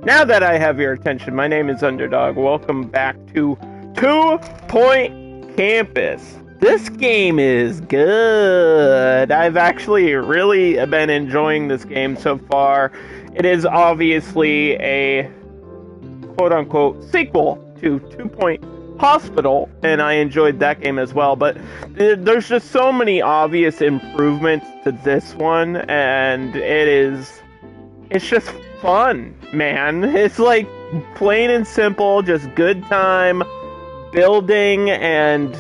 Now that I have your attention, my name is Underdog. Welcome back to 2 Point Campus. This game is good. I've actually really been enjoying this game so far. It is obviously a quote-unquote sequel to 2 Point Hospital, and I enjoyed that game as well, but there's just so many obvious improvements to this one, and it's just fun, man. It's like plain and simple, just good time building and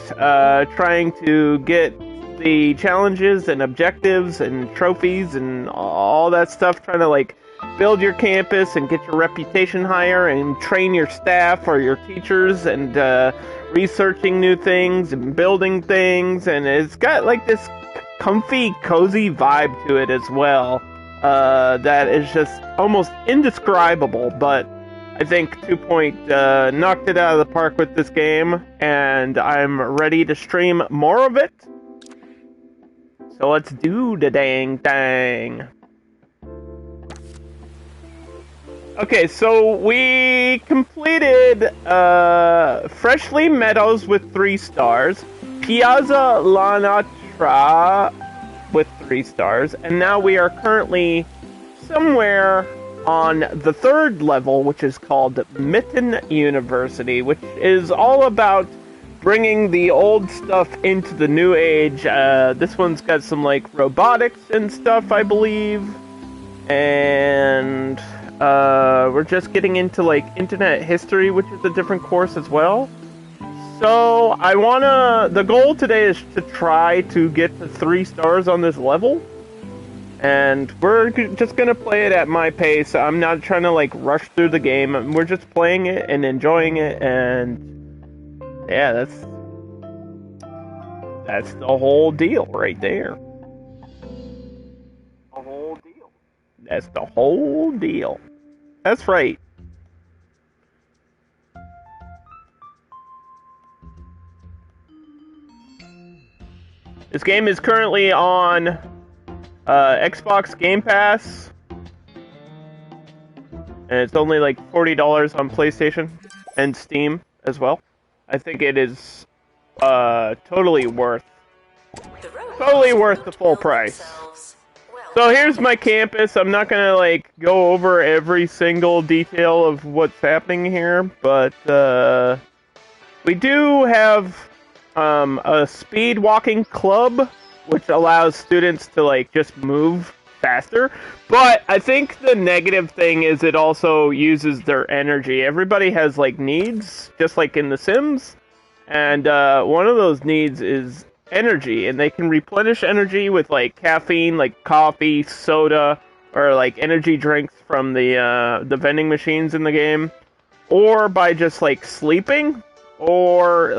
trying to get the challenges and objectives and trophies and all that stuff, trying to like build your campus and get your reputation higher and train your staff or your teachers and researching new things and building things, and it's got like this comfy, cozy vibe to it as well. That is just almost indescribable, but I think 2 Point knocked it out of the park with this game, and I'm ready to stream more of it. So let's do the dang thing. Okay, so we completed Freshly Meadows with 3 stars, Piazza Lanatra with 3 stars, and now we are currently somewhere on the 3rd level, which is called Mitten University, which is all about bringing the old stuff into the new age. This one's got some like robotics and stuff, I believe, and we're just getting into like internet history, which is a different course as well. So the goal today is to try to get to 3 stars on this level, and we're just gonna play it at my pace. I'm not trying to like rush through the game. We're just playing it and enjoying it, and yeah, that's the whole deal right there. The whole deal. That's the whole deal. That's right. This game is currently on Xbox Game Pass, and it's only like $40 on PlayStation and Steam as well. I think it is totally worth the full price. So here's my campus. I'm not gonna like go over every single detail of what's happening here, but we do have a speed walking club, which allows students to like just move faster. But I think the negative thing is it also uses their energy. Everybody has like needs, just like in The Sims, and one of those needs is energy, and they can replenish energy with like caffeine, like coffee, soda, or like energy drinks from the vending machines in the game, or by just like sleeping. Or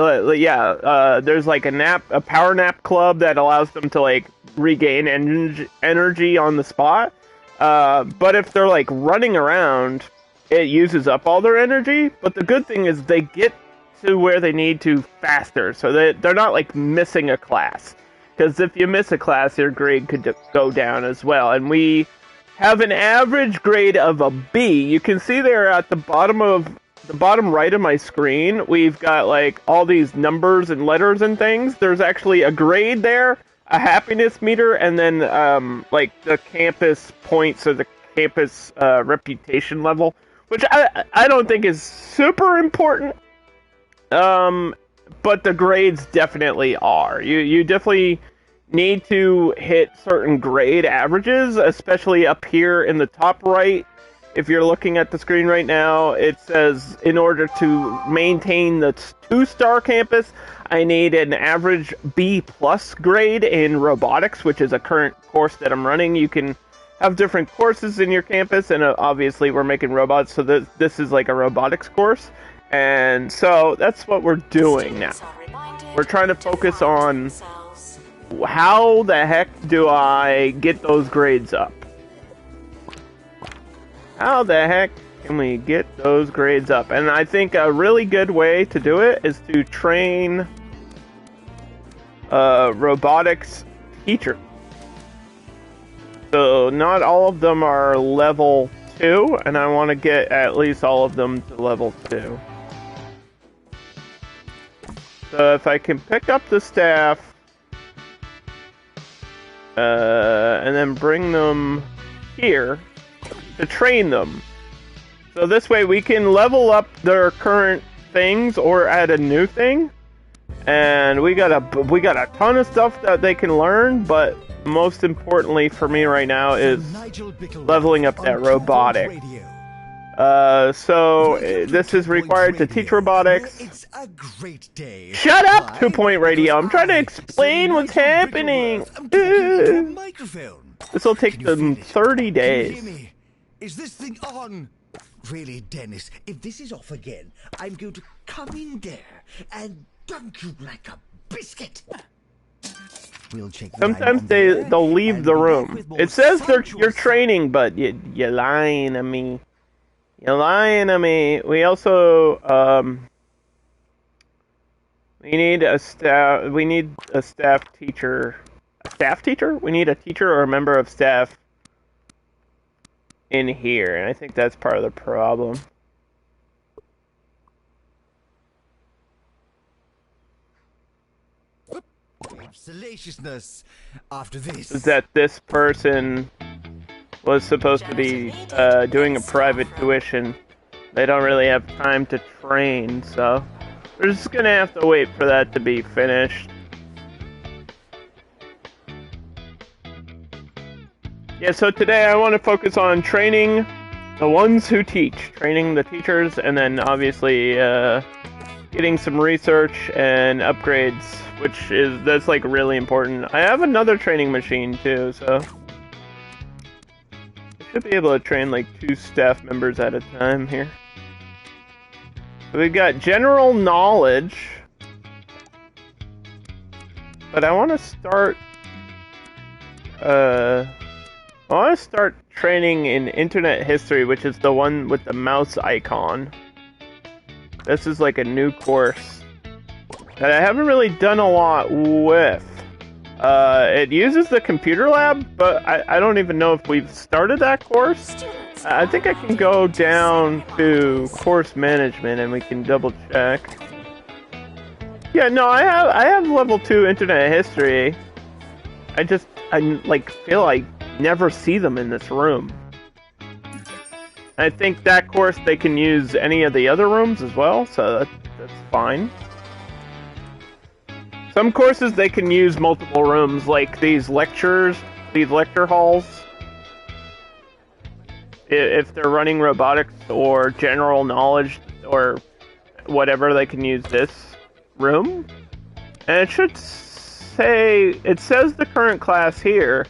there's like a power nap club that allows them to like regain energy on the spot. But if they're like running around, it uses up all their energy. But the good thing is they get to where they need to faster, so that they're not like missing a class. Because if you miss a class, your grade could go down as well. And we have an average grade of a B. You can see there at the bottom right of my screen, we've got like all these numbers and letters and things. There's actually a grade there, a happiness meter, and then like the campus points or the campus reputation level, which I don't think is super important. But the grades definitely are. You definitely need to hit certain grade averages, especially up here in the top right. If you're looking at the screen right now, it says, in order to maintain the 2-star campus, I need an average B+ grade in robotics, which is a current course that I'm running. You can have different courses in your campus, and obviously we're making robots, so this is like a robotics course. And so that's what we're doing now. We're trying to focus on how the heck do I get those grades up? How the heck can we get those grades up? And I think a really good way to do it is to train robotics teacher. So not all of them are level 2, and I want to get at least all of them to level 2. So if I can pick up the staff, and then bring them here to train them. So this way we can level up their current things or add a new thing. And we got a ton of stuff that they can learn, but most importantly for me right now is leveling up that robotic. So this is required to teach robotics. It's a great day. Shut up, 2 Point Radio. I'm trying to explain what's happening. This will take them 30 days. Is this thing on? Really, Dennis, if this is off again, I'm going to come in there and dunk you like a biscuit. We'll check. Sometimes they'll leave the room. It says you're training, but you're lying to me. You're lying to me. We also we need a staff teacher. A staff teacher? We need a teacher or a member of staff in here, and I think that's part of the problem. Salaciousness after this. Is that this person was supposed to be doing a private tuition. They don't really have time to train, so we're just gonna have to wait for that to be finished. Yeah, so today I want to focus on training the ones who teach, training the teachers, and then obviously getting some research and upgrades, that's like really important. I have another training machine too, so I should be able to train like 2 staff members at a time here. So we've got general knowledge, but I want to start training in internet history, which is the one with the mouse icon. This is like a new course that I haven't really done a lot with. It uses the computer lab, but I don't even know if we've started that course. I think I can go down to course management and we can double check. Yeah, no, I have level 2 internet history. I feel I never see them in this room. I think that course they can use any of the other rooms as well, so that's fine. Some courses they can use multiple rooms, like these lecture halls. If they're running robotics or general knowledge or whatever, they can use this room. And it should say, it says the current class here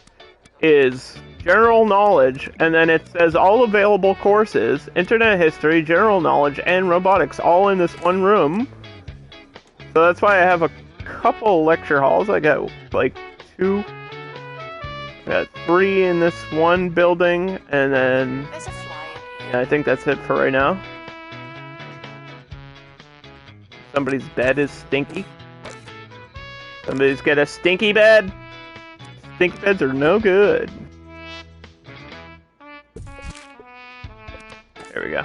is general knowledge, and then it says all available courses, internet history, general knowledge, and robotics, all in this one room. So that's why I have a couple lecture halls. I got like 2. I got 3 in this one building, and then yeah, I think that's it for right now. Somebody's bed is stinky. Somebody's got a stinky bed. Stinky beds are no good. There we go.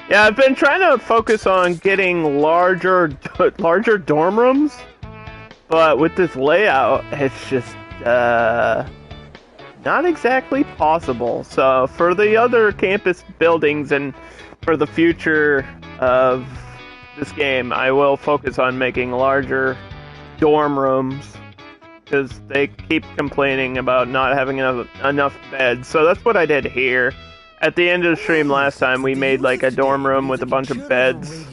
Yeah, I've been trying to focus on getting larger dorm rooms, but with this layout, it's just not exactly possible. So for the other campus buildings and for the future of this game, I will focus on making larger dorm rooms, because they keep complaining about not having enough beds. So that's what I did here. At the end of the stream last time, we made like a dorm room with a bunch of beds.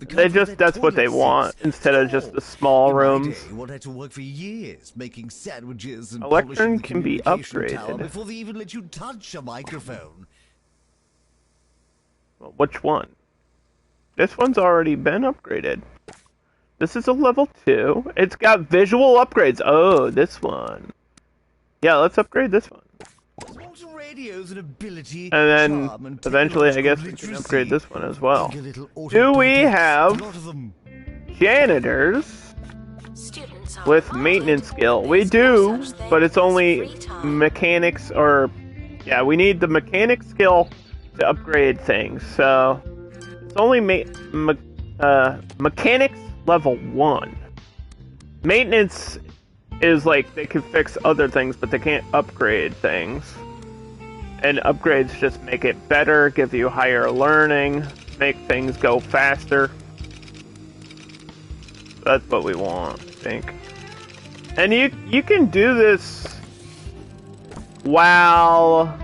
That's what they want, instead of just the small rooms. A lectern can be upgraded. Before they even let you touch a microphone. Well, which one? This one's already been upgraded. This is a level 2. It's got visual upgrades. Oh, this one. Yeah, let's upgrade this one. And then, eventually, I guess we can upgrade this one as well. Do we have janitors with maintenance skill? We do, but it's only mechanics or Yeah, we need the mechanic skill to upgrade things. So it's only mechanics level 1. Maintenance is like they can fix other things, but they can't upgrade things. And upgrades just make it better, give you higher learning, make things go faster. That's what we want, I think. And you can do this while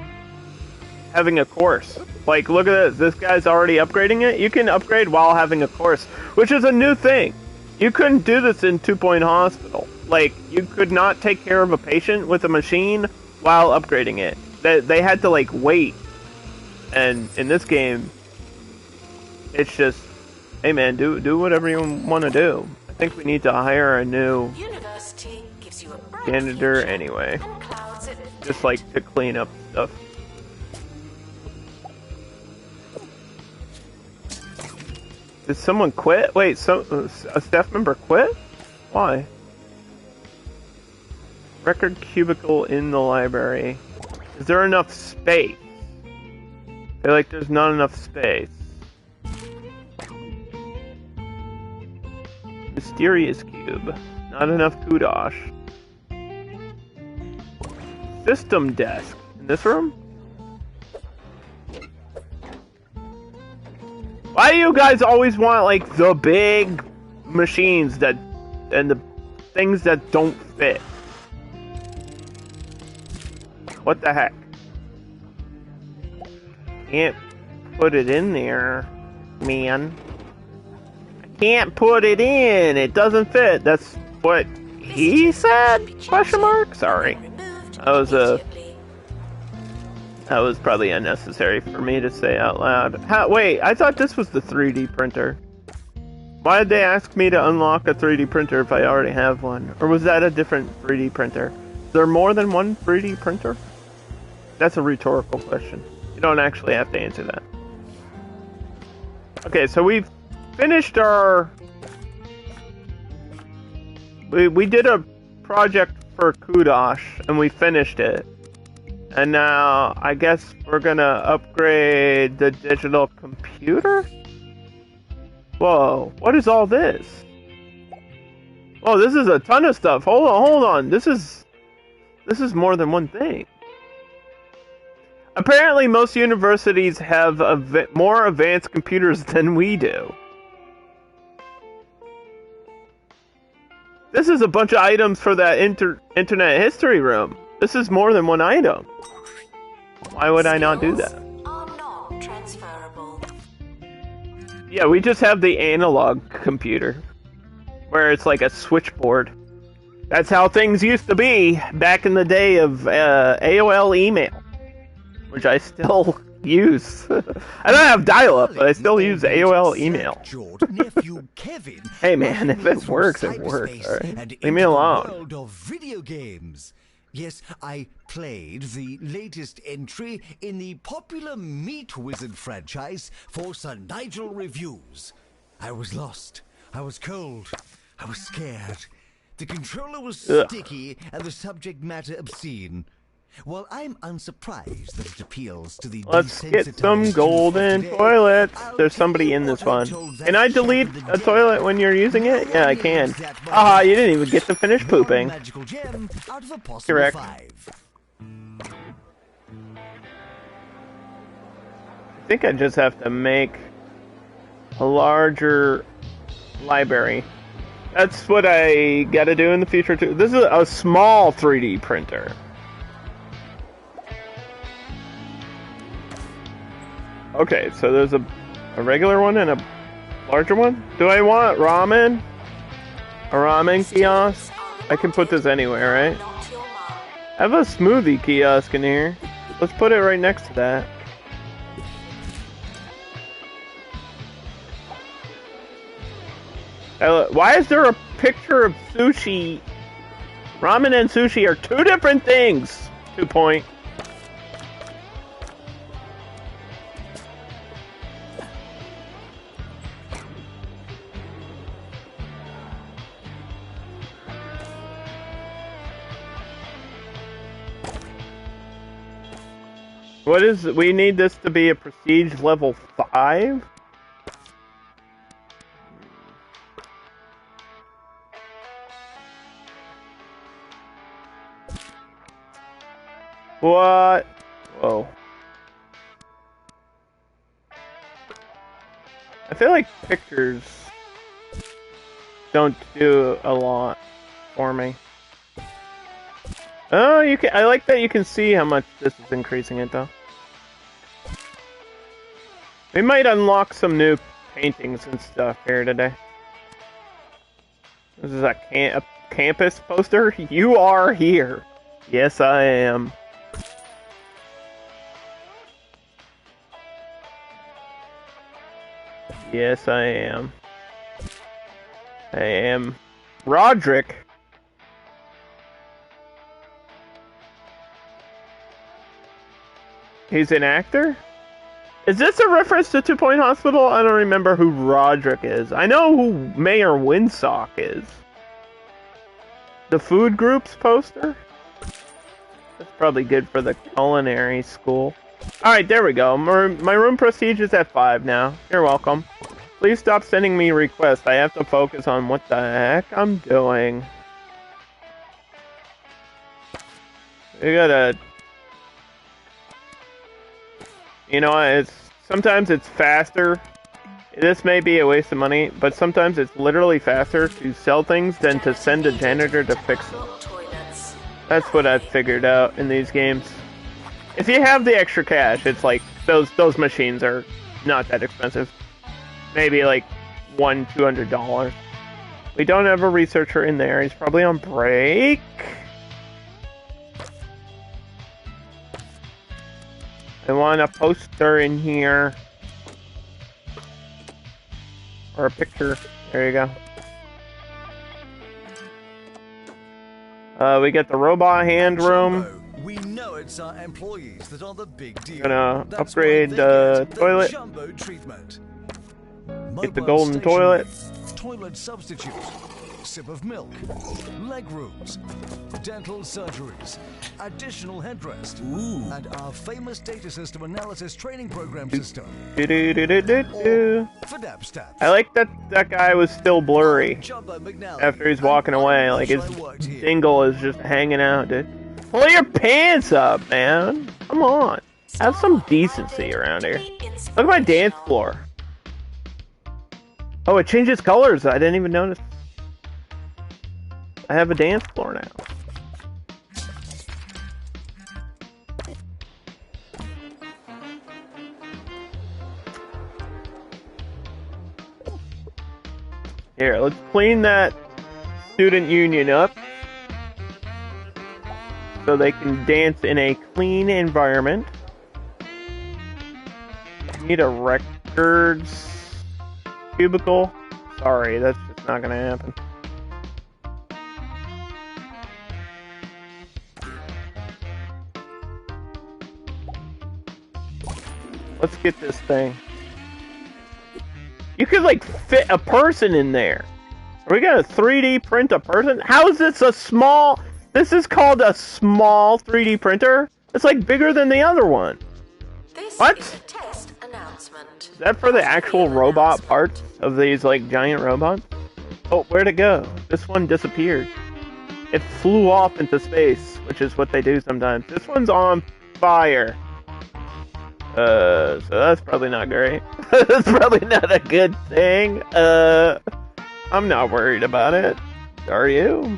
having a course. Like, look at this. This guy's already upgrading it. You can upgrade while having a course, which is a new thing. You couldn't do this in 2 Point Hospital. Like, you could not take care of a patient with a machine while upgrading it. They had to, like, wait. And in this game, it's just, hey man, do whatever you want to do. I think we need to hire a new janitor anyway. Just like to clean up stuff. Did someone quit? Wait, a staff member quit? Why? Record cubicle in the library. Is there enough space? I feel like there's not enough space. Mysterious cube. Not enough kudosh. System desk. In this room? Why do you guys always want, like, the big machines that... and the things that don't fit? What the heck? Can't put it in there, man. I can't put it in. It doesn't fit. That's what he said? Question mark? Sorry. That was probably unnecessary for me to say out loud. Wait, I thought this was the 3D printer. Why did they ask me to unlock a 3D printer if I already have one? Or was that a different 3D printer? Is there more than one 3D printer? That's a rhetorical question. You don't actually have to answer that. Okay, so we've finished our... We did a project for Kudosh, and we finished it. And now, I guess we're gonna upgrade the digital computer? Whoa, what is all this? Oh, this is a ton of stuff. Hold on. This is more than one thing. Apparently, most universities have more advanced computers than we do. This is a bunch of items for that internet history room. This is more than one item. Why would I not do that? Are not transferable. Yeah, we just have the analog computer, where it's like a switchboard. That's how things used to be back in the day of AOL email, which I still use. I don't have dial-up, but I still use AOL email. Hey man, if it works, it works. All right, leave me alone. World of video games. Yes, I played the latest entry in the popular Meat Wizard franchise for Sir Nigel reviews. I was lost. I was cold. I was scared. The controller was sticky and the subject matter obscene. Well, I'm unsurprised that it appeals to the Let's get some golden toilets. There's somebody in this one. Can I delete a toilet when you're using it? Yeah, I can. Ah, you didn't even get to finish pooping. Correct. I think I just have to make a larger library. That's what I gotta do in the future too. This is a small 3D printer. Okay, so there's a regular one and a larger one? Do I want ramen? A ramen kiosk? I can put this anywhere, right? I have a smoothie kiosk in here. Let's put it right next to that. Why is there a picture of sushi? Ramen and sushi are two different things. 2 Point. What is... We need this to be a prestige level 5? What? Whoa. I feel like pictures don't do a lot for me. Oh, you can. I like that you can see how much this is increasing it, though. We might unlock some new paintings and stuff here today. This is a campus poster. You are here. Yes, I am. Yes, I am. I am Roderick. He's an actor? Is this a reference to 2 Point Hospital? I don't remember who Roderick is. I know who Mayor Windsock is. The food groups poster? That's probably good for the culinary school. Alright, there we go. My room prestige is at 5 now. You're welcome. Please stop sending me requests. I have to focus on what the heck I'm doing. We gotta... You know, sometimes it's faster. This may be a waste of money, but sometimes it's literally faster to sell things than to send a janitor to fix them. That's what I've figured out in these games. If you have the extra cash, it's like those machines are not that expensive. Maybe like $200. We don't have a researcher in there. He's probably on break. I want a poster in here. Or a picture. There you go. We get the robot hand room. We know it's our employees that are the big deal. Gonna upgrade the toilet. Get the golden toilet. Toilet substitute. Sip of milk. Leg rooms. Dental surgeries. Additional headrest. Ooh. And our famous data system analysis training program system. For stats. I like that guy was still blurry after he's walking away. Like his dingle is just hanging out, dude. Pull your pants up, man. Come on. Have some decency around here. Look at my dance floor. Oh, it changes colors. I didn't even notice. I have a dance floor now. Here, let's clean that student union up so they can dance in a clean environment. Need a records cubicle. Sorry, that's just not gonna happen. Let's get this thing. You could like fit a person in there. Are we gonna 3D print a person? How is this a small? This is called a small 3D printer? It's like bigger than the other one. What? Is a test announcement. Is that for the actual robot parts of these like giant robots? Oh, where'd it go? This one disappeared. It flew off into space, which is what they do sometimes. This one's on fire. So that's probably not great. That's probably not a good thing. I'm not worried about it. Are you?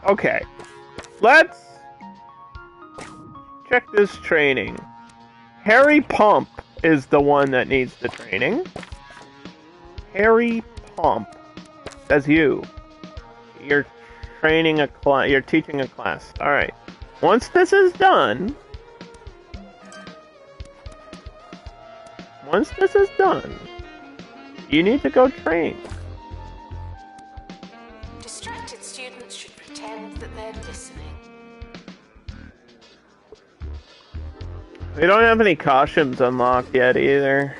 Okay. Let's check this training. Harry Pump is the one that needs the training. Harry Pump. That's you. You're training a class. You're teaching a class. All right. Once this is done, you need to go train. Distracted students should pretend that they're listening. We don't have any costumes unlocked yet either.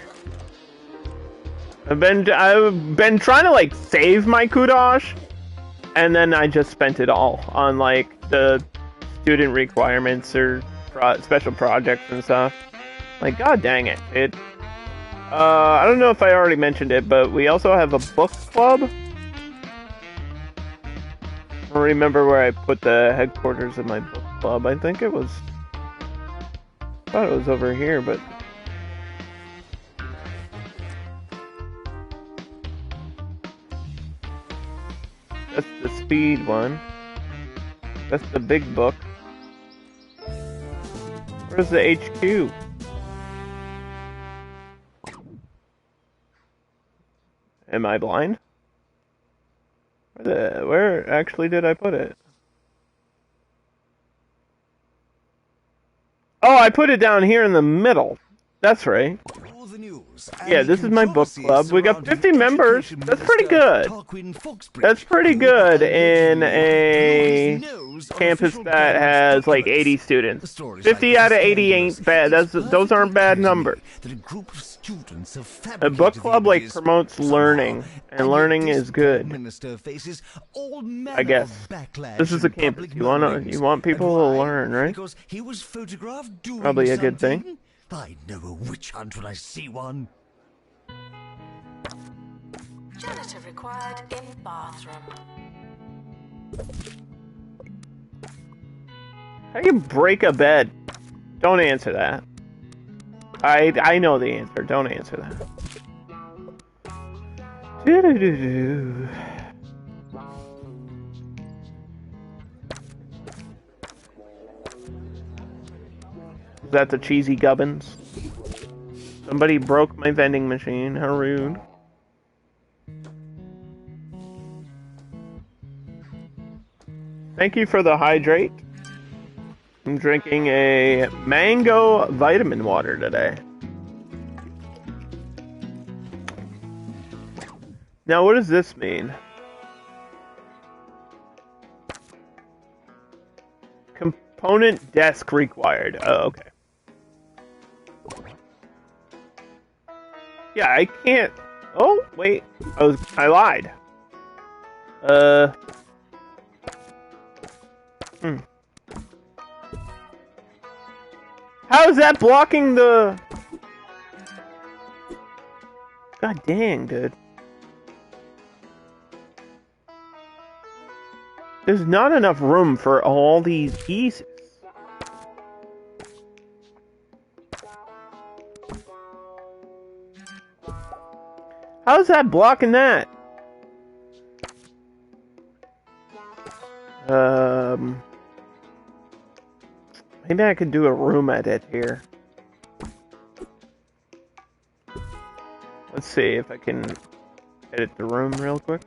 I've been trying to like save my kudosh, and then I just spent it all on like the student requirements or special projects and stuff. Like, god dang it, dude. I don't know if I already mentioned it, but we also have a book club. I don't remember where I put the headquarters of my book club. I think it was... I thought it was over here, but... That's the speed one. That's the big book. Where's the HQ? Am I blind? Where actually did I put it? Oh, I put it down here in the middle. That's right. Yeah, this is my book club. We got 50 members. That's pretty good. That's pretty good in a campus that has like 80 students. 50 out of 80 ain't bad. Those aren't bad numbers. A book club like promotes learning, and learning is good. I guess. This is a campus. You want people to learn, right? Probably a good thing. I know a witch hunt when I see one. Janitor required in bathroom. How do you break a bed? Don't answer that. I know the answer. Don't answer that. Doo-doo-doo-doo. Is that the cheesy gubbins? Somebody broke my vending machine. How rude. Thank you for the hydrate. I'm drinking a mango vitamin water today. Now, what does this mean? Component desk required. Oh, okay. Yeah, I can't... Oh, wait. I lied. How is that blocking the... God dang, dude. There's not enough room for all these pieces. How's that blocking that? Maybe I could do a room edit here. Let's see if I can edit the room real quick.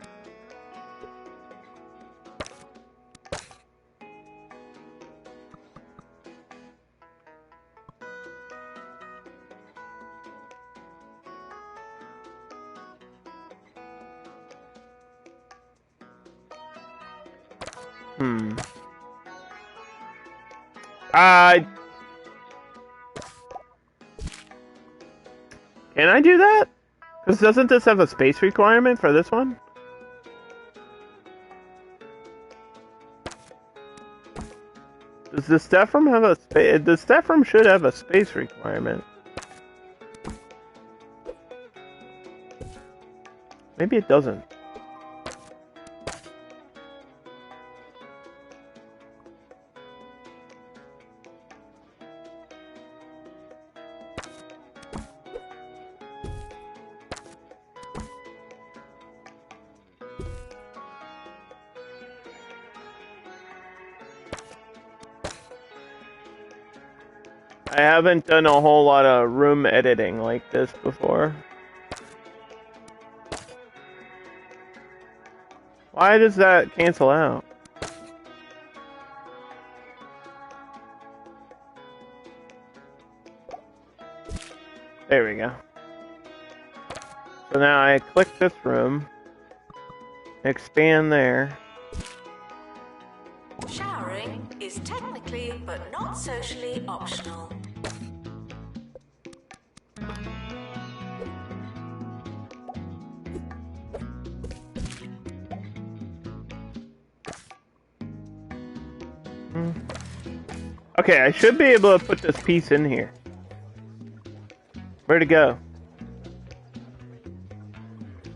Can I do that? Because doesn't this have a space requirement for this one? Does the staff room have a space? The staff room should have a space requirement. Maybe it doesn't. I haven't done a whole lot of room editing like this before. Why does that cancel out? There we go. So now I click this room, expand there. Showering is technically but not socially optional. Okay, I should be able to put this piece in here. Where'd it go?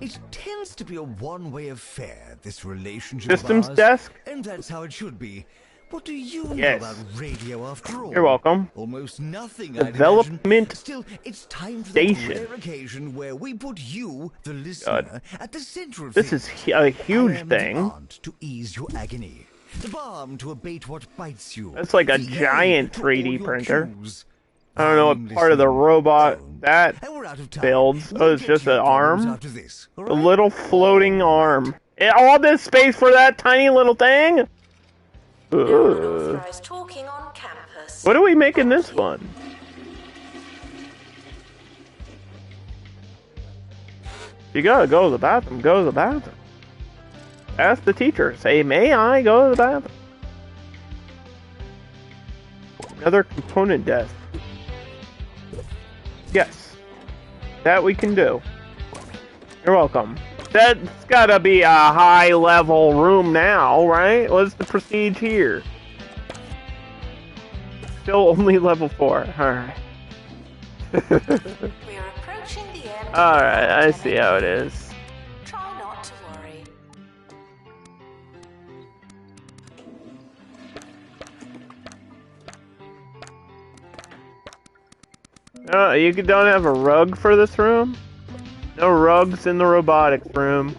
It tends to be a one-way affair, this relationship Systems of ours, desk? and that's how it should be. What do you know Yes. about radio after all? You're welcome. Almost nothing, I'd Development imagine. Still, it's time for that station. rare occasion where we put you, the listener, at the center of This things. is a huge I am thing. The aunt to ease your agony, the balm to abate what bites you. That's like a the giant aid to 3D all your printer. cues. I don't know what part of the robot that And we're out of time. builds. We'll Oh, it's get just to your an problems arm? after this, all A right? little floating arm. All this space for that tiny little thing? No Ugh. unauthorized talking on campus. What are we making this one? If you gotta go to the bathroom, go to the bathroom. Ask the teacher. Say, may I go to the bathroom? Another component desk. Yes. That we can do. You're welcome. That's gotta be a high-level room now, right? What's the prestige here? Still only level 4. Alright. We are approaching the end. Alright, I see how it is. Try not to worry. You don't have a rug for this room? No rugs in the robotics room.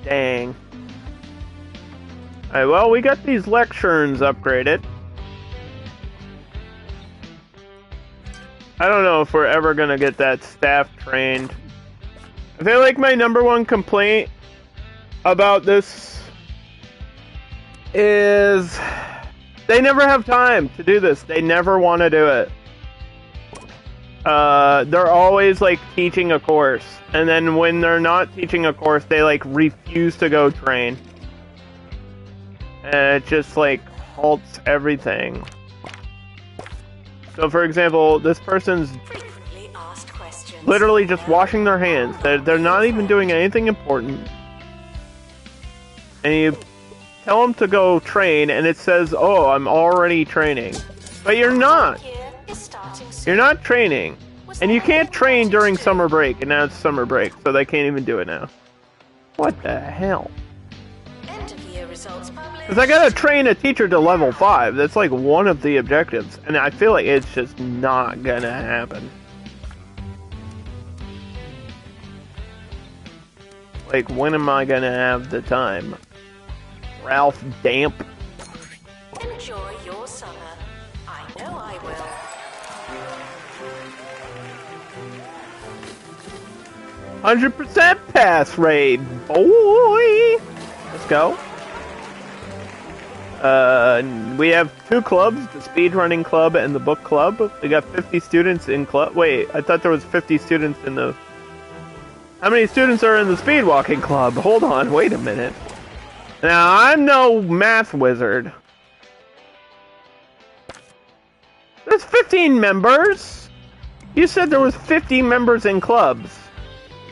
Dang. Alright, well, we got these lecturns upgraded. I don't know if we're ever gonna get that staff trained. I feel like my number one complaint about this is they never have time to do this. They never want to do it. They're always like teaching a course, and then when they're not teaching a course, they like refuse to go train. And it just like halts everything. So for example, this person's Frequently asked questions. literally just washing their hands. They're not even doing anything important. And you tell them to go train, and it says, oh, I'm already training. But you're not. Year is starting soon. You're not training. And you can't train during summer break, and now it's summer break, so they can't even do it now. What the hell? End of year results published. Because I gotta train a teacher to level 5. That's like one of the objectives. And I feel like it's just not gonna happen. Like, when am I gonna have the time? Ralph Damp. Enjoy your summer. I know I will. 100% pass rate, boy! Let's go. We have 2 clubs, the speedrunning club and the book club. We got 50 students in club. Wait, I thought there was 50 students in the... How many students are in the speedwalking club? Hold on, wait a minute. Now, I'm no math wizard. There's 15 members! You said there was 50 members in clubs.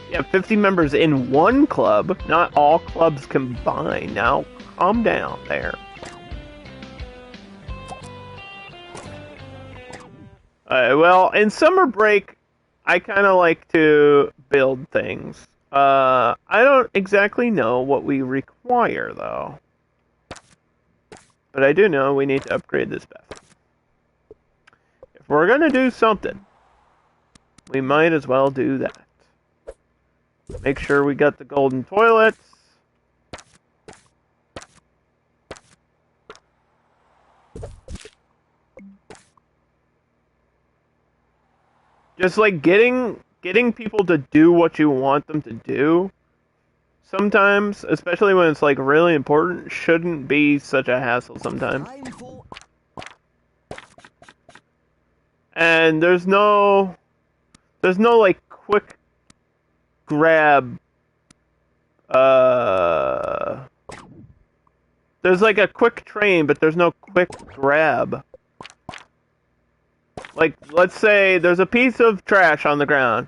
You have 50 members in one club, not all clubs combined. Now, calm down there. Well, in summer break, I kind of like to build things. I don't exactly know what we require, though. But I do know we need to upgrade this bathroom. If we're gonna do something, we might as well do that. Make sure we got the golden toilets. Just like getting people to do what you want them to do, sometimes, especially when it's like really important, shouldn't be such a hassle sometimes. And there's no like quick grab. There's like a quick train, but there's no quick grab. Like, let's say there's a piece of trash on the ground,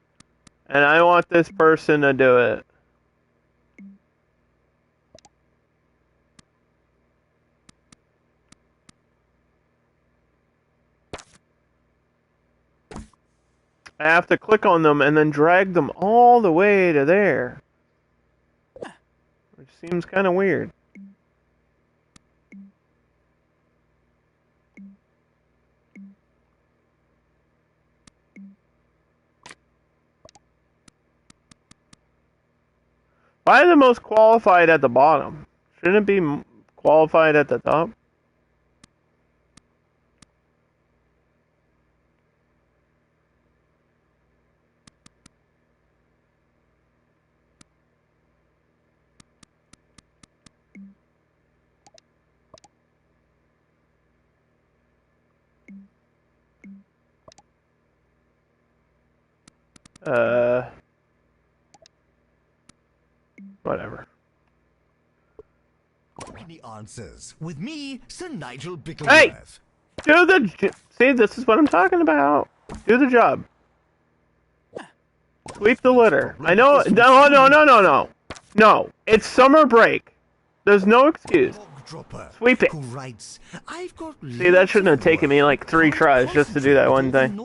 and I want this person to do it. I have to click on them and then drag them all the way to there. Which seems kind of weird. Why are the most qualified at the bottom? Shouldn't it be qualified at the top? Whatever. The answers with me, Sir Nigel Hey! Bickleworth. Do the... See, this is what I'm talking about. Do the job. Sweep the litter. I know... No. No, it's summer break. There's no excuse. Sweep it. Who writes, I've got See, that shouldn't have taken me like 3 tries just to do that one thing.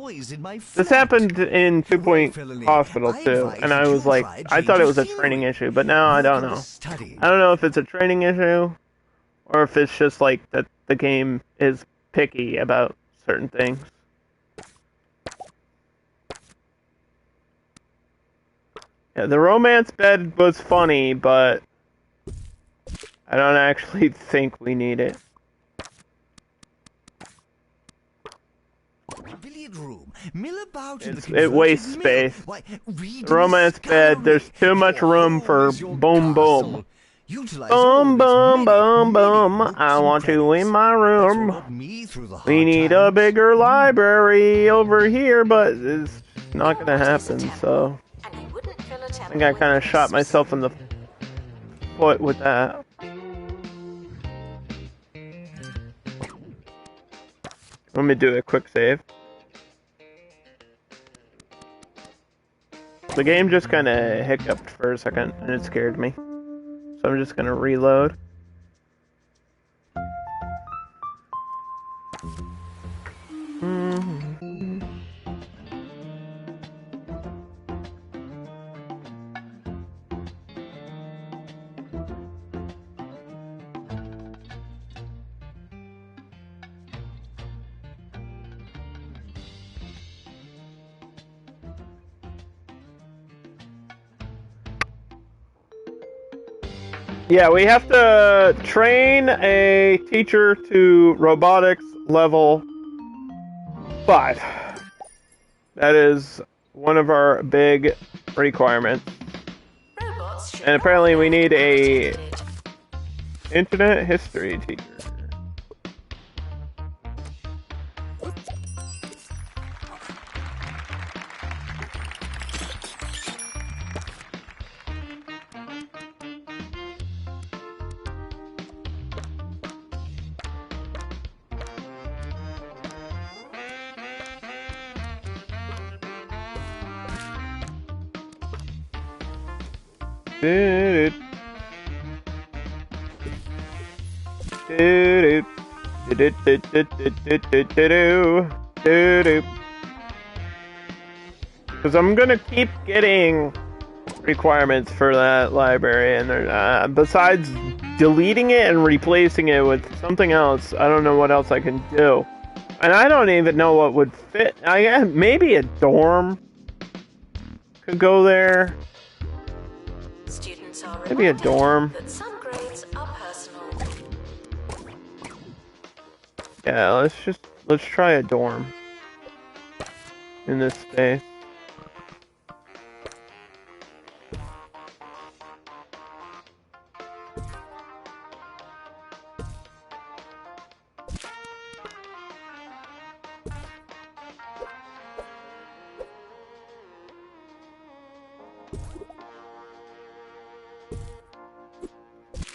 This happened in 2 Point Hospital too, and I was like, I thought it was a training issue, but now I don't know. I don't know if it's a training issue, or if it's just like that the game is picky about certain things. Yeah, the romance bed was funny, but I don't actually think we need it. It wastes space. The romance bed, there's too much room for boom boom. Boom boom boom boom, I want you in my room. We need a bigger library over here, but it's not gonna happen, so I think I kind of shot myself in the foot with that. Let me do a quick save. The game just kind of hiccuped for a second, and it scared me. So I'm just gonna reload. Yeah, we have to train a teacher to robotics level 5. That is one of our big requirements. And apparently we need a internet history teacher. Because I'm gonna keep getting requirements for that library, and besides deleting it and replacing it with something else, I don't know what else I can do. And I don't even know what would fit. Maybe a dorm could go there. Maybe a dorm. Yeah, let's try a dorm in this space.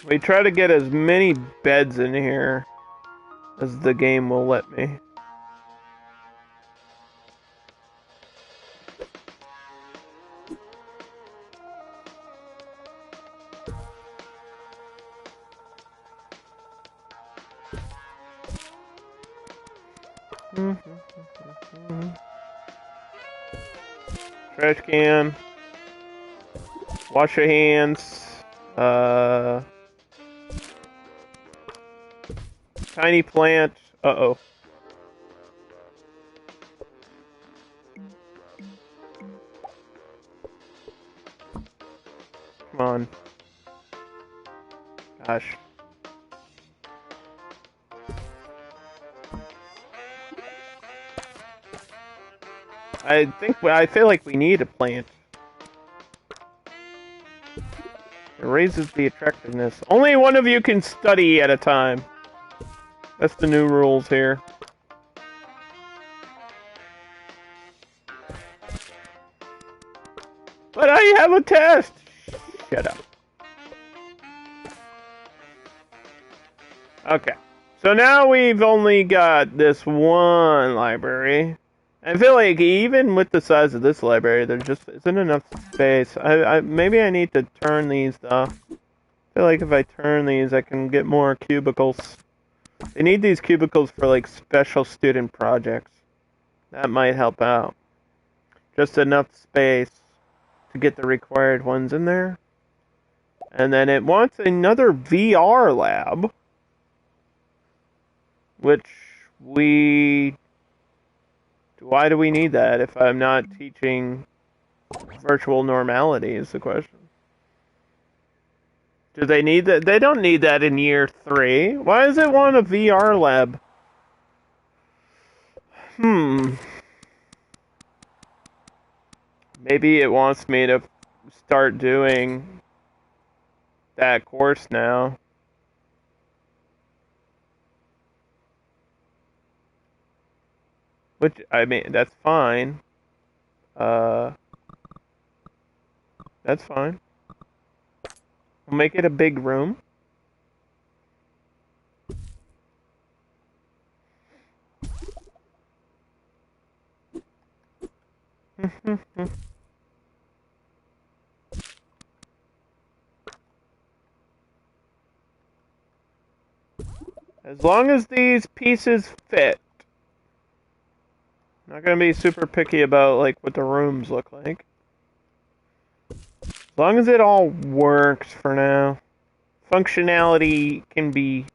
We try to get as many beds in here as the game will let me. Trash can. Wash your hands. Tiny plant. Uh-oh. Come on. Gosh. I feel like we need a plant. It raises the attractiveness. Only one of you can study at a time. That's the new rules here. But I have a test! Shut up. Okay. So now we've only got this one library. I feel like even with the size of this library, there just isn't enough space. Maybe I need to turn these, though. I feel like if I turn these, I can get more cubicles. They need these cubicles for, like, special student projects. That might help out. Just enough space to get the required ones in there. And then it wants another VR lab. Which why do we need that if I'm not teaching virtual normality is the question. Do they need that? They don't need that in year 3. Why does it want a VR lab? Maybe it wants me to start doing that course now. Which, I mean, that's fine. That's fine. We'll make it a big room. As long as these pieces fit. Not gonna be super picky about like what the rooms look like. As long as it all works for now. Functionality can be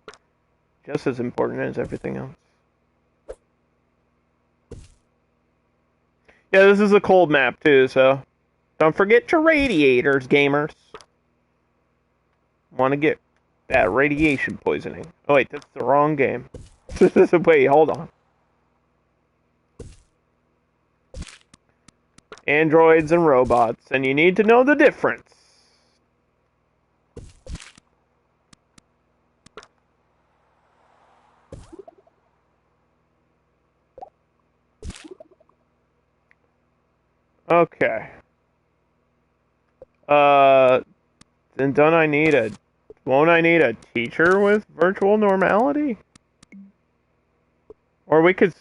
just as important as everything else. Yeah, this is a cold map too, so don't forget your radiators, gamers. Want to get that radiation poisoning. Oh wait, that's the wrong game. Wait, hold on. Androids and robots, and you need to know the difference. Okay. Then won't I need a teacher with virtual normality? Or we could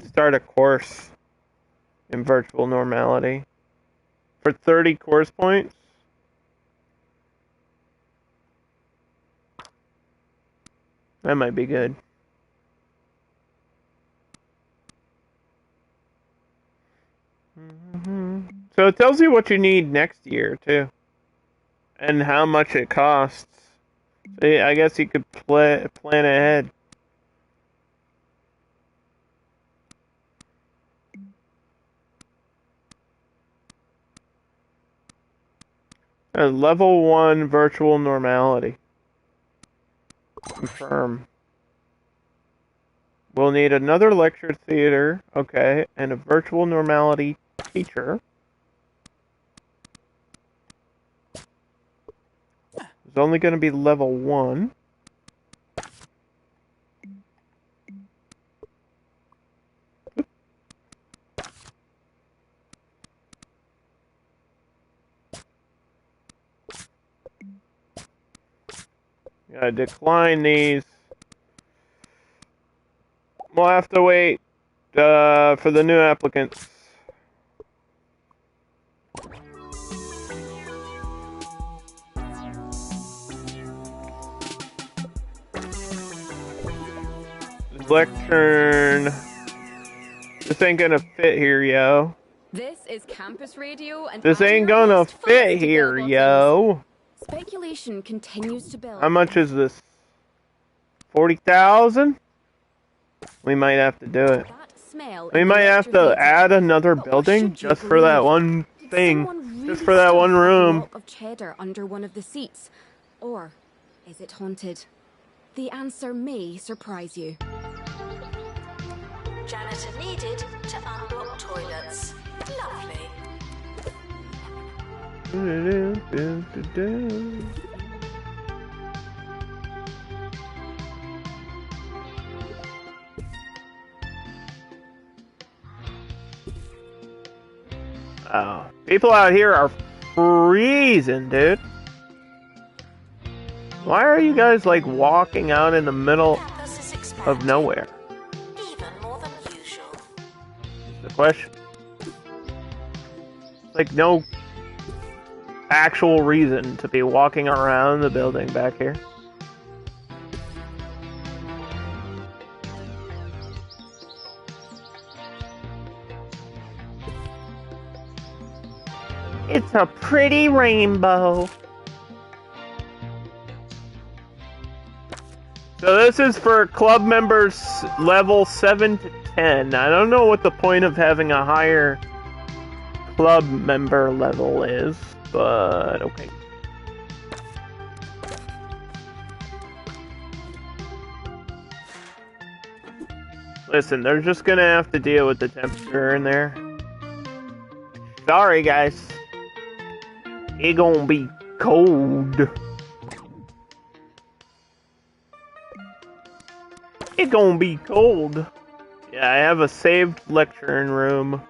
start a course in virtual normality for 30 course points. That might be good. So it tells you what you need next year too, and how much it costs. So I guess you could plan ahead. Level 1 virtual normality. Confirm. We'll need another lecture theater, okay, and a virtual normality teacher. It's only going to be level 1. Gotta decline these. We'll have to wait for the new applicants. Lectern. This ain't gonna fit here, yo. This is campus radio and This I'm ain't your gonna host, fit Felicity here, Bellbottoms. yo. Speculation continues to build. How much is this? 40,000? We might have to do it. That smell We in the might have lecture to theatre. add another But what building should you just for that believe? one Did thing. someone really Just for that stuff one a room. block of cheddar under one of the seats? Or is it haunted? The answer may surprise you. Janitor needed to unblock toilets. Lovely. Oh, people out here are freezing, dude. Why are you guys like walking out in the middle Campus is of expanding. nowhere? Even more than usual. The question. Like no actual reason to be walking around the building back here. It's a pretty rainbow. So this is for club members level 7 to 10. I don't know what the point of having a higher club member level is, but okay. Listen, they're just gonna have to deal with the temperature in there. Sorry, guys. It gonna be cold. It gonna be cold. Yeah, I have a saved lecturing room.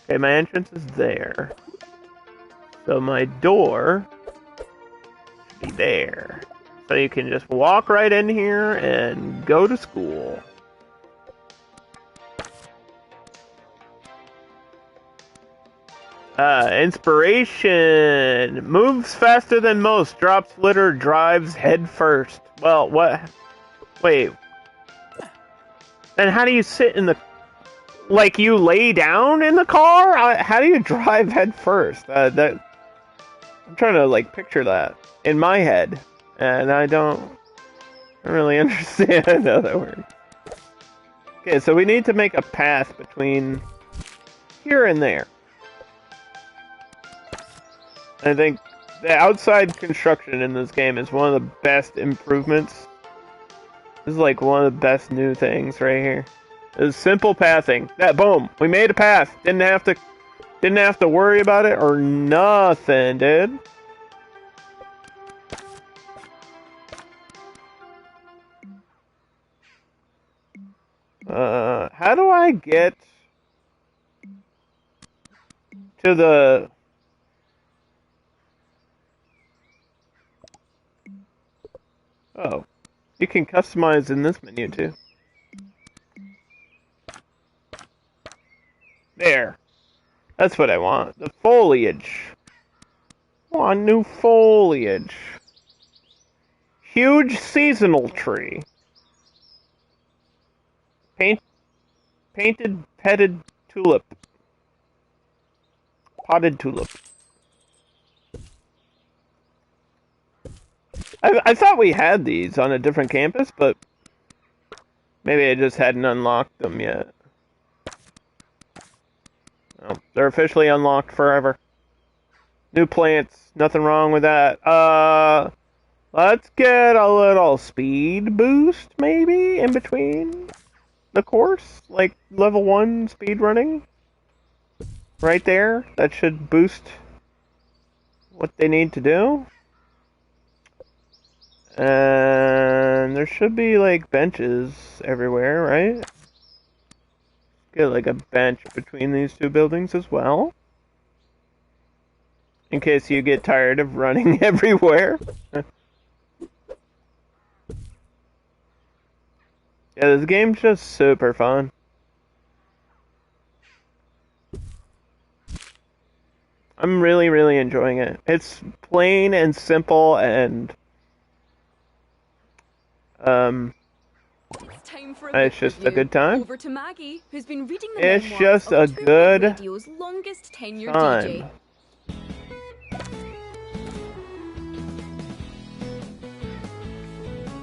Okay, my entrance is there. So my door should be there. So you can just walk right in here and go to school. Inspiration. Moves faster than most. Drops litter. Drives head first. Well, what? Wait. Then how do you sit in the... Like, you lay down in the car? How do you drive head first? I'm trying to, like, picture that in my head. And I don't really understand how that works. Okay, so we need to make a path between here and there. I think the outside construction in this game is one of the best improvements. This is like one of the best new things right here. It's simple pathing. That boom, we made a path. Didn't have to worry about it or nothing, dude. How do I get to the... Oh, you can customize in this menu too. There. That's what I want. The foliage. I want new foliage. Huge seasonal tree. Painted petted tulip. Potted tulip. I thought we had these on a different campus, but maybe I just hadn't unlocked them yet. Oh, they're officially unlocked forever. New plants, nothing wrong with that. Let's get a little speed boost, maybe, in between the course? Like, level 1 speed running? Right there? That should boost what they need to do. And there should be, like, benches everywhere, right? Get, like, a bench between these two buildings as well. In case you get tired of running everywhere. Yeah, this game's just super fun. I'm really, really enjoying it. It's plain and simple and It's time for a It's just a good time. Over to Maggie, who's been reading the It's memoirs just of a Two good Radio's longest tenured time. DJ.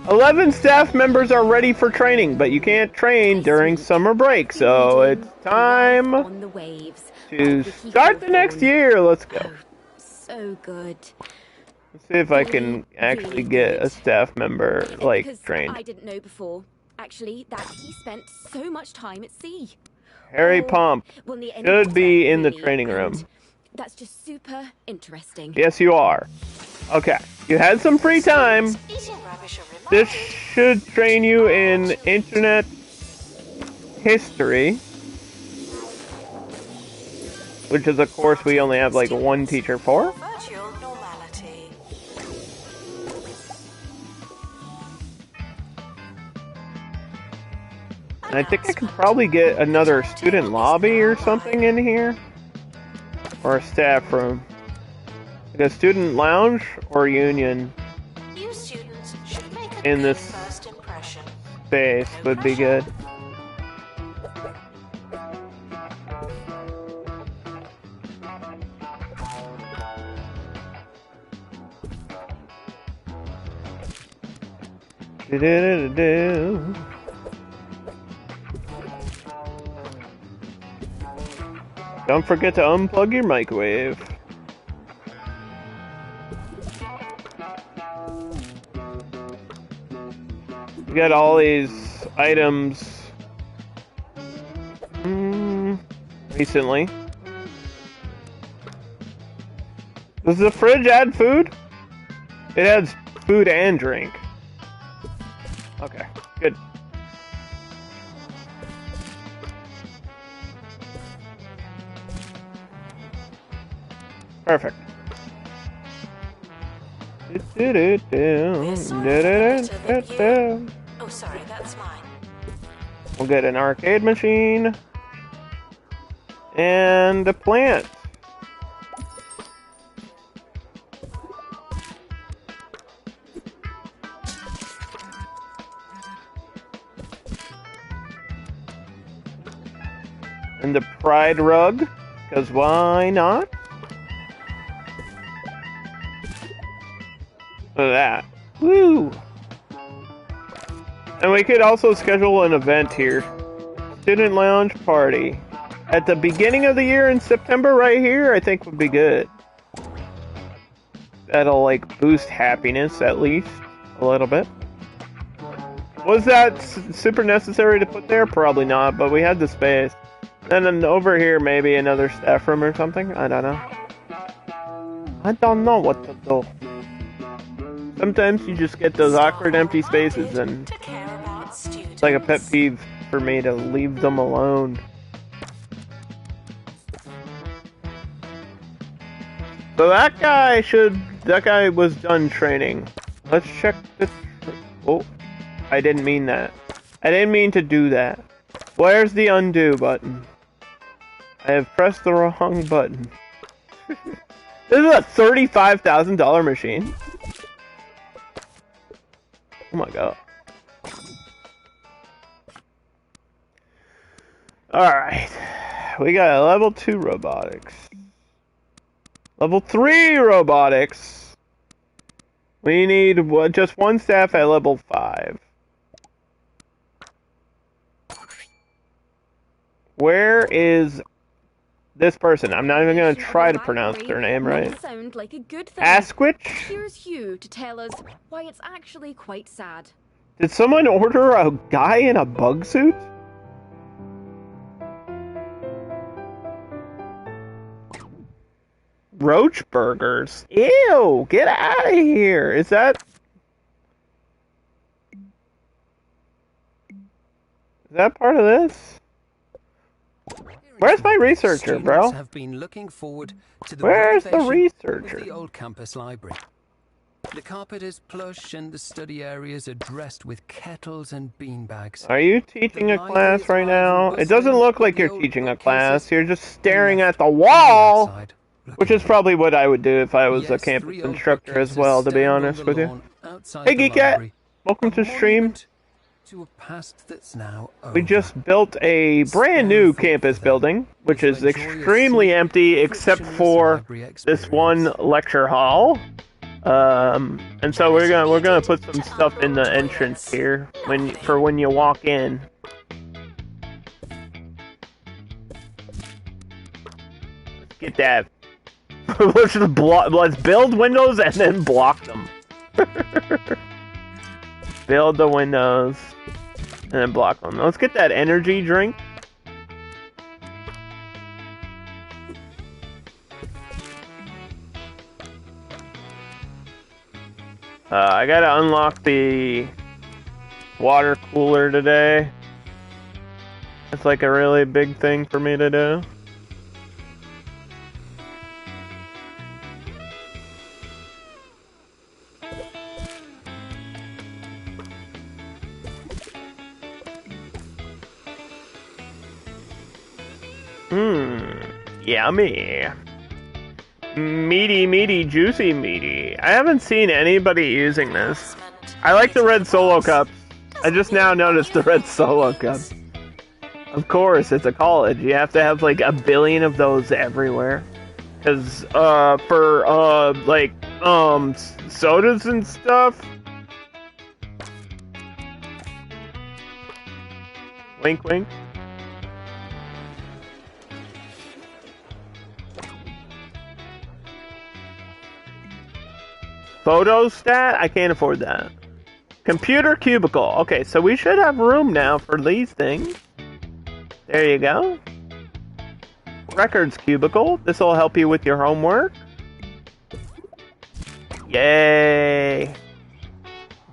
11 staff members are ready for training, but you can't train during summer break, so it's time On the waves. to start the next year. Let's go. Oh, so good. Let's see if I can actually get a staff member, like, Because trained. I didn't know before, actually, that he spent so much time at sea. Harry Pomp Well, the end should of be it, in the really, training and room. That's just super interesting. Yes, you are. Okay, you had some free time. Eating rubbish or This should train you in internet history, which is a course we only have like one teacher for. virtual normality. And I think I could probably get another student lobby or something in here. Or a staff room. Like a student lounge or union You students should make a in good this first impression. space would be good. Do-do-do-do-do. Don't forget to unplug your microwave. We got all these items recently. Does the fridge add food? It adds food and drink. Okay, good. Perfect. Oh, sorry, that's mine. We'll get an arcade machine and a plant. And the pride rug, because why not? Look at that. Woo! And we could also schedule an event here. Student lounge party. At the beginning of the year in September right here, I think would be good. That'll like boost happiness at least a little bit. Was that super necessary to put there? Probably not, but we had the space. And then over here, maybe another staff room or something? I don't know. I don't know what to do. Sometimes you just get those awkward empty spaces and To care about students. it's like a pet peeve for me to leave them alone. So that guy was done training. Let's check this. Oh, I didn't mean that. I didn't mean to do that. Where's the undo button? I have pressed the wrong button. This is a $35,000 machine. Oh my god. Alright. We got level 2 robotics. Level 3 robotics. We need just one staff at level 5. Where is this person? I'm not even going to try to pronounce their name right. Sound like a good thing. Asquith? Here's Hugh to tell us why it's actually quite sad. Did someone order a guy in a bug suit? Roach burgers. Ew! Get out of here! Is that part of this? Where's my researcher, bro? Have been looking forward to the Where's the renovation researcher? of the old campus library. The carpet is plush and the study areas are dressed with kettles and beanbags. Are you teaching a class right now? It doesn't look like you're teaching a class. You're just staring at the wall, which is probably what I would do if I was a campus instructor as well, to be honest with you. Hey, Geekette! Welcome to stream. to a past that's now over. We just built a brand new campus building, which is extremely empty except for this one lecture hall. And so we're gonna put some stuff in the entrance here for when you walk in. Let's get that. Let's build windows and then block them. Build the windows and then block them. Let's get that energy drink. I gotta unlock the water cooler today. It's like a really big thing for me to do. Yummy. Meaty, juicy, meaty. I haven't seen anybody using this. I like the red solo cups. I just now noticed the red solo cups. Of course, it's a college. You have to have like a billion of those everywhere. Cause, for, like, sodas and stuff. Wink, wink. Photostat? I can't afford that. Computer cubicle. Okay, so we should have room now for these things. There you go. Records cubicle. This will help you with your homework. Yay.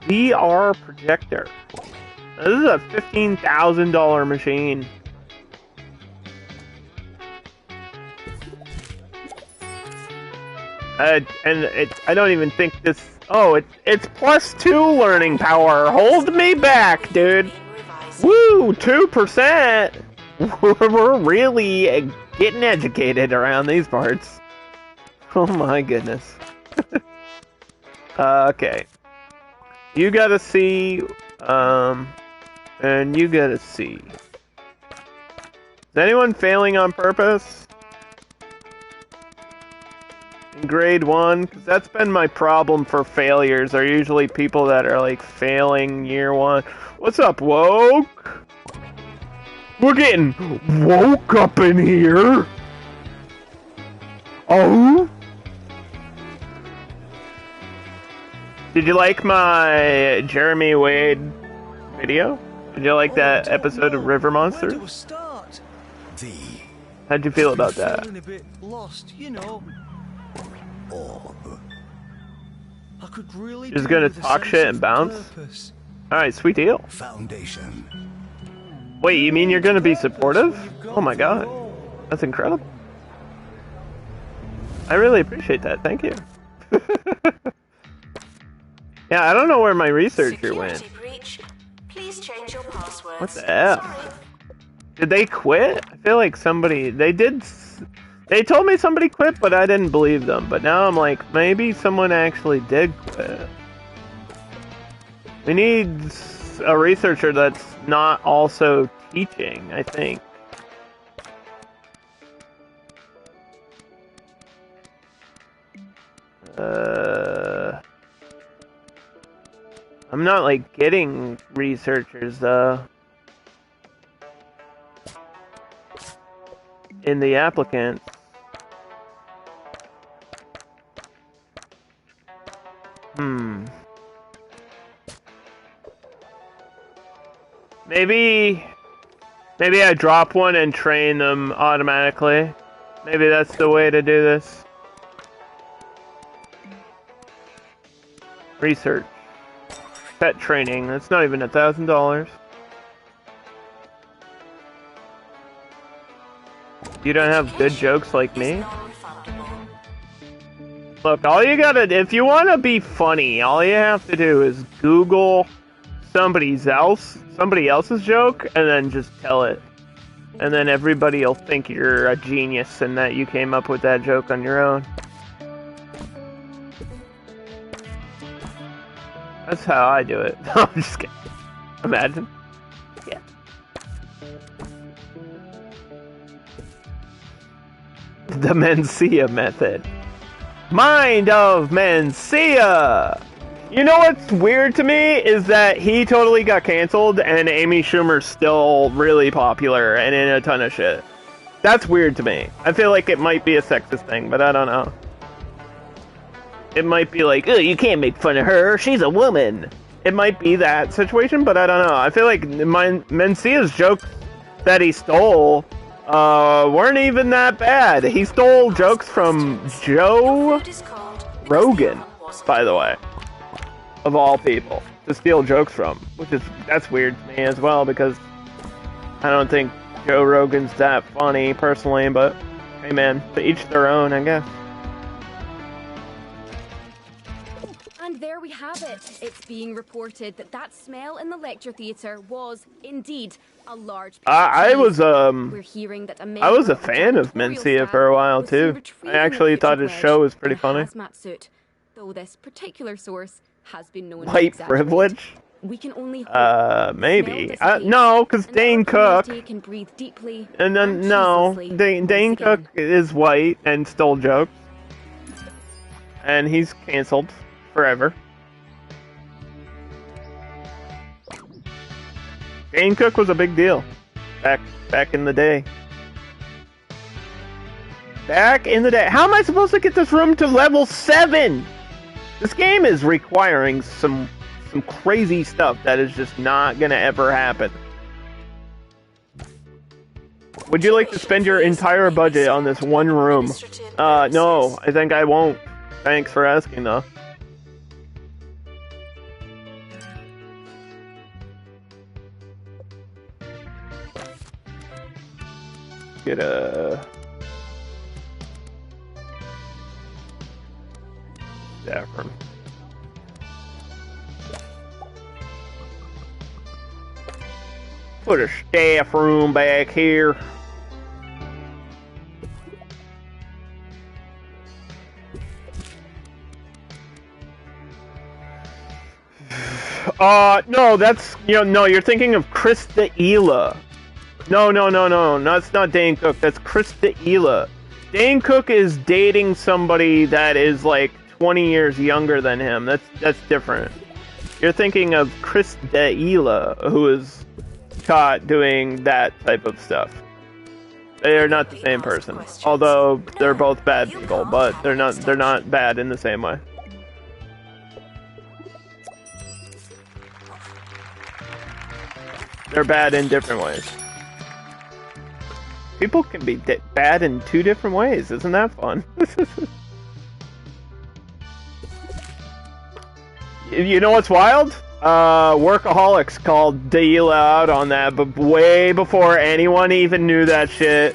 VR projector. This is a $15,000 machine. I don't even think this... Oh, it's +2 learning power. Hold me back, dude. Woo, 2%. We're really getting educated around these parts. Oh my goodness. Okay. You gotta see, and you gotta see. Is anyone failing on purpose? In grade 1? Because that's been my problem for failures, are usually people that are like failing year 1. What's up, woke? We're getting woke up in here! Oh? Did you like my Jeremy Wade video? Did you like that episode of River Monsters? How'd you feel about that? Feeling a bit lost, you know. I could really Just gonna talk shit and bounce? Alright, sweet deal. Foundation. Wait, you mean you're gonna be supportive? Oh my god. That's incredible. I really appreciate that, thank you. Yeah, I don't know where my researcher went. Breach. Please change your passwords. What the F? Did they quit? I feel like somebody... They told me somebody quit, but I didn't believe them. But now I'm like, maybe someone actually did quit. We need a researcher that's not also teaching, I think. I'm not like getting researchers though. In the applicants. Maybe I drop one and train them automatically. Maybe that's the way to do this. Research. Pet training. That's not even $1,000. You don't have good jokes like me? Look, all you gotta... If you want to be funny, all you have to do is Google somebody else's joke, and then just tell it. And then everybody will think you're a genius and that you came up with that joke on your own. That's how I do it. No, I'm just kidding. Imagine. Yeah. The Mencia method. Mind of Mencia! You know what's weird to me is that he totally got canceled and Amy Schumer's still really popular and in a ton of shit. That's weird to me. I feel like it might be a sexist thing, but I don't know. It might be like, oh, you can't make fun of her, she's a woman. It might be that situation, but I don't know. I feel like Mencia's jokes that he stole weren't even that bad. He stole jokes from Joe Rogan, by the way. Of all people, to steal jokes from, that's weird to me as well, because I don't think Joe Rogan's that funny, personally, but hey man, to each their own, I guess. And there we have it. It's being reported that smell in the lecture theatre was indeed a large. I was We're hearing that I was a fan of Mencia for a while too. I actually thought his show was pretty funny. Suit, though this particular source has been known White privilege? We can only hope maybe. No, because Dane Cook. Can breathe deeply and then no, Dane Cook is white and stole jokes, and he's canceled forever. Dane Cook was a big deal back in the day. Back in the day. How am I supposed to get this room to level 7? This game is requiring some crazy stuff that is just not gonna ever happen. Would you like to spend your entire budget on this one room? No, I think I won't. Thanks for asking, though. Get a... Saffron. Put a staff room back here. No, that's, no, you're thinking of Krista Ela. No, that's not Dane Cook, that's Krista Ela. Dane Cook is dating somebody that is like 20 years younger than him. That's different. You're thinking of Krista Ela, who is caught doing that type of stuff. They are not the same person, although they're both bad people, but they're not bad in the same way. They're bad in different ways. People can be bad in 2 different ways. Isn't that fun? You know what's wild? Workaholics called Deila out on that, but way before anyone even knew that shit.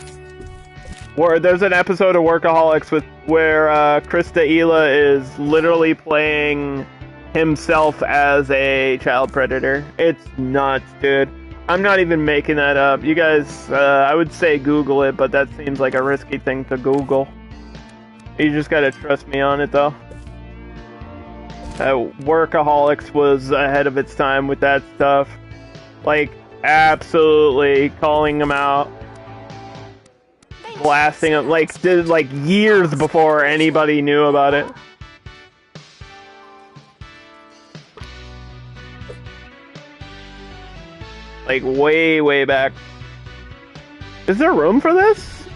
There's an episode of Workaholics where Krista Ela is literally playing himself as a child predator. It's nuts, dude. I'm not even making that up. You guys, I would say Google it, but that seems like a risky thing to Google. You just gotta trust me on it, though. Workaholics was ahead of its time with that stuff. Like, absolutely calling them out. Blasting them, did years before anybody knew about it. Like, way back. Is there room for this?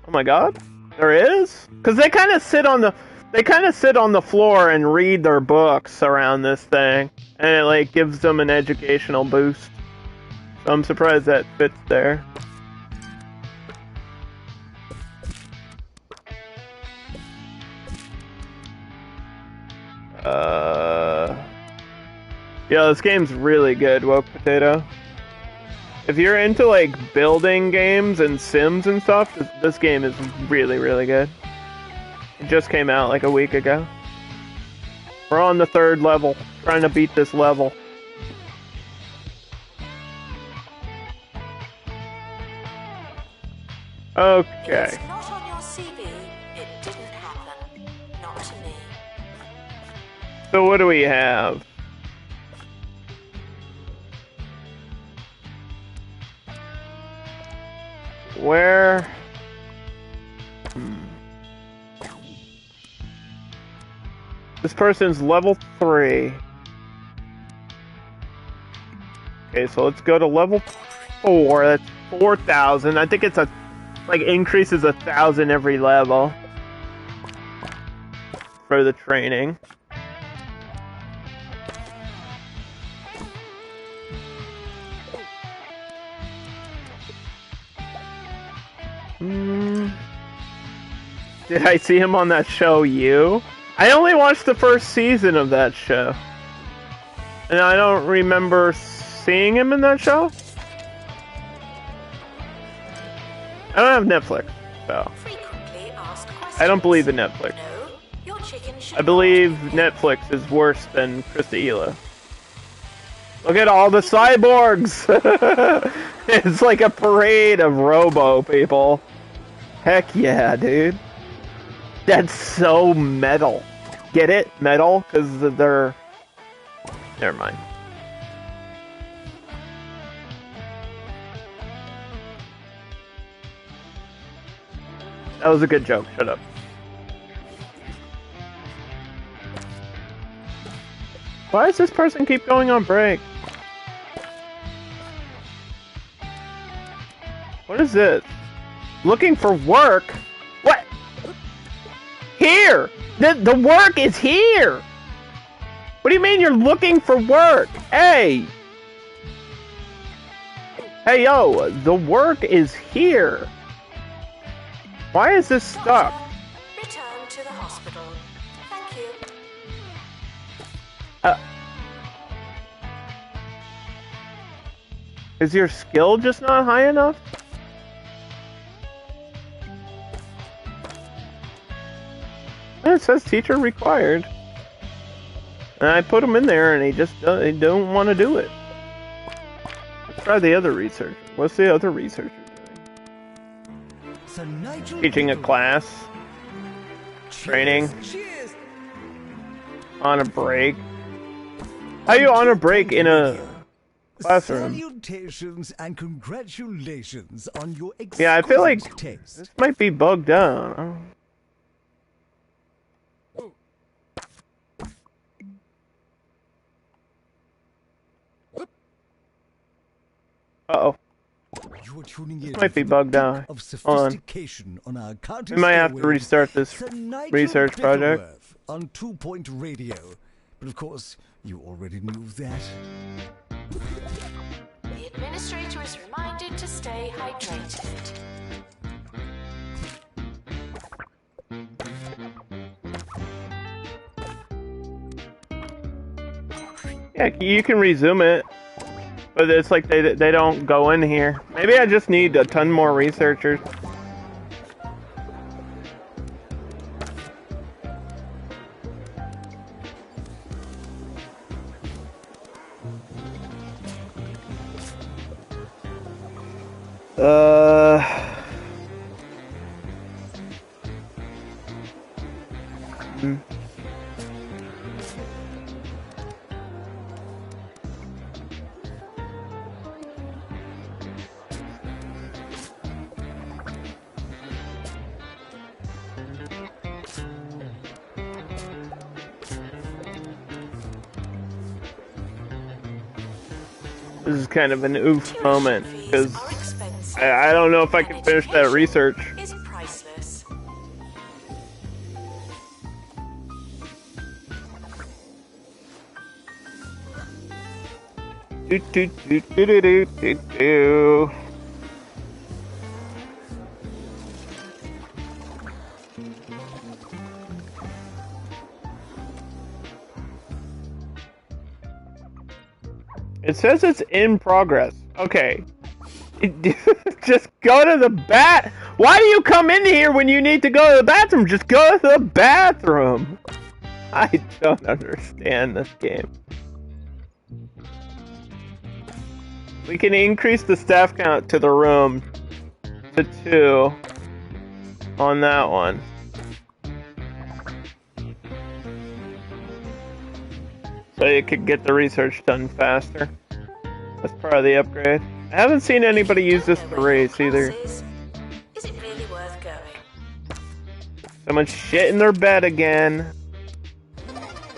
Oh my god. There is? Because they kind of sit on the floor and read their books around this thing. And it, gives them an educational boost. So I'm surprised that fits there. Yeah, this game's really good, Woke Potato. If you're into, building games and Sims and stuff, this game is really, really good. It just came out, a week ago. We're on the 3rd level, trying to beat this level. Okay. It's not on your CV. It didn't happen. Not to me. So what do we have? where? This person's level 3. Okay, so let's go to level 4. That's 4,000. I think it's increases 1,000 every level for the training. Did I see him on that show, You? I only watched the first season of that show. And I don't remember seeing him in that show. I don't have Netflix, so I don't believe in Netflix. I believe Netflix is worse than Krista Ela. Look at all the cyborgs! It's like a parade of robo people. Heck yeah, dude. That's so metal. Get it? Metal? Because they're... Never mind. That was a good joke. Shut up. Why does this person keep going on break? What is this? Looking for work? What? Here! The work is here! What do you mean you're looking for work? Hey! Hey, yo, the work is here. Why is this stuck? Return to the hospital. Thank you. Is your skill just not high enough? It says teacher required. And I put him in there and he don't want to do it. Let's try the other researcher. What's the other researcher doing? Teaching a class. Training. On a break. How are you on a break in a classroom? Salutations and congratulations on your Yeah, I feel like taste. this might be bugged out. Uh-oh. You are tuning in This might be bugged out. of Hold on. sophistication on our county We might have to restart this research project. on 2 Point Radio. But of course, you already knew that. The administrator is reminded to stay hydrated. Yeah, you can resume it. But it's like they don't go in here. Maybe I just need a ton more researchers. This is kind of an oof moment, because I don't know if I can finish that research. Is priceless. Do do do do do do do do. It says it's in progress. Okay. Just go to the Why do you come in here when you need to go to the bathroom? Just go to the bathroom. I don't understand this game. We can increase the staff count to the room to 2 on that one. So you could get the research done faster. That's part of the upgrade. I haven't seen anybody use this to race either. Someone's shit in their bed again.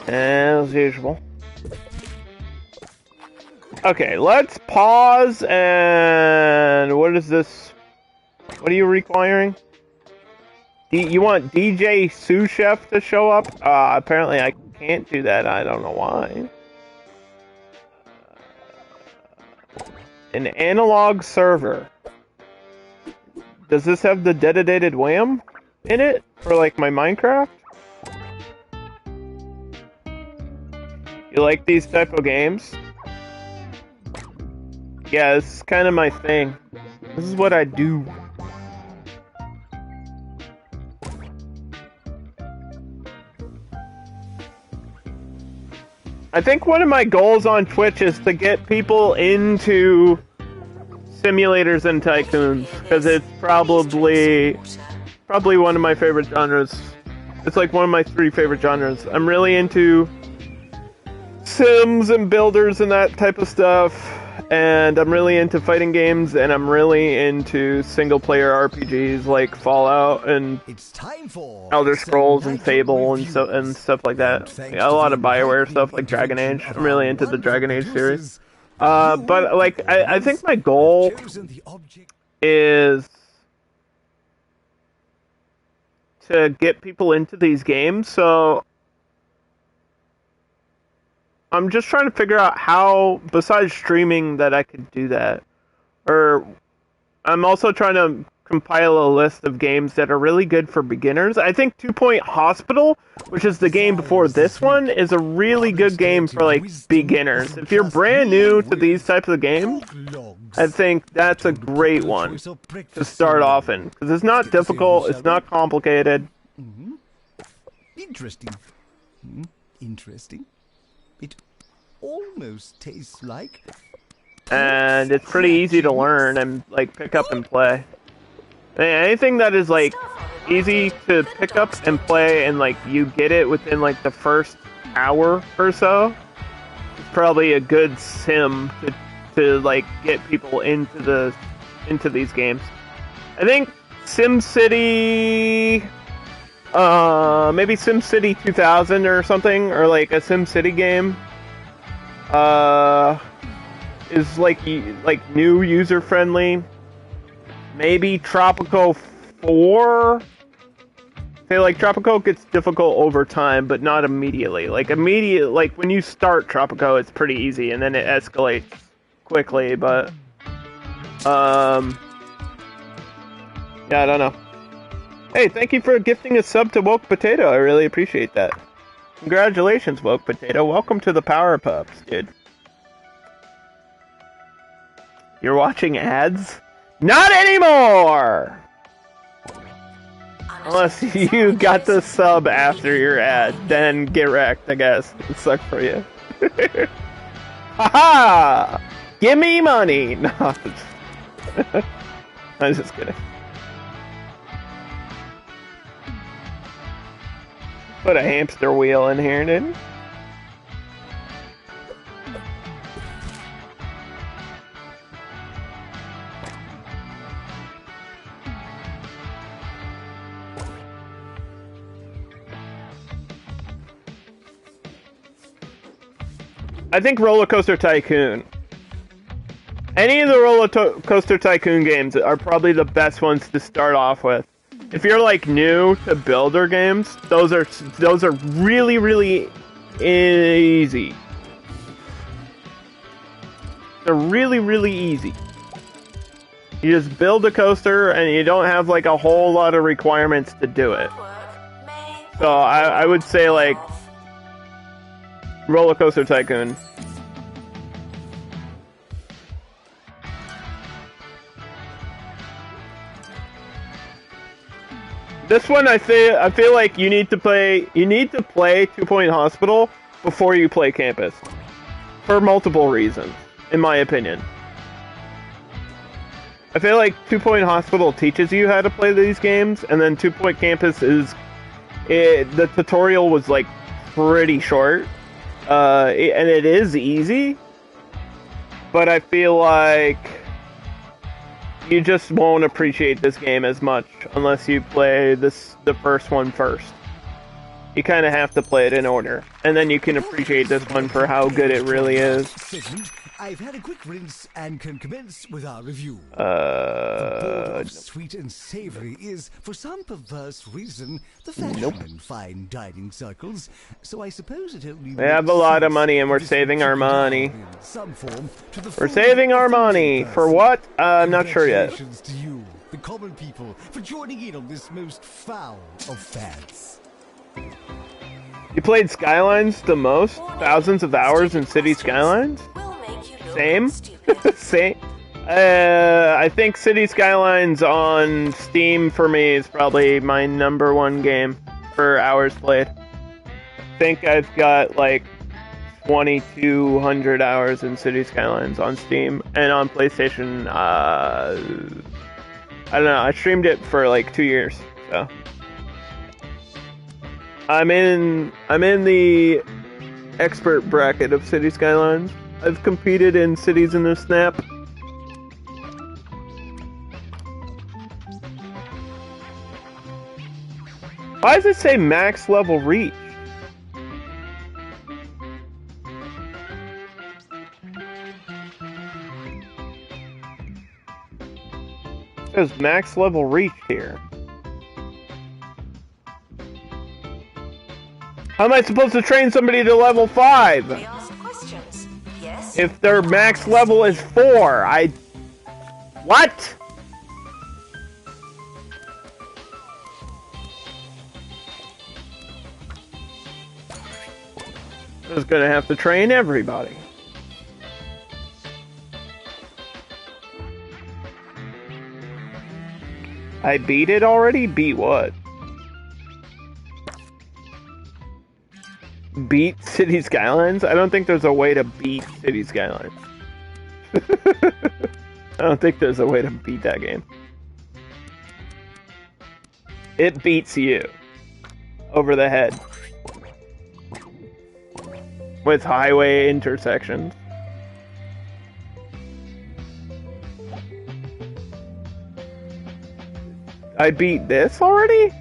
As usual. Okay, let's pause and... What is this? What are you requiring? You want DJ Sous Chef to show up? Apparently I can't do that. I don't know why. An analog server. Does this have the dedicated WAM in it? For like my Minecraft? You like these type of games? Yeah, this is kind of my thing. This is what I do. I think one of my goals on Twitch is to get people into simulators and tycoons, because it's probably one of my favorite genres. It's like one of my 3 favorite genres. I'm really into Sims and builders and that type of stuff, and I'm really into fighting games, and I'm really into single-player RPGs like Fallout and It's time for Elder Scrolls and Fable and stuff like that. Yeah, a lot of BioWare stuff like Dragon Age. I'm really into the Dragon Age series. But like, I think my goal is to get people into these games, so I'm just trying to figure out how, besides streaming, that I could do that. Or I'm also trying to compile a list of games that are really good for beginners. I think 2 Point Hospital, which is the game before this one, is a really good game for like beginners. If you're brand new to these types of games, I think that's a great one to start off in. Because it's not difficult, it's not complicated. Interesting. Interesting. It almost tastes like... And it's pretty easy to learn and like pick up and play. Anything that is like easy to pick up and play and like you get it within like the first hour or so, is probably a good sim to like get people into these games. I think SimCity, maybe SimCity 2000 or something, or like a SimCity game, is like new user friendly. Maybe Tropico 4. I feel like Tropico gets difficult over time, but not immediately. Like when you start Tropico, it's pretty easy, and then it escalates quickly. But yeah, I don't know. Hey, thank you for gifting a sub to Woke Potato. I really appreciate that. Congratulations, Woke Potato. Welcome to the Power Pups, dude. You're watching ads? Not anymore! Unless you got the sub after your ad, then get wrecked, I guess. It sucked for you. Haha! Give me money! No, I'm just kidding. Put a hamster wheel in here, dude. I think Roller Coaster Tycoon. Any of the Roller Coaster Tycoon games are probably the best ones to start off with. If you're like new to builder games, those are really, really easy. They're really, really easy. You just build a coaster and you don't have like a whole lot of requirements to do it. So I would say like Roller Coaster Tycoon. This one I feel like you need to play 2 Point Hospital before you play Campus. For multiple reasons, in my opinion. I feel like 2 Point Hospital teaches you how to play these games, and then 2 Point Campus the tutorial was like pretty short. And it is easy, but I feel like you just won't appreciate this game as much unless you play the first one first. You kind of have to play it in order, and then you can appreciate this one for how good it really is. I've had a quick rinse and can commence with our review. Uh, The board of sweet and savory is, for some perverse reason, the fashion in fine dining circles. So I suppose it only we have a lot of money, and we're saving our money. We're saving our money for what? I'm not sure yet. Congratulations to you, the common people, for joining in on this most foul of fads. You played Skylines the most? Thousands of hours in City Skylines? Same? Same? I think City Skylines on Steam for me is probably my #1 game for hours played. I think I've got like 2,200 hours in City Skylines on Steam, and on PlayStation, I don't know, I streamed it for like 2 years, so. I'm in the expert bracket of City Skylines. I've competed in Cities in the Snap. Why does it say max level reach? It says max level reach here. How am I supposed to train somebody to level 5? They ask questions. Yes. If their max level is 4, What? I was gonna have to train everybody. I beat it already? Beat what? Beat City Skylines? I don't think there's a way to beat City Skylines. I don't think there's a way to beat that game. It beats you over the head with highway intersections. I beat this already?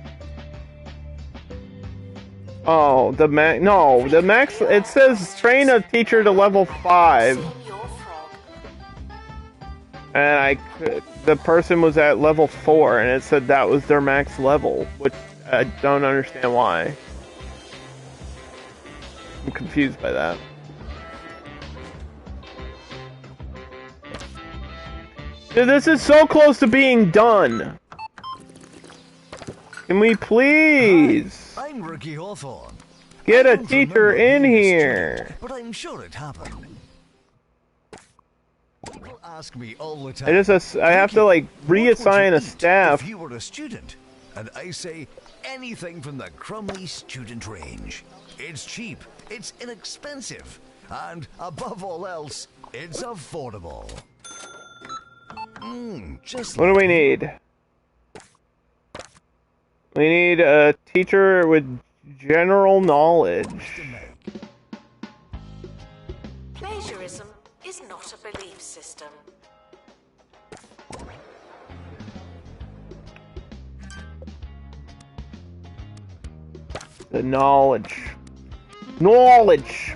Oh, the max, it says train a teacher to level 5. And the person was at level 4, and it said that was their max level, which I don't understand why. I'm confused by that. Dude, this is so close to being done. Can we please? Hi, I'm Ricky Hawthorne. Get a teacher in here. But I'm sure it happened. People ask me all the time. I have to like reassign a staff. If you were a student, and I say anything from the Crumley student range. It's cheap, it's inexpensive, and above all else, it's affordable. Just What do we need? We need a teacher with general knowledge. Plagiarism is not a belief system. The knowledge. Knowledge!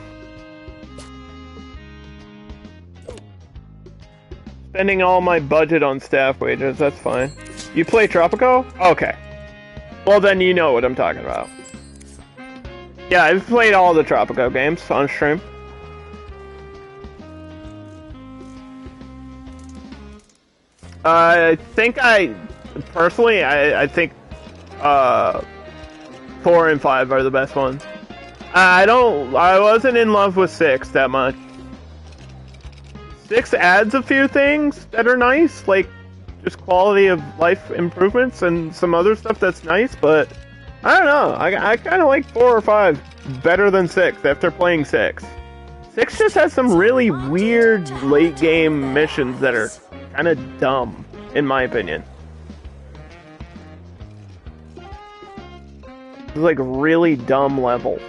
Spending all my budget on staff wages, that's fine. You play Tropico? Okay. Well then you know what I'm talking about. Yeah, I've played all the Tropico games on stream. I think personally, I think 4 and 5 are the best ones. I wasn't in love with 6 that much. 6 adds a few things that are nice, like just quality of life improvements and some other stuff that's nice, but I don't know. I kind of like 4 or 5 better than 6 after playing 6. 6 just has some really weird late game missions that are kind of dumb, in my opinion. It's like really dumb level.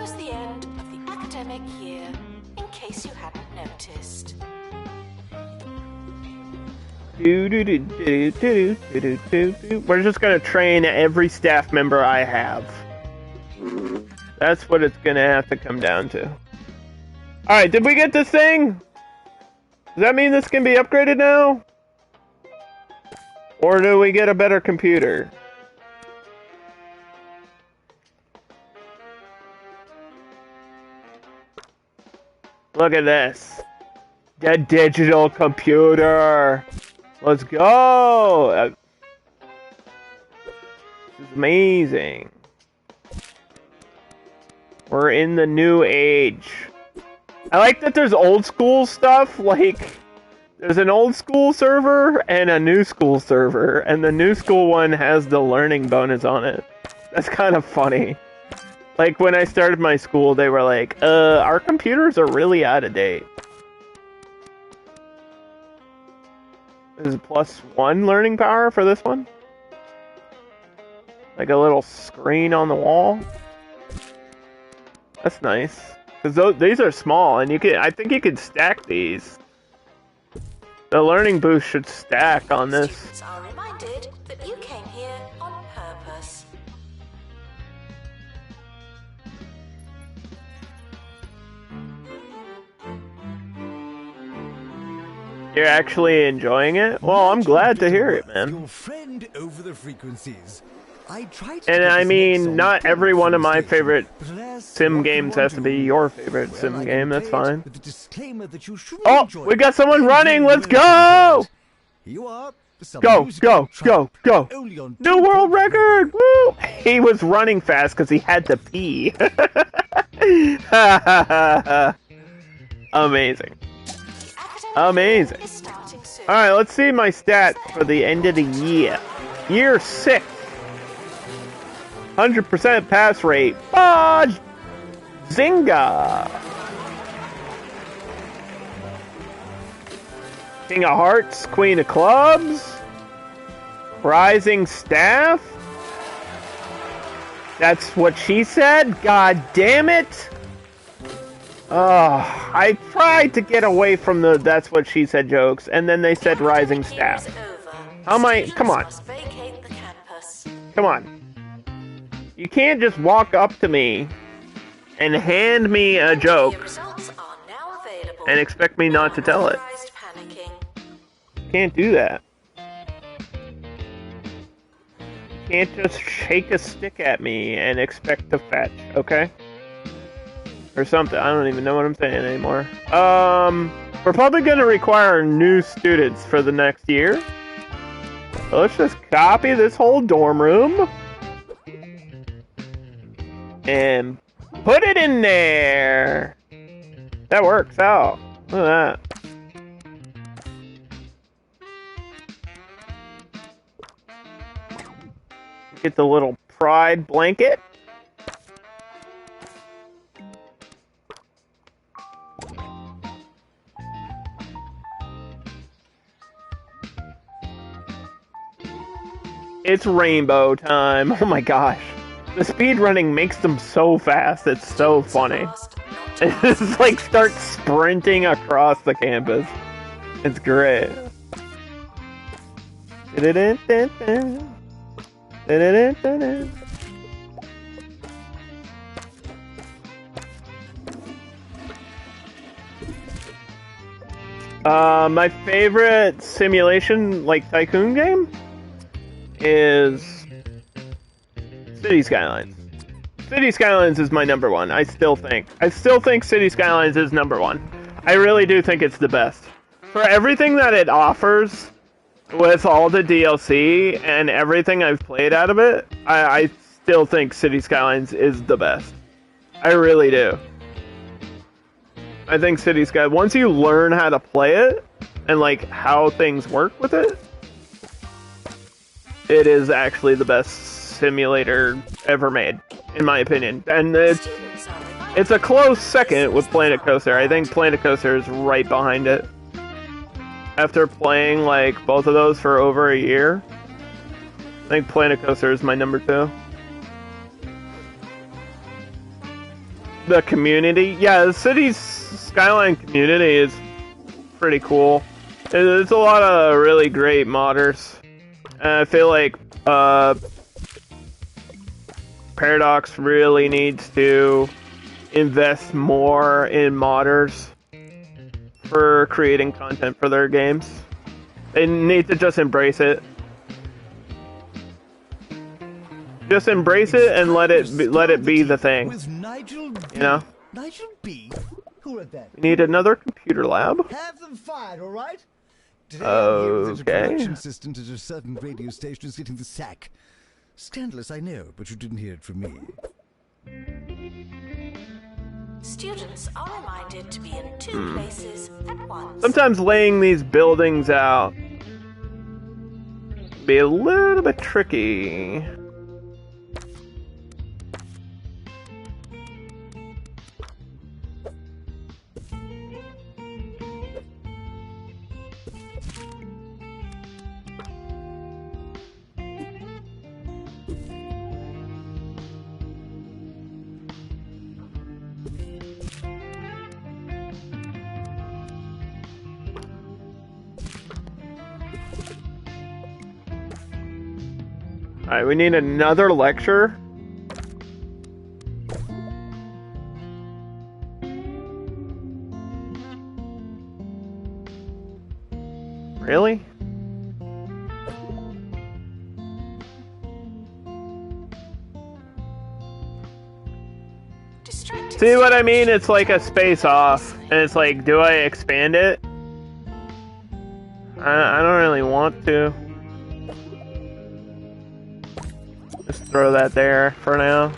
almost the end of the academic year, in case you hadn't noticed. We're just gonna train every staff member I have. That's what it's gonna have to come down to. Alright, did we get this thing? Does that mean this can be upgraded now? Or do we get a better computer? Look at this. The digital computer. Let's go. This is amazing. We're in the new age. I like that there's old school stuff, like there's an old school server and a new school server, and the new school one has the learning bonus on it. That's kind of funny. Like when I started my school, they were like, our computers are really out of date. Is it +1 learning power for this one? Like a little screen on the wall? That's nice. Because these are small, and I think you could stack these. The learning boost should stack on this. Students are reminded that you came here on purpose. You're actually enjoying it? Well, I'm glad to hear it, man. Your friend over the frequencies. And I mean, not every one of my favorite sim games has to be your favorite sim game. That's fine. Oh, we got someone running. Let's go! Go, go, go, go. New world record! Woo! He was running fast because he had to pee. Amazing. Amazing. Alright, let's see my stats for the end of the year. Year 6. 100% pass rate. Bodge! Zynga! King of Hearts, Queen of Clubs. Rising Staff. That's what she said? God damn it! I tried to get away from the that's what she said jokes, and then they said Rising Staff. How am I? Come on. Come on. You can't just walk up to me and hand me a joke and expect me not to tell it. Can't do that. Can't just shake a stick at me and expect to fetch, okay? Or something. I don't even know what I'm saying anymore. We're probably gonna require new students for the next year. So let's just copy this whole dorm room and put it in there. That works out. Look at that. Get the little pride blanket. It's rainbow time. Oh my gosh. The speed running makes them so fast. It's so funny. It's like start sprinting across the campus. It's great. My favorite simulation, like tycoon game, is City Skylines. City Skylines is my number one. I still think City Skylines is number one. I really do think it's the best. For everything that it offers, with all the DLC and everything I've played out of it, I still think City Skylines is the best. I really do. I think City Skylines, once you learn how to play it, and like how things work with it, it is actually the best simulator ever made, in my opinion. And it's a close second with Planet Coaster. I think Planet Coaster is right behind it. After playing like both of those for over a year, I think Planet Coaster is my number 2. the community. Yeah, the city's skyline community is pretty cool. There's a lot of really great modders. And I feel like Paradox really needs to invest more in modders for creating content for their games. They need to just embrace it. Just embrace it and let it be the thing. With Nigel B. You know? Nigel B? Who are that? We need another computer lab. Have them fired, all right? Today I'm here with a Okay. production assistant at a certain radio station is getting the sack. Scandalous, I know, but you didn't hear it from me. Students are reminded to be in two places at once. Sometimes laying these buildings out be a little bit tricky. Alright, we need another lecture. Really? See what I mean? It's like a space off. And it's like, do I expand it? I don't really want to. Just throw that there for now.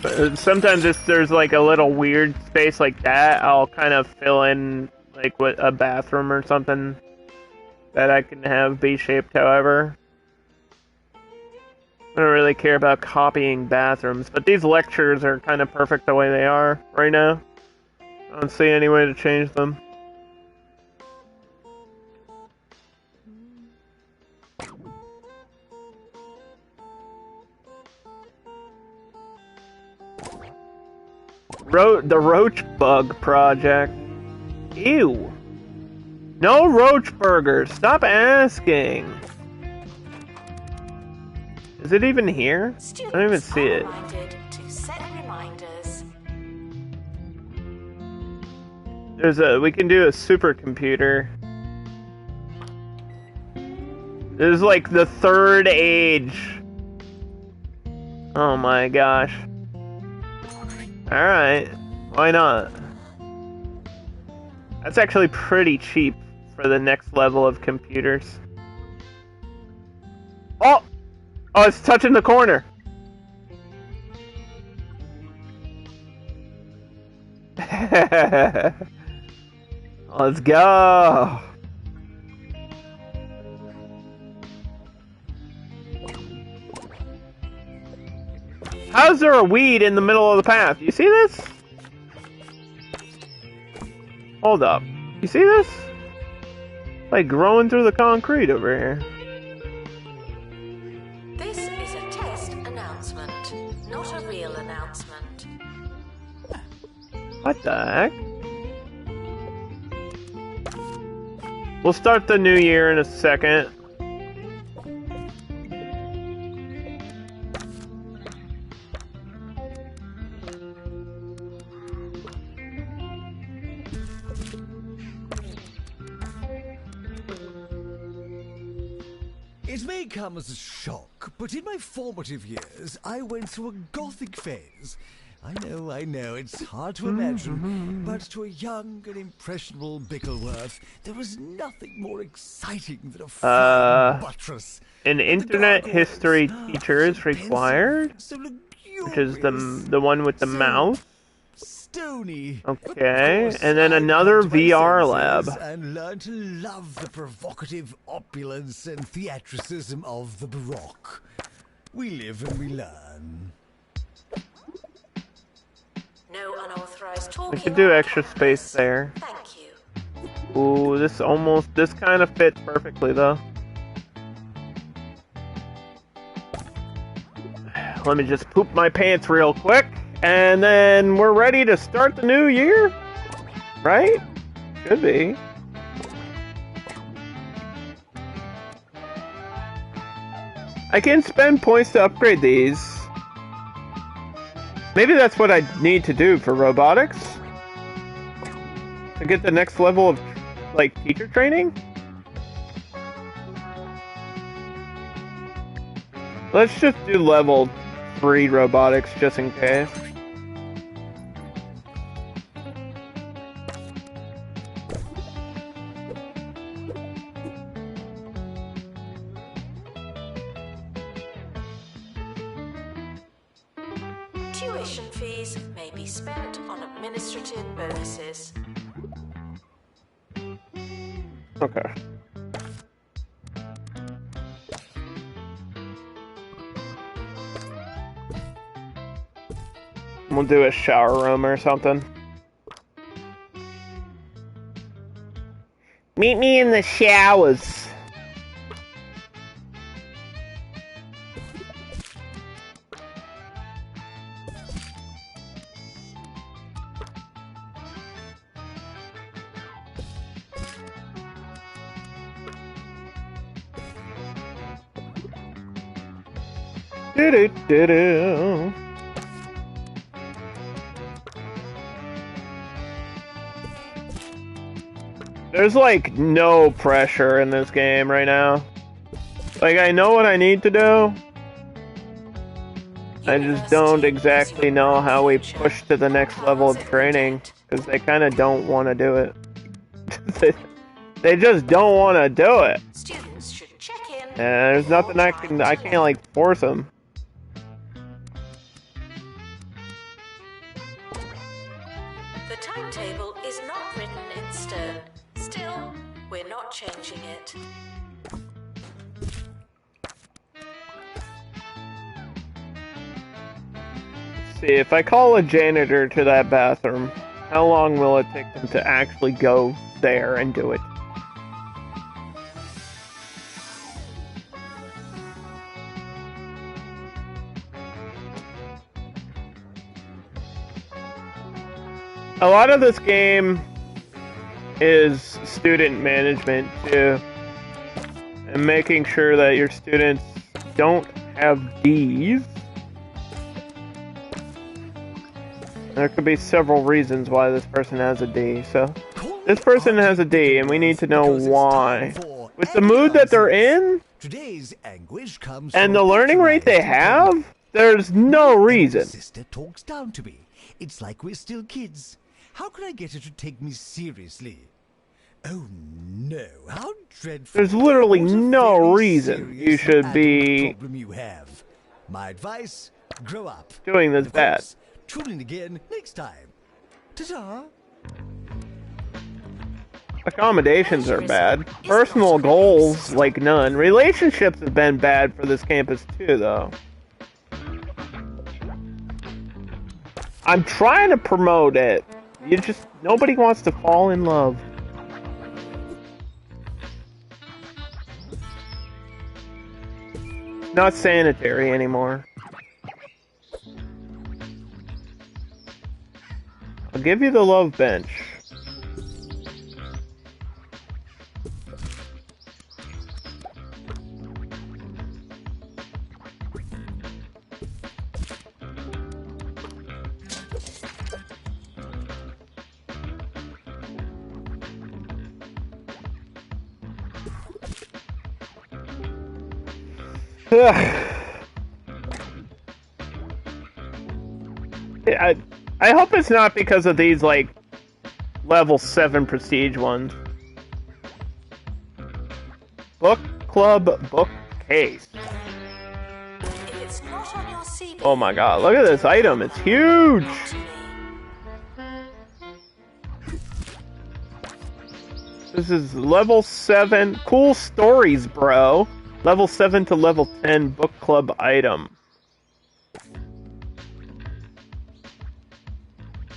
But sometimes if there's like a little weird space like that, I'll kind of fill in like with a bathroom or something that I can have be shaped however. I don't really care about copying bathrooms, but these lectures are kind of perfect the way they are right now. I don't see any way to change them. The Roach Bug Project. Ew. No roach burgers. Stop asking. Is it even here? I don't even see it. To set reminders. We can do a supercomputer. This is like the third age. Oh my gosh. Alright, why not? That's actually pretty cheap for the next level of computers. Oh! Oh, it's touching the corner! Let's go! How's there a weed in the middle of the path? You see this? Hold up. You see this? Like growing through the concrete over here. This is a test announcement, not a real announcement. What the heck? We'll start the new year in a second. It may come as a shock, but in my formative years, I went through a gothic phase. I know, it's hard to imagine, but to a young and impressionable Bickleworth, there was nothing more exciting than a fine buttress. An internet history teacher is required, which is the one with the mouse. Stony. Okay, and then another VR lab. And learn to love the provocative opulence and theatricism of the Baroque. We live and we learn. No unauthorized talking. We could do extra space there. Thank you. Ooh, this kind of fits perfectly though. Let me just poop my pants real quick, And then we're ready to start the new year? Right? Should be. I can spend points to upgrade these. Maybe that's what I need to do for robotics? To get the next level of, like, teacher training? Let's just do level 3 robotics just in case. Tuition fees may be spent on administrative bonuses. Okay. We'll do a shower room or something. Meet me in the showers. Do-do-do-do. There's like no pressure in this game right now. Like, I know what I need to do. I just don't exactly know how we push to the next level of training, because they kind of don't want to do it. They just don't want to do it. Students should check in. And there's nothing I can't like force them. The timetable is not written in stone. Still, we're not changing it. See, if I call a janitor to that bathroom, how long will it take them to actually go there and do it? A lot of this game is student management too, and making sure that your students don't have D's. There could be several reasons why this person has a D, so this person has a D, and we need to know why. With the mood that they're in, and the learning rate they have, there's no reason. Sister talks down to me. It's like we're still kids. How can I get her to take me seriously? Oh no, how dreadful. There's literally no reason you should be problem you have. My advice, grow up. Doing this bad. Tune in again next time. Ta-ta! Accommodations are bad. Personal goals, like none. Relationships have been bad for this campus too, though. I'm trying to promote it. Nobody wants to fall in love. Not sanitary anymore. I'll give you the love bench. I hope it's not because of these, like, level 7 prestige ones. Book club bookcase. If it's not on your CV, Oh my god, look at this item, it's huge! This is level 7. Cool stories, bro. Level 7 to level 10 book club item.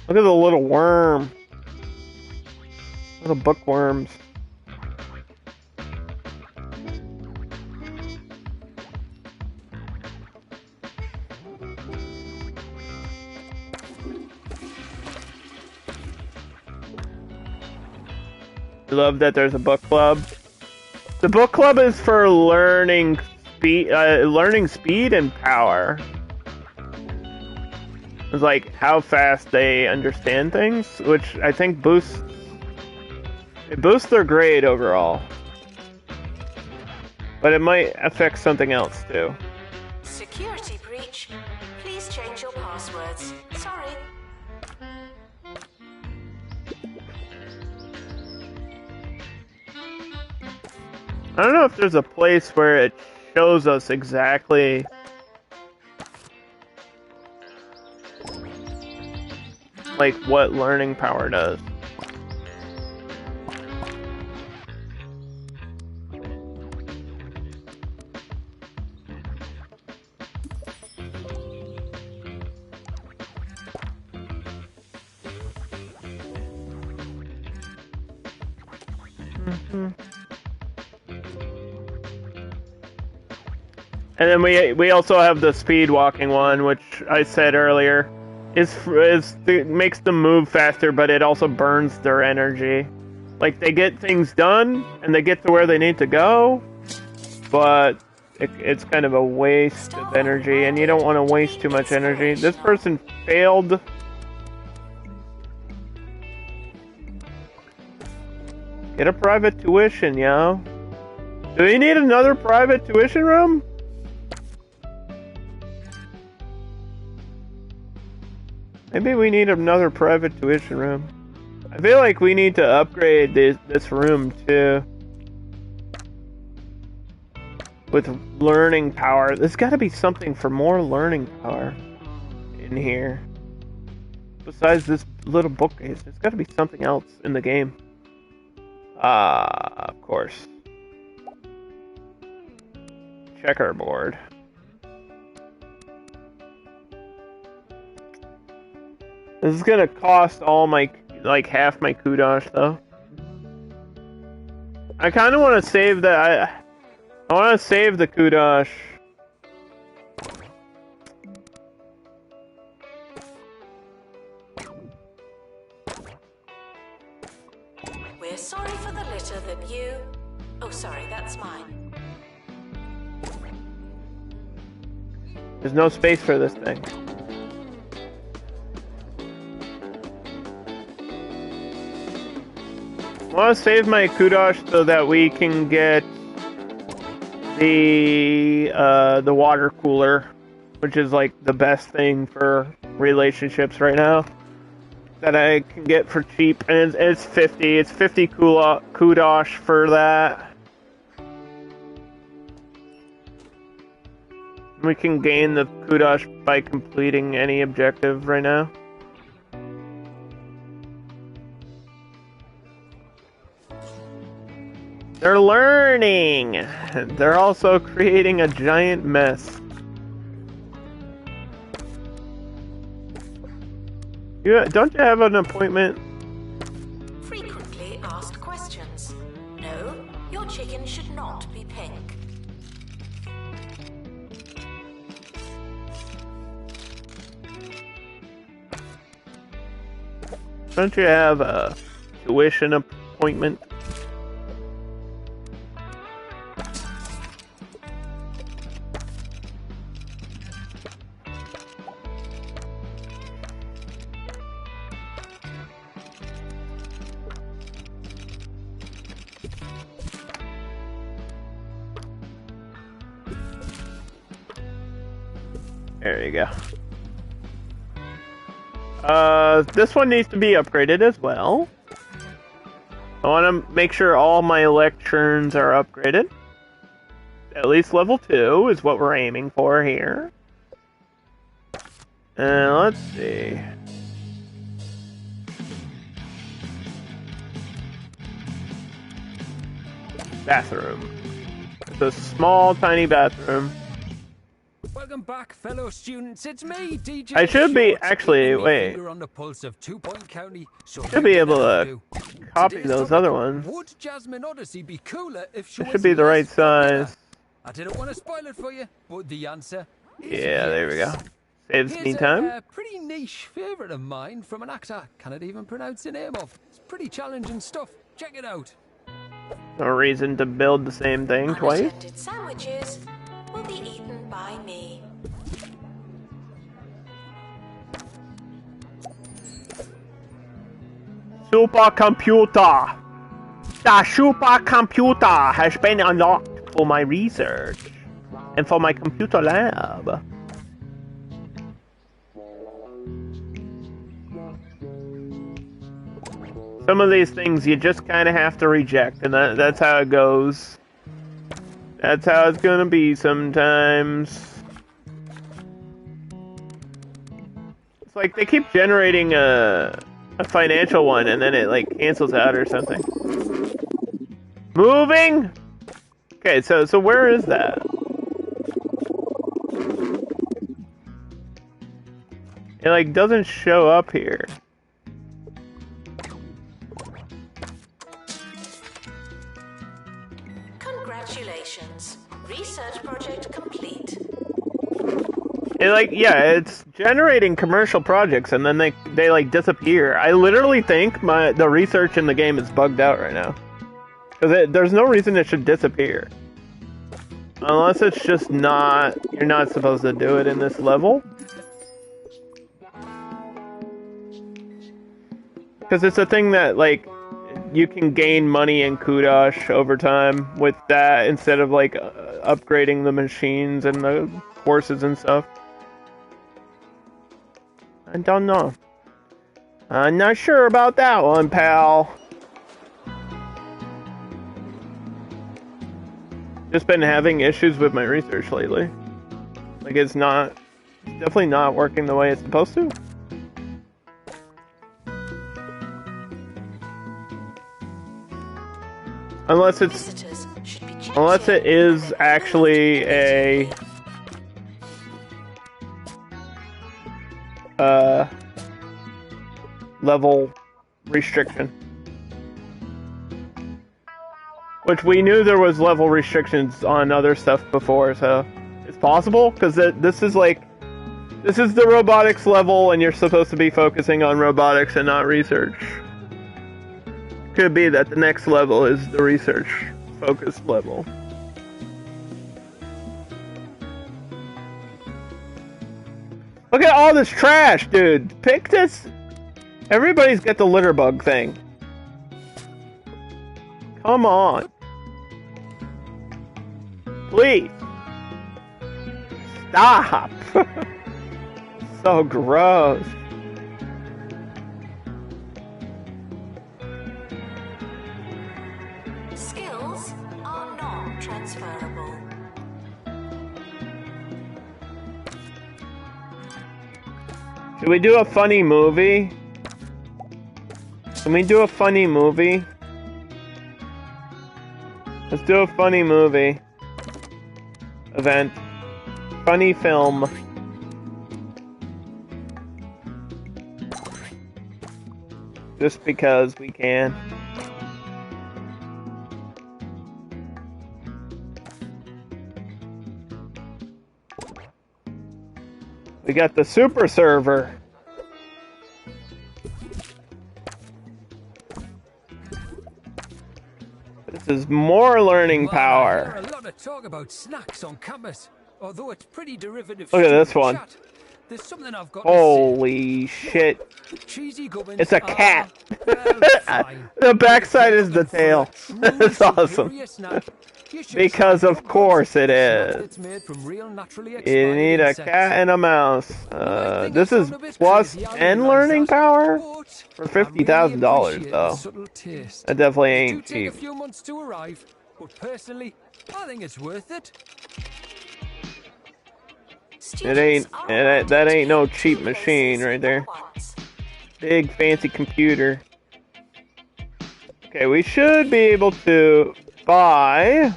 Look at the little worm. Little bookworms. I love that there's a book club. The book club is for learning speed and power. It's like how fast they understand things, which I think boosts their grade overall. But it might affect something else too. Security breach. Please change your passwords. Sorry. I don't know if there's a place where it shows us exactly like what learning power does. And then we also have the speed walking one, which I said earlier makes them move faster, but it also burns their energy. Like they get things done and they get to where they need to go, but it's kind of a waste of energy, and you don't want to waste too much energy. This person failed. Get a private tuition, yo. Do we need another private tuition room? Maybe we need another private tuition room. I feel like we need to upgrade this room too. With learning power. There's gotta be something for more learning power in here. Besides this little bookcase, there's gotta be something else in the game. Of course. Checkerboard. This is gonna cost all my, like, half my kudosh, though. I kind of want to save that. I want to save the kudosh. We're sorry for the litter that you... Oh, sorry, that's mine. There's no space for this thing. I want to save my kudosh so that we can get the water cooler, which is like the best thing for relationships right now that I can get for cheap, and it's 50. It's 50 kudosh for that. We can gain the kudosh by completing any objective right now. They're learning! They're also creating a giant mess. Don't you have an appointment? Frequently asked questions. No, your chicken should not be pink. Don't you have a tuition appointment? There you go. This one needs to be upgraded as well. I want to make sure all my lecterns are upgraded. At least level 2 is what we're aiming for here. Let's see. Bathroom. It's a small, tiny bathroom. Welcome back, fellow students. It's me, DJ. I should be Shorts, actually keeping my wait. finger on the pulse of 2 Point County, so Should be able to do. copy Today's those topic, other ones. Would Jasmine Odyssey be cooler if she It was should be the right less popular? size. I didn't want to spoil it for you, but the answer is Yeah, there we go. yes. Saves Here's me time. a pretty niche favourite of mine from an actor I cannot even pronounce the name of. It's pretty challenging stuff. Check it out. No reason to build the same thing twice. Unattended sandwiches will be eaten by me. Supercomputer! The supercomputer has been unlocked for my research and for my computer lab. Some of these things you just kind of have to reject, and that's how it goes. That's how it's gonna be sometimes. It's like they keep generating a financial one, and then it like cancels out or something. Moving? Okay, so where is that? It like doesn't show up here. Congratulations. Research project complete. It like, yeah, it's generating commercial projects and then they like disappear. I literally think the research in the game is bugged out right now. Because there's no reason it should disappear. Unless it's just not, you're not supposed to do it in this level. Because it's a thing that, like, you can gain money in Kudosh over time with that instead of, like, upgrading the machines and the horses and stuff. I don't know. I'm not sure about that one, pal. Just been having issues with my research lately. Like, it's definitely not working the way it's supposed to. Unless it is actually a level restriction. Which we knew there was level restrictions on other stuff before, so it's possible, because this is the robotics level and you're supposed to be focusing on robotics and not research. Could be that the next level is the research focused level. Look at all this trash, dude. Pick this. Everybody's got the litter bug thing. Come on. Please. Stop. So gross. Skills are not transferable. Should we do a funny movie? Can we do a funny movie? Let's do a funny movie. Event. Funny film. Just because we can. We got the super server. This is more learning power. There are a lot of talk about snacks on campus, although it's pretty derivative. Look at this one. Chat. There's something I've got Holy shit. Cheesy gubbins It's a cat. fine. The backside is the tail. That's awesome. Because of course it is. You need a cat and a mouse. This is plus and learning power for $50,000 though. That definitely ain't cheap. A few months to arrive, but personally, I think it's worth it. It ain't. That ain't no cheap machine right there. Big fancy computer. Okay, we should be able to buy.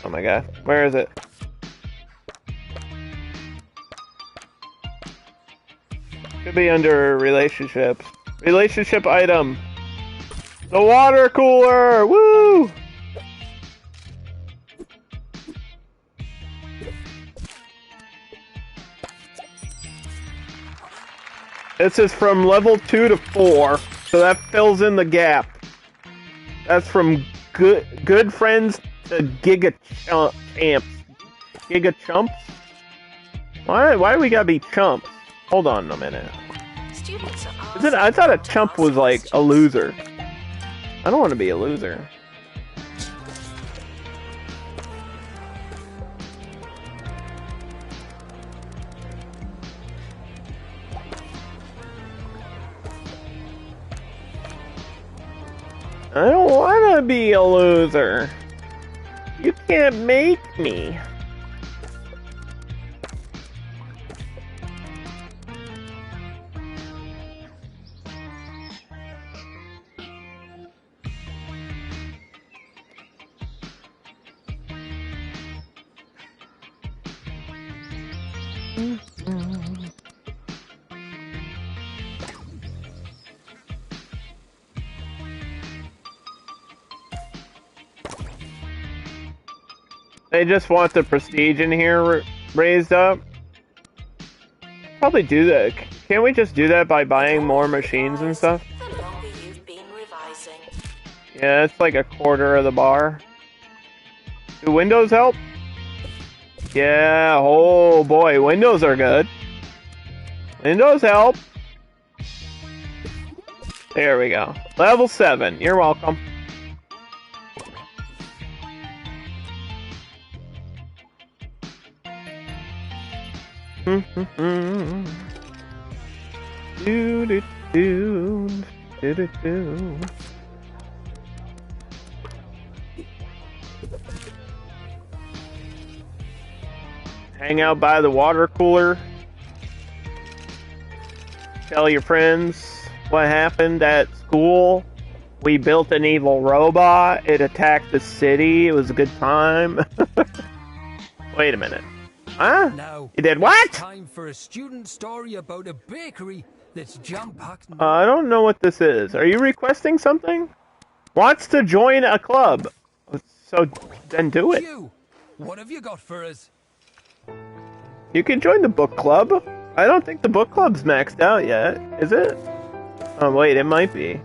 Oh my god, where is it? Could be under relationships. Relationship item. The water cooler! Woo! This is from level 2 to 4, so that fills in the gap. That's from good friends to Giga Champs. Giga Chumps? Why do we gotta be chumps? Hold on a minute. Students are asked I thought a to chump ask was like a questions. loser. I don't want to be a loser. I don't want to be a loser. You can't make me. They just want the prestige in here raised up. Probably do that. Can't we just do that by buying more machines and stuff? The longer you've been revising. Yeah, it's like a quarter of the bar. Do windows help? Yeah, oh boy, windows are good. Windows help. There we go. Level 7, you're welcome. Do do do do do do. Hang out by the water cooler. Tell your friends what happened at school. We built an evil robot. It attacked the city. It was a good time. Wait a minute. Huh? Now, You did what? time for a student story about a bakery that's jam-packed. I don't know what this is. Are you requesting something? Wants to join a club. So then do it. You, what have you got for us? You can join the book club. I don't think the book club's maxed out yet, is it? Oh wait, it might be.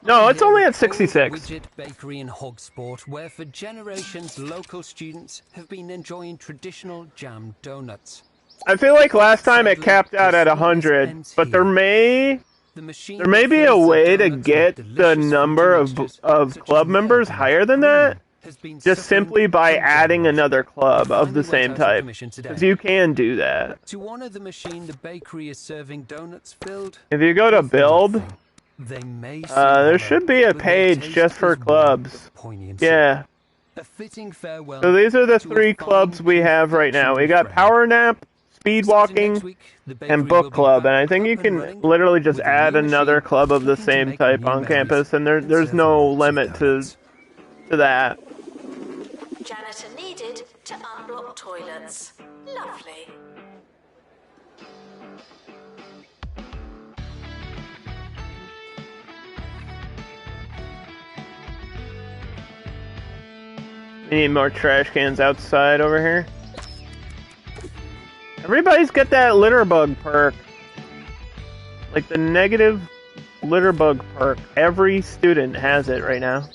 No, it's only at 66. Widget Bakery in Hogsport, where for generations local students have been enjoying traditional jam donuts. I feel like last time it capped out at 100, but there may be a way to get the number of club members higher than that, just simply by adding another club of the same type. Because you can do that. To honor the machine, the bakery is serving donuts filled. If you go to build, They may there should be a page just for clubs. Yeah. A fitting farewell. So these are the to a 3 fine clubs we have right now. We got friend. Power Nap, Speed Starting next Walking, week, the bakery and will Book be Club. And back I think you up and can running literally just with a add new another machine, club of the looking to same make type new on memories campus, and there's serve no lots of limit to donuts. that. Janitor needed to unblock toilets. Lovely. We need more trash cans outside over here. Everybody's got that litter bug perk. Like the negative litter bug perk. Every student has it right now.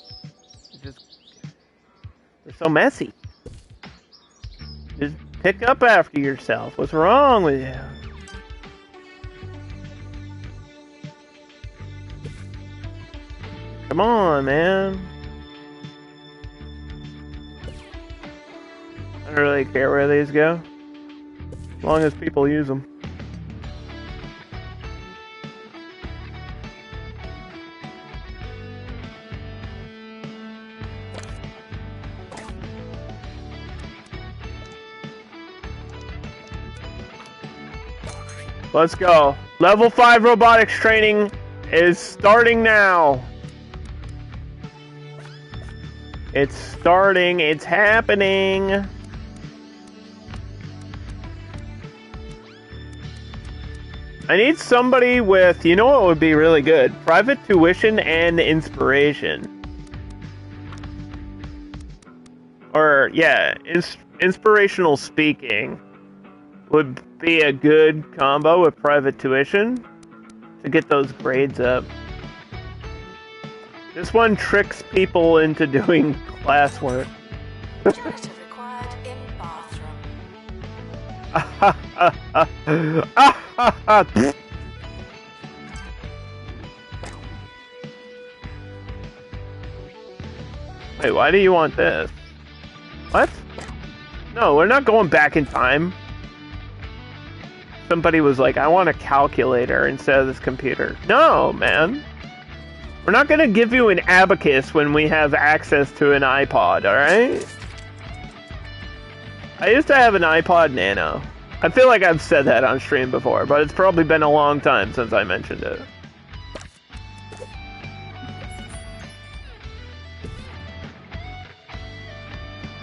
They're so messy. Just pick up after yourself. What's wrong with you? Come on, man. I don't really care where these go, as long as people use them. Let's go. Level 5 robotics training is starting now. It's starting. It's happening. I need somebody with, you know what would be really good? Private tuition and inspiration. Or, yeah, inspirational speaking would be a good combo with private tuition to get those grades up. This one tricks people into doing classwork. Janitor required in bathroom. Wait, why do you want this? What? No, we're not going back in time. Somebody was like, I want a calculator instead of this computer. No, man. We're not gonna give you an abacus when we have access to an iPod, alright? I used to have an iPod Nano. I feel like I've said that on stream before, but it's probably been a long time since I mentioned it.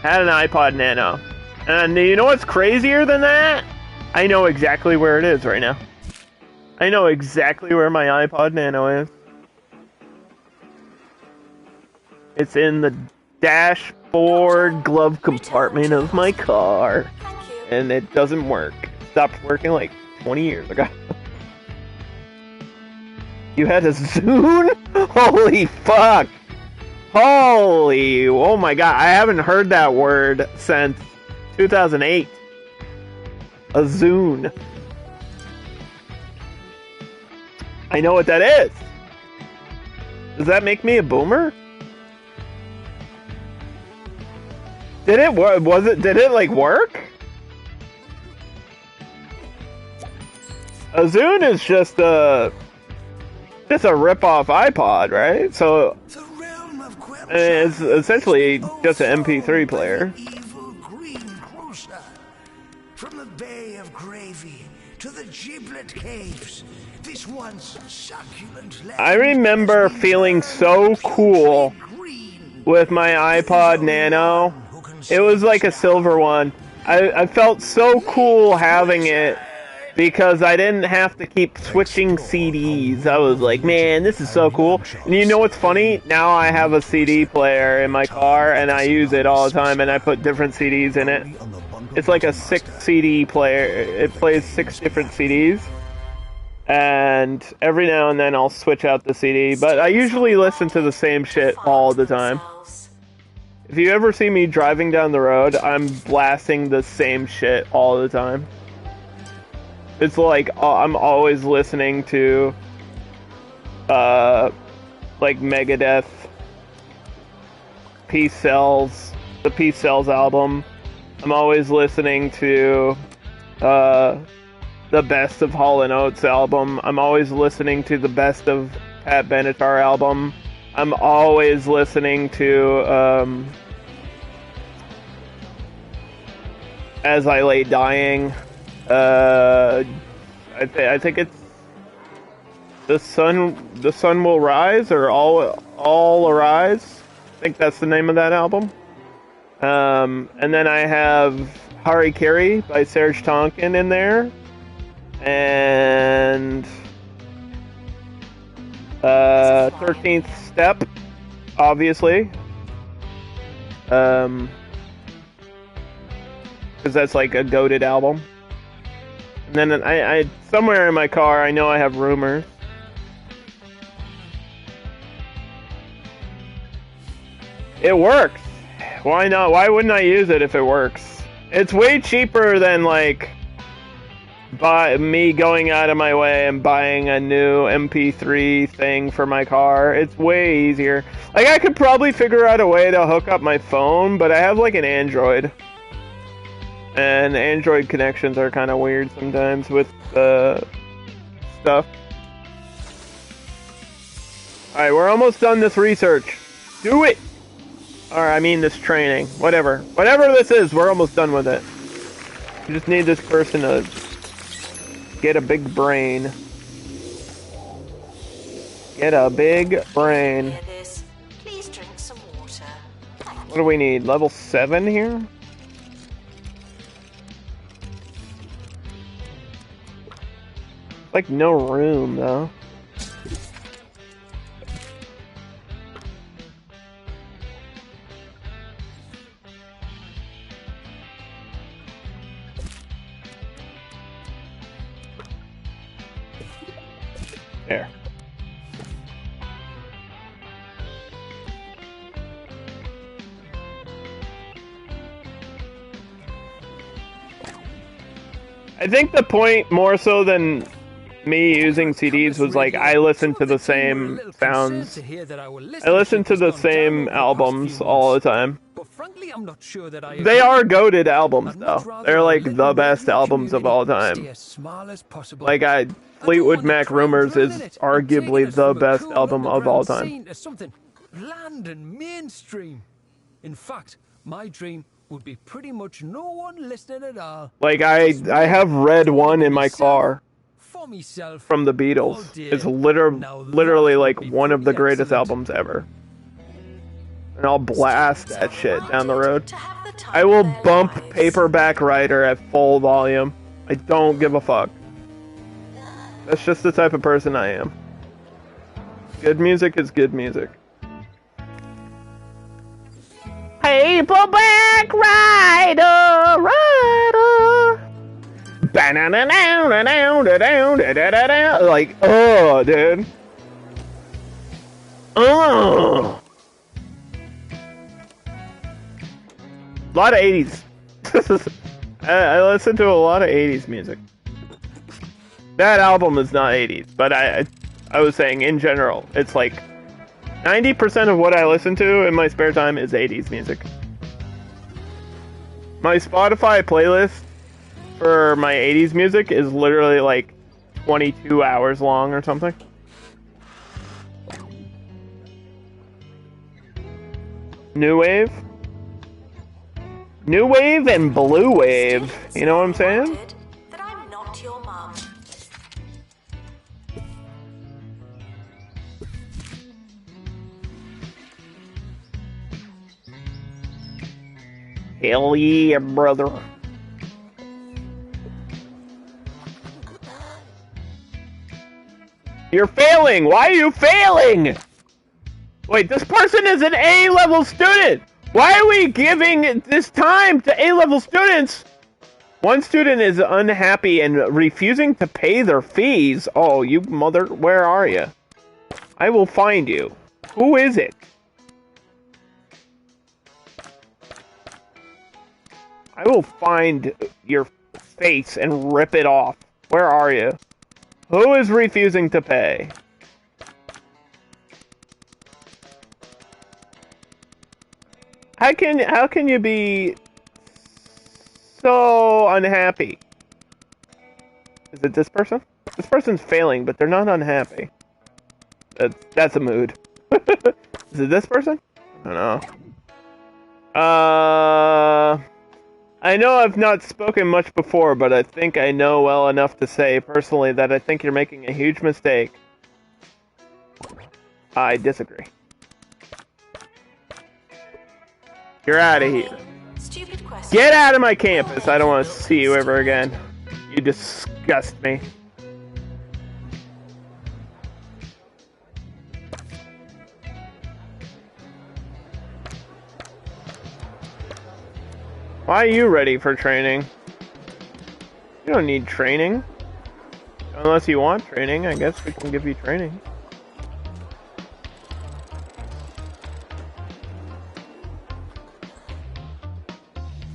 Had an iPod Nano. And you know what's crazier than that? I know exactly where it is right now. I know exactly where my iPod Nano is. It's in the dashboard glove compartment of my car. And it doesn't work. It stopped working like 20 years ago. You had a Zune? Holy fuck! Holy, oh my god, I haven't heard that word since 2008. A Zune. I know what that is. Does that make me a boomer? Did it work? Did it like work? A Zune is just a rip-off iPod, right? So it's essentially just an MP3 player. From the Bay of Gravy to the Giblet Caves, this once succulent land. I remember feeling so cool with my iPod Nano. It was like a silver one. I felt so cool having it because I didn't have to keep switching CDs. I was like, man, this is so cool. And you know what's funny? Now I have a CD player in my car and I use it all the time and I put different CDs in it. It's like a 6 CD player. It plays 6 different CDs. And every now and then I'll switch out the CD. But I usually listen to the same shit all the time. If you ever see me driving down the road, I'm blasting the same shit all the time. It's like I'm always listening to like Megadeth, Peace Cells, the Peace Cells album. I'm always listening to the Best of Hall & Oates album. I'm always listening to the Best of Pat Benatar album. I'm always listening to As I Lay Dying. I think it's The Sun Will Rise, or All Arise. I think that's the name of that album. And then I have Harikiri by Serge Tonkin in there. And 13th Step, obviously. Because that's like a goated album. And then I somewhere in my car, I know I have Rumors. It works. Why not? Why wouldn't I use it if it works? It's way cheaper than like me going out of my way and buying a new MP3 thing for my car. It's way easier. Like I could probably figure out a way to hook up my phone, but I have like an Android. And Android connections are kind of weird sometimes with stuff. Alright, we're almost done this research. Do it! Or I mean this training. Whatever. Whatever this is, we're almost done with it. We just need this person to get a big brain. Get a big brain. Please drink some water. What do we need? Level 7 here? Like no room though. There. I think the point, more so than me using CDs, was like I listen to the same sounds. I listen to the same albums all the time. But frankly, I'm not sure that I They are goated albums, though. They're like the best albums of all time. Like Fleetwood Mac Rumors is arguably the best album of all time. Something bland and mainstream. In fact, my dream would be pretty much no one listening at all. Like I have Red One in my car For myself from the Beatles. It's literally like one of the greatest albums ever. And I'll blast that shit down the road. I will bump Paperback Writer at full volume. I don't give a fuck. That's just the type of person I am. Good music is good music. Paperback Writer, like, oh, dude. Oh. A lot of 80s. I listen to a lot of 80s music. That album is not 80s, but I was saying in general, it's like 90% of what I listen to in my spare time is 80s music. My Spotify playlist for my 80s music is literally like 22 hours long or something. New Wave? New Wave and Blue Wave. You know what I'm saying? That I'm not your mum. Hell yeah, brother. You're failing! Why are you failing? Wait, this person is an A-level student! Why are we giving this time to A-level students? One student is unhappy and refusing to pay their fees. Oh, you mother... Where are you? I will find you. Who is it? I will find your face and rip it off. Where are you? Who is refusing to pay? How can you be so unhappy? Is it this person? This person's failing, but they're not unhappy. That's a mood. Is it this person? I don't know. I know I've not spoken much before, but I think I know well enough to say personally that I think you're making a huge mistake. I disagree. You're out of here. Stupid question. Get out of my campus. I don't want to see you ever again. You disgust me. Why are you ready for training? You don't need training. Unless you want training, I guess we can give you training.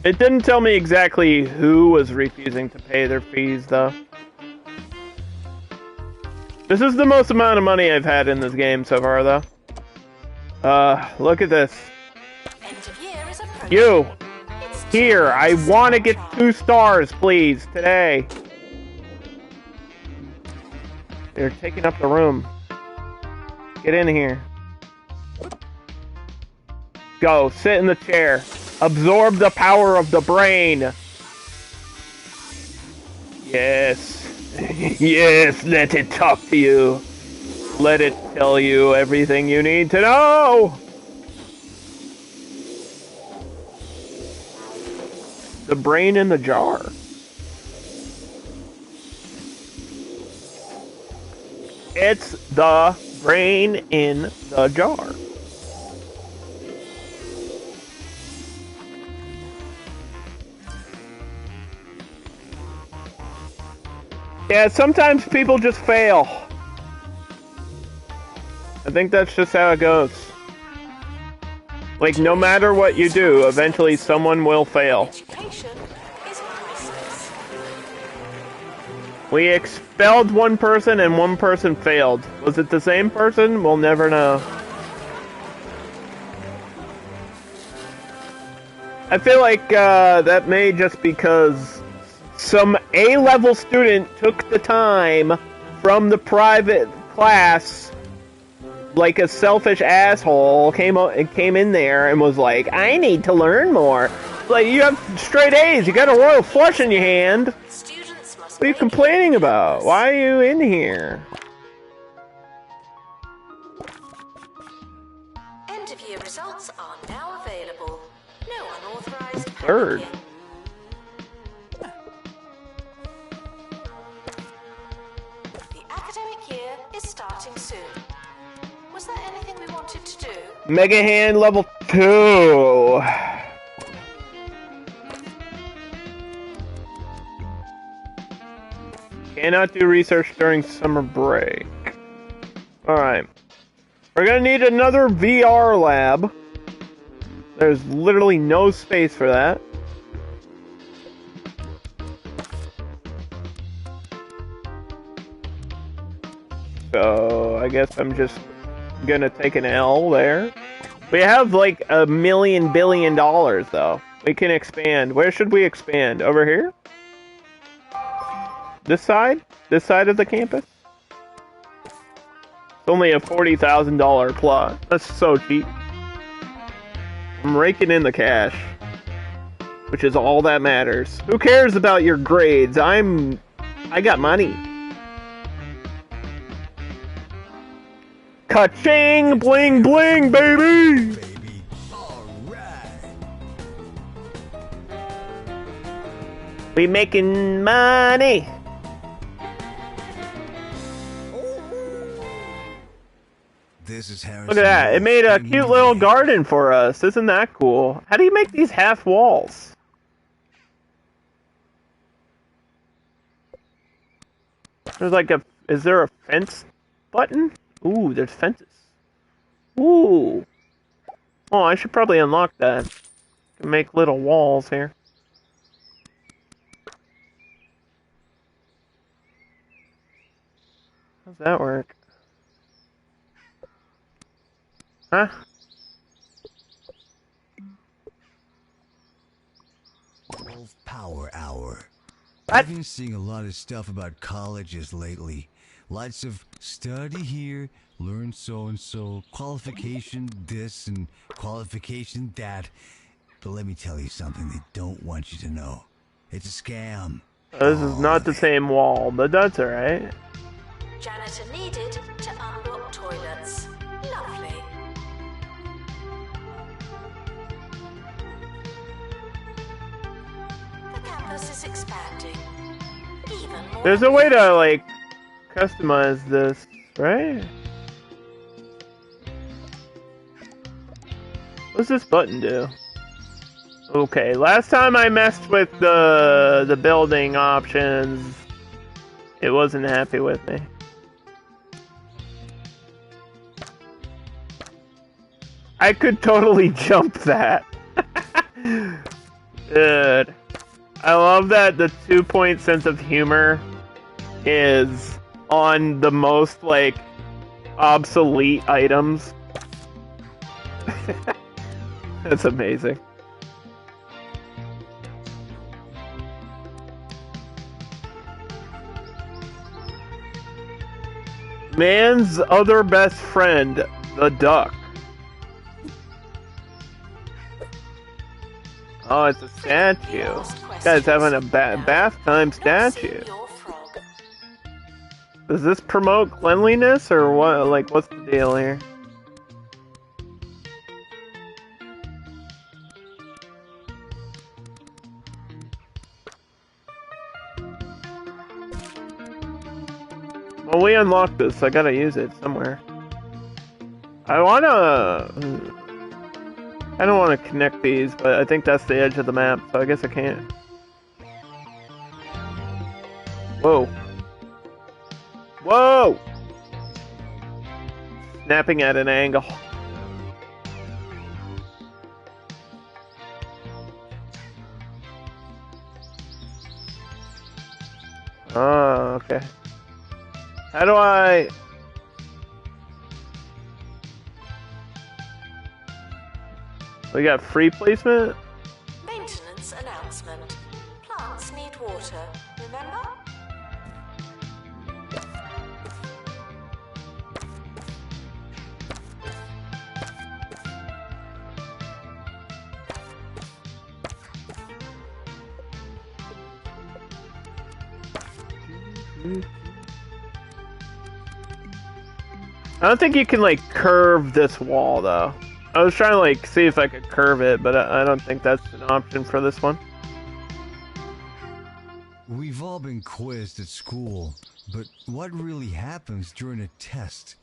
It didn't tell me exactly who was refusing to pay their fees, though. This is the most amount of money I've had in this game so far, though. Look at this. End of year is approaching. You! Here, I want to get 2 stars, please, today. They're taking up the room. Get in here. Go, sit in the chair. Absorb the power of the brain. Yes. Yes, let it talk to you. Let it tell you everything you need to know. The brain in the jar. It's the brain in the jar. Yeah, sometimes people just fail. I think that's just how it goes. Like, no matter what you do, eventually someone will fail. Education is priceless. We expelled one person and one person failed. Was it the same person? We'll never know. I feel like that may just because some A-level student took the time from the private class, like a selfish asshole, came in there and was like, I need to learn more. Like, you have straight A's, you got a royal flush in your hand. Students must What are you complaining about? Why are you in here? End of year results are now available. No unauthorized Third. panicking. The academic year is starting soon. Was there anything we wanted to do? Mega Hand level 2. Cannot do research during summer break. Alright. We're gonna need another VR lab. There's literally no space for that. So, I guess I'm just gonna take an L there. We have like $1 billion though. We can expand. Where should we expand? Over here? This side? This side of the campus? It's only a $40,000 plot. That's so cheap. I'm raking in the cash, which is all that matters. Who cares about your grades? I got money. Ka-ching! Bling bling, baby! Baby, all right. We making money. This is Harrison. Look at that. It made a cute little garden for us. Isn't that cool? How do you make these half walls? There's like a... Is there a fence button? Ooh, there's fences. Ooh. Oh, I should probably unlock that. Can make little walls here. How's that work? Huh? Wolf Power Hour. What? I've been seeing a lot of stuff about colleges lately. Lots of study here, learn so-and-so, qualification this and qualification that. But let me tell you something they don't want you to know. It's a scam. This is not the same wall, but that's alright. Janitor needed to unblock toilets. Lovely. The campus is expanding. Even more. There's a way to, like, customize this, right? What's this button do? Okay, last time I messed with the building options, it wasn't happy with me. I could totally jump that. Dude. I love that the 2-point sense of humor is on the most, like, obsolete items. That's amazing. Man's other best friend, the duck. Oh, it's a statue. Guy's having a bath time statue. Does this promote cleanliness or what? Like, what's the deal here? Well, we unlocked this. I gotta use it somewhere. I don't want to connect these, but I think that's the edge of the map, so I guess I can't. Whoa. Whoa! Snapping at an angle. Oh, okay. How do I... We got free placement? Maintenance announcement. Plants need water, remember? I don't think you can, like, curve this wall, though. I was trying to, like, see if I could curve it, but I don't think that's an option for this one. We've all been quizzed at school, but what really happens during a test?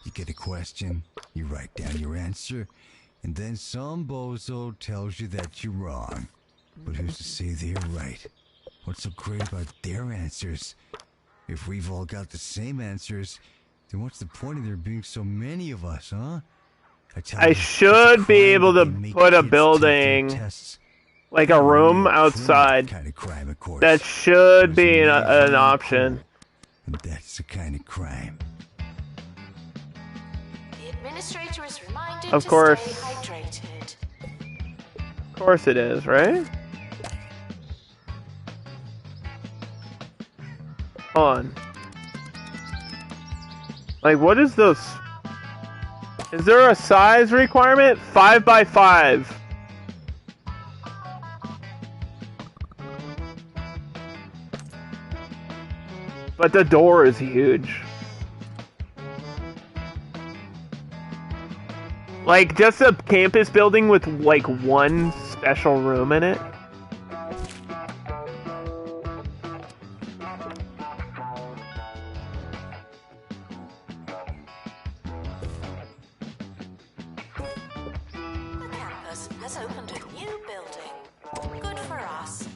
You get a question, you write down your answer, and then some bozo tells you that you're wrong. But who's to say they're right? What's so great about their answers? If we've all got the same answers, then what's the point of there being so many of us, huh? I should be able to put a building, like a room outside. Kind of crime, of course. That should be an option. And that's the kind of crime. The administrator is reminded Of to course. stay hydrated. Of course it is, right? Hold on. Like, what is those? Is there a size requirement? 5 by 5. But the door is huge. Like, just a campus building with, like, one special room in it? The campus has opened a new building. Good for us.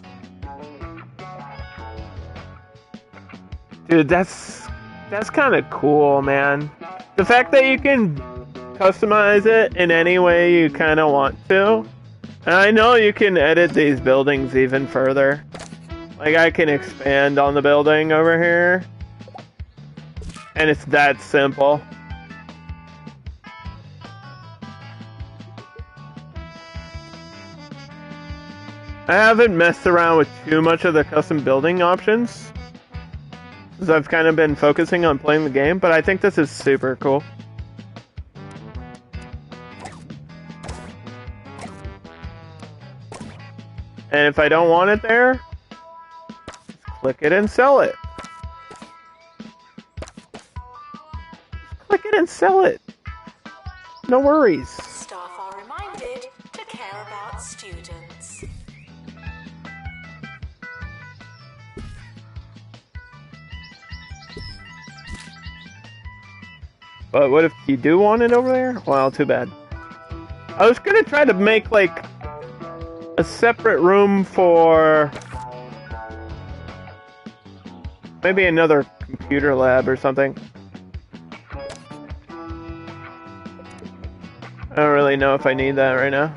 Dude, that's kind of cool, man. The fact that you can customize it in any way you kind of want to. And I know you can edit these buildings even further. Like, I can expand on the building over here. And it's that simple. I haven't messed around with too much of the custom building options, because I've kind of been focusing on playing the game, but I think this is super cool. And if I don't want it there, just click it and sell it. Just click it and sell it. No worries. Staff are reminded to care about students. But what if you do want it over there? Well, too bad. I was gonna try to make, like, a separate room for maybe another computer lab or something. I don't really know if I need that right now.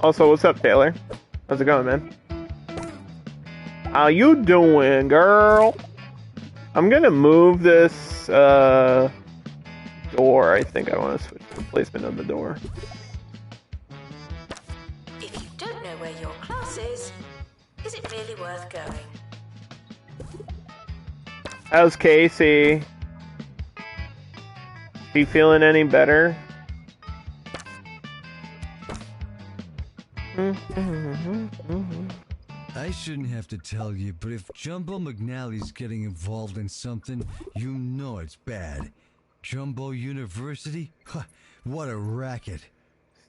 Also, what's up, Taylor? How's it going, man? How you doing, girl? I'm gonna move this door. I think I want to switch the placement of the door. If you don't know where your class is it really worth going? How's Casey? She feeling any better? I shouldn't have to tell you, but if Jumbo McNally's getting involved in something, you know it's bad. Jumbo University? Huh, what a racket.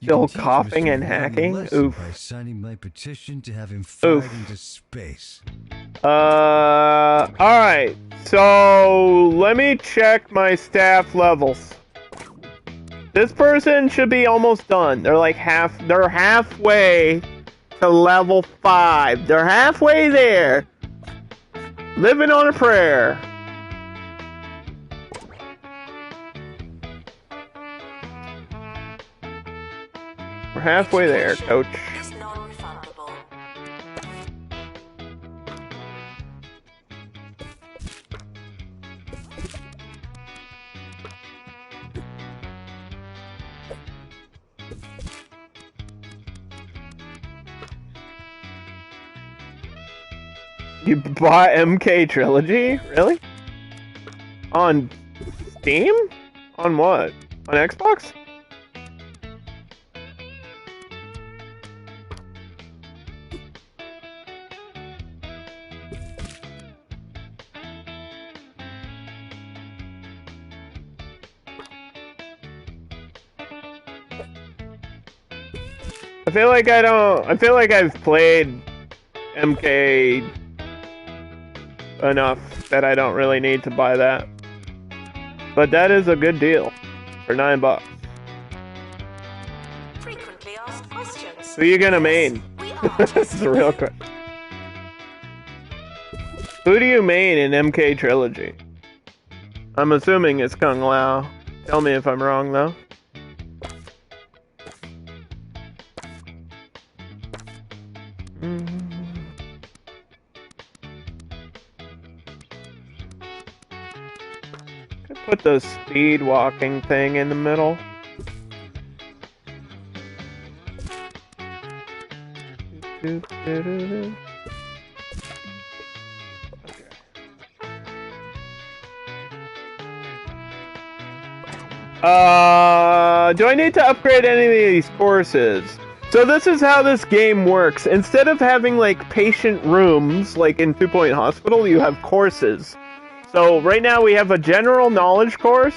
You Still can teach coughing Mr. and Warren a hacking? lesson Oof. by signing my petition to have him fired Oof. into space. Alright. So, let me check my staff levels. This person should be almost done. They're like they're halfway to level 5. They're halfway there. Living on a prayer. We're halfway there, coach. Is non-refundable. You bought MK Trilogy? Really? On Steam? On what? On Xbox? I feel like I've played MK enough that I don't really need to buy that. But that is a good deal for $9. Frequently asked questions. Who you gonna main? We are That's the real question. Who do you main in MK Trilogy? I'm assuming it's Kung Lao. Tell me if I'm wrong though. Put the speed walking thing in the middle. Do I need to upgrade any of these courses? So this is how this game works. Instead of having like patient rooms like in 2 Point Hospital, you have courses. So right now we have a general knowledge course,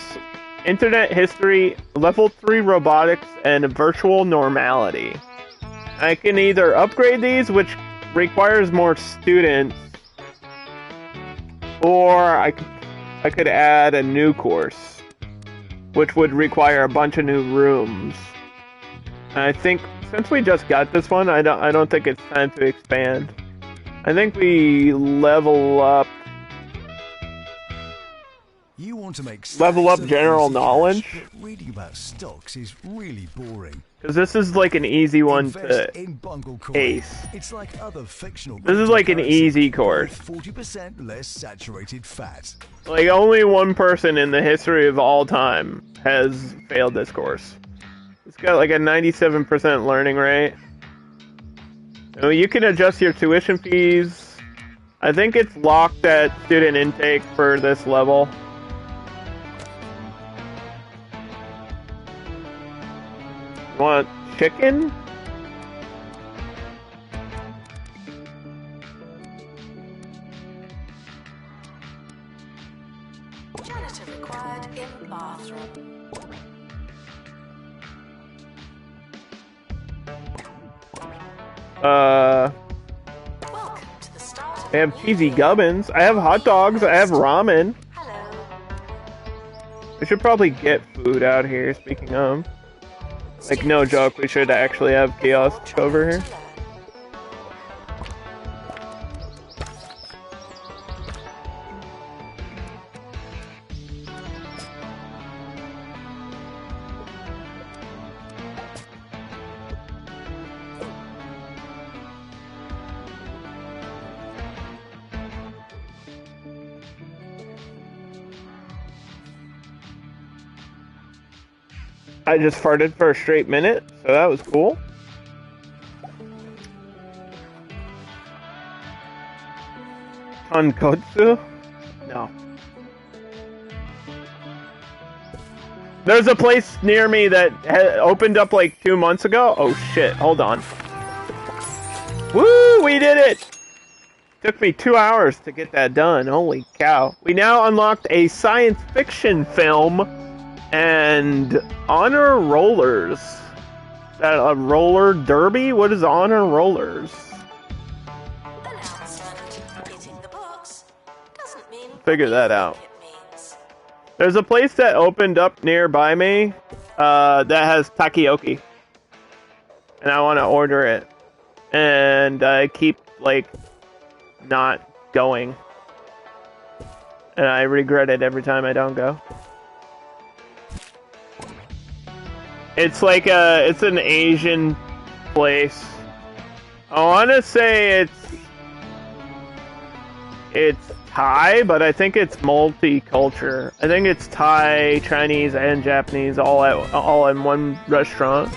internet history, level 3 robotics, and virtual normality. I can either upgrade these, which requires more students, or I could add a new course, which would require a bunch of new rooms. And I think since we just got this one, I don't think it's time to expand. I think we level up. You want to make Level up stacks of general easy knowledge? cash, but reading about stocks is really boring. Because this is like an easy one Invest to in Bungle Coin. ace. It's like other fictional. This is like an easy course. 40% less saturated fat. Like, only one person in the history of all time has failed this course. It's got like a 97% learning rate. You can adjust your tuition fees. I think it's locked at student intake for this level. Want chicken? Janitor required in bathroom. Welcome to the start of I have the cheesy year. gubbins. I have hot dogs. I have ramen. Hello. We should probably get food out here, speaking of. Like, no joke, we should actually have kiosks over here. I just farted for a straight minute, so that was cool. Tonkotsu? No. There's a place near me that opened up like 2 months ago. Oh shit, hold on. Woo, we did it! Took me 2 hours to get that done, holy cow. We now unlocked a science fiction film and honor rollers. Is that a roller derby? What is honor rollers? Announcement. Hitting the books doesn't mean Figure that out. it means. There's a place that opened up nearby me. that has takoyaki, and I want to order it, and I keep like not going, and I regret it every time I don't go. It's like it's an Asian place. I want to say it's Thai, but I think it's multicultural. I think it's Thai, Chinese, and Japanese all in one restaurant.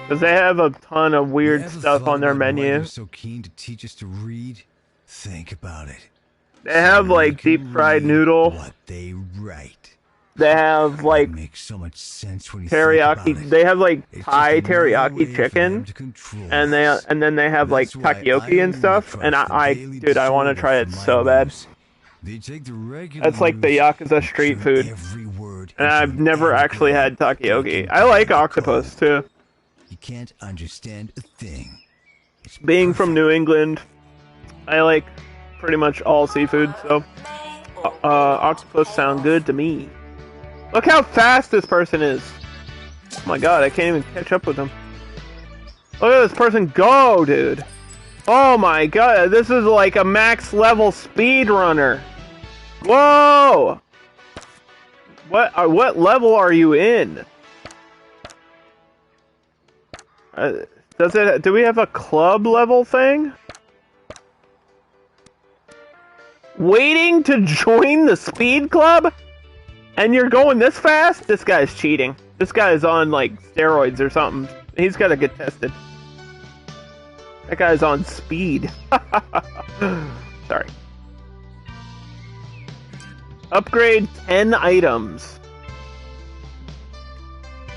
Because they have a ton of weird stuff on their menu. You're so keen to teach us to read. Think about it. They have like deep fried noodle. What they write. They have like It makes so much sense when you teriyaki. think about it. They have like It's Thai just another way teriyaki for chicken, them to control and us. then they have like That's why takoyaki and I stuff. only And trust the Daily dude, I want to try it Disorder so for my bad. news. They take the regular That's like the news Yakuza and street turn food. every word And into I've an never actually had takoyaki. I like octopus too. You can't understand a thing. It's Being from New England, I like pretty much all seafood, so octopus sound good to me. Look how fast this person is. Oh my god, I can't even catch up with him. Look at this person go, dude. Oh my god, this is like a max level speedrunner. Whoa! What level are you in? Do we have a club level thing? Waiting to join the speed club? And you're going this fast? This guy's cheating. This guy's on like steroids or something. He's gotta get tested. That guy's on speed. Sorry. Upgrade 10 items.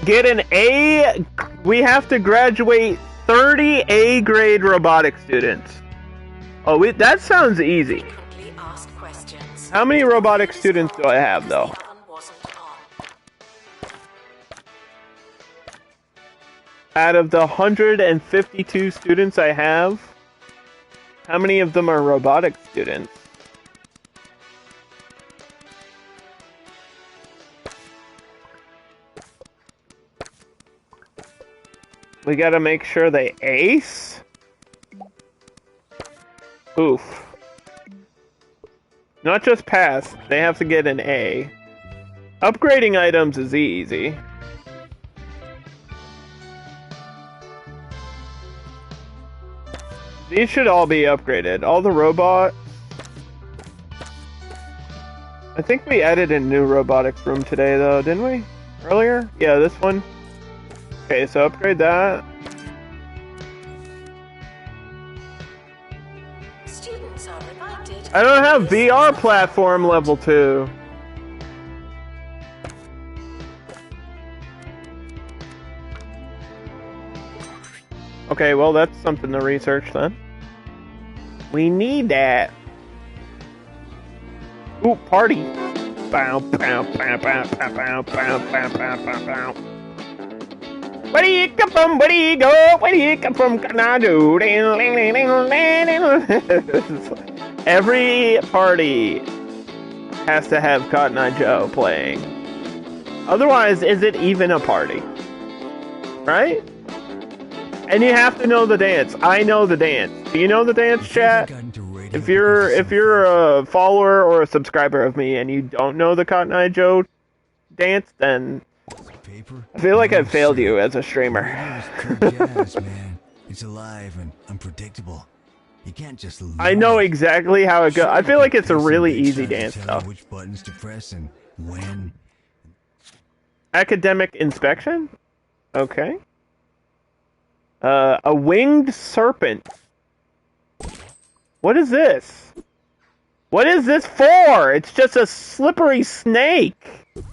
Get an A. We have to graduate 30 A grade robotic students. Oh, that sounds easy. Frequently asked questions. How many robotic students do I have though? Wasn't on. Out of the 152 students I have, how many of them are robotic students? We gotta make sure they ace? Oof. Not just pass, they have to get an A. Upgrading items is easy. These should all be upgraded. All the robots. I think we added a new robotics room today though, didn't we? Earlier? Yeah, this one. Okay, so upgrade that. Students are reminded. I don't have VR platform level 2. Okay, well that's something to research then. We need that. Ooh, party. Bow, bow, bow, bow, bow, bow, bow, bow, bow, bow, bow. Where do you come from? Where do you go? Where do you come from? Every party has to have Cotton Eye Joe playing. Otherwise, is it even a party? Right? And you have to know the dance. I know the dance. Do you know the dance, chat? If you're a follower or a subscriber of me and you don't know the Cotton Eye Joe dance, then I feel like I've failed you as a streamer. Jazz, man. It's alive and unpredictable. You can't just. I know exactly how it goes. I feel like it's a really easy dance, though. Which buttons to press and when. Academic inspection? Okay. A winged serpent. What is this? What is this for? It's just a slippery snake. Is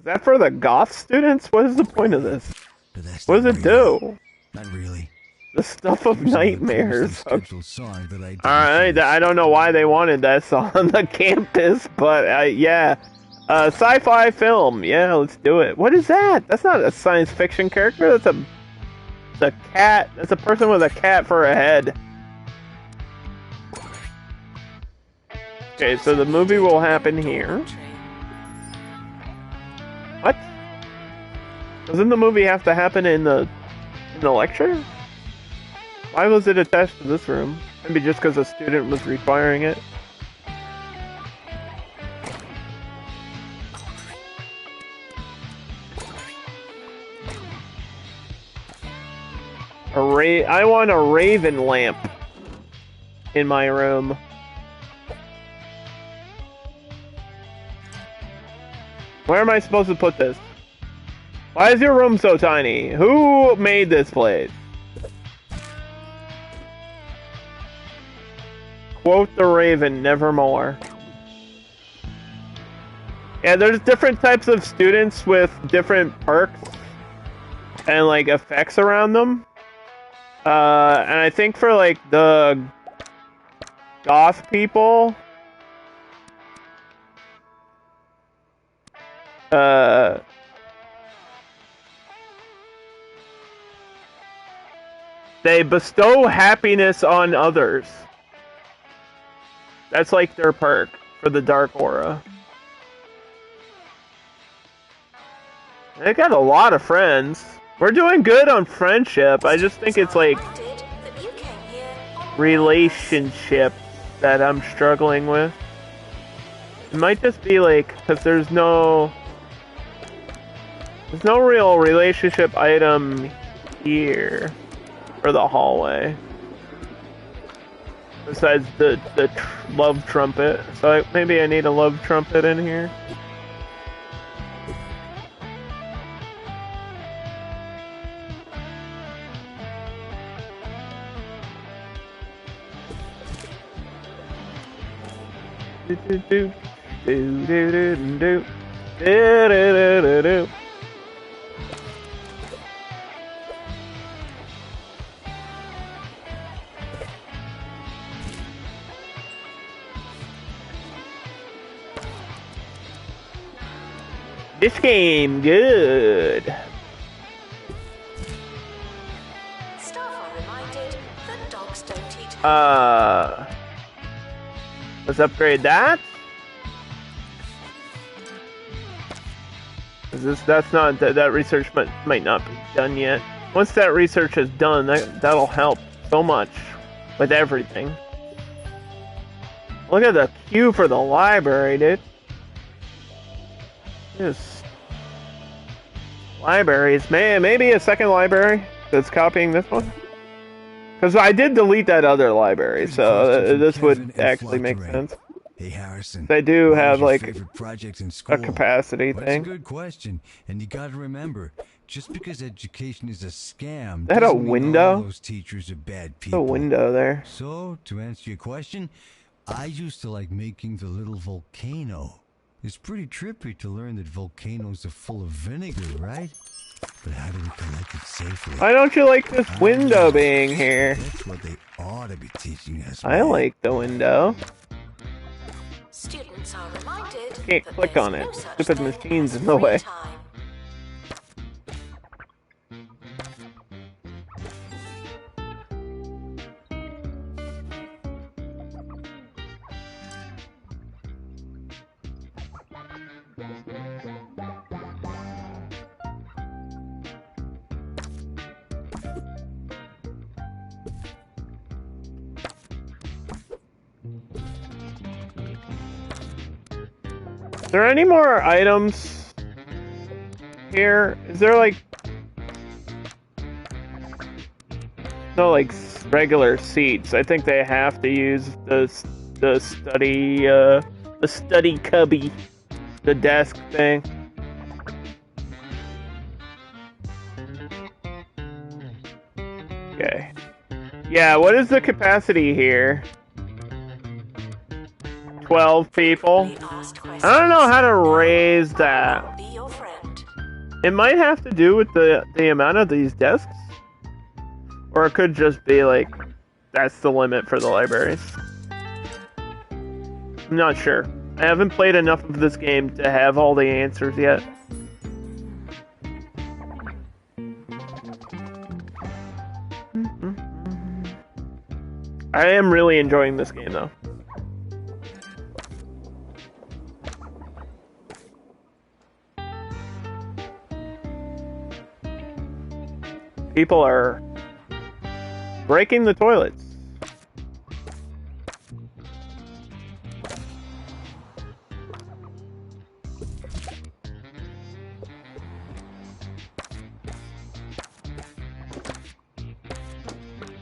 that for the goth students? What is the point of this? What does it do? Not really. The stuff of nightmares. Alright, I don't know why they wanted this on the campus, but yeah. Sci-fi film. Yeah, let's do it. What is that? That's not a science fiction character. That's a cat. That's a person with a cat for a head. Okay, so the movie will happen here. What? Doesn't the movie have to happen in the lecture? Why was it attached to this room? Maybe just because a student was requiring it. I want a raven lamp in my room. Where am I supposed to put this? Why is your room so tiny? Who made this place? Quote the raven, nevermore. Yeah, there's different types of students with different perks and like effects around them. And I think for like the goth people, they bestow happiness on others. That's like their perk for the dark aura. They got a lot of friends. We're doing good on friendship. I just think it's like relationship that I'm struggling with. It might just be like because there's no real relationship item here for the hallway besides the love trumpet. So maybe I need a love trumpet in here. This game good. Staff are reminded that dogs don't eat. Let's upgrade that. That research might not be done yet. Once that research is done, that'll help so much with everything. Look at the queue for the library, dude. Yes. Libraries, man, maybe a second library that's copying this one. Because I did delete that other library, so this would actually make sense. Hey Harrison, they do have like project in school? A capacity That's thing. That's a good question, and you got to remember, just because education is a scam, that a window? All those teachers are bad people. A window there. So to answer your question, I used to like making the little volcano. It's pretty trippy to learn that volcanoes are full of vinegar, right? But how do we collect it safely? Why don't you like this window being here? That's what they ought to be teaching us. I like the window. Students are reminded Can't that click on it. no such Stupid thing machine's as in the free way. time. Is there any more items here? Is there like no like regular seats? I think they have to use the study cubby, the desk thing. Okay. Yeah, what is the capacity here? 12 people? I don't know how to raise that. It might have to do with the amount of these desks. Or it could just be like, that's the limit for the libraries. I'm not sure. I haven't played enough of this game to have all the answers yet. I am really enjoying this game though. People are breaking the toilets.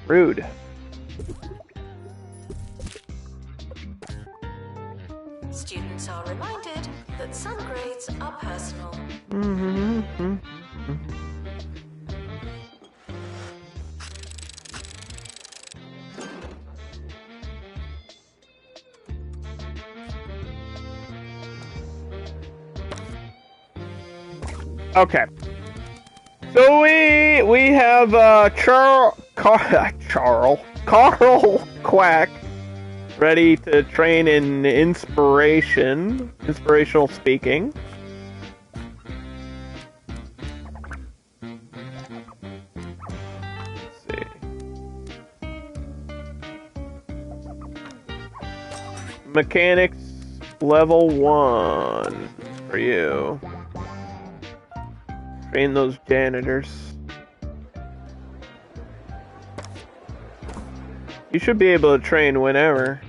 Rude. Students are reminded that some grades are personal. Okay. So we have Carl Quack ready to train in inspirational speaking. Let's see. Mechanics level 1 for you. Train those janitors. You should be able to train whenever.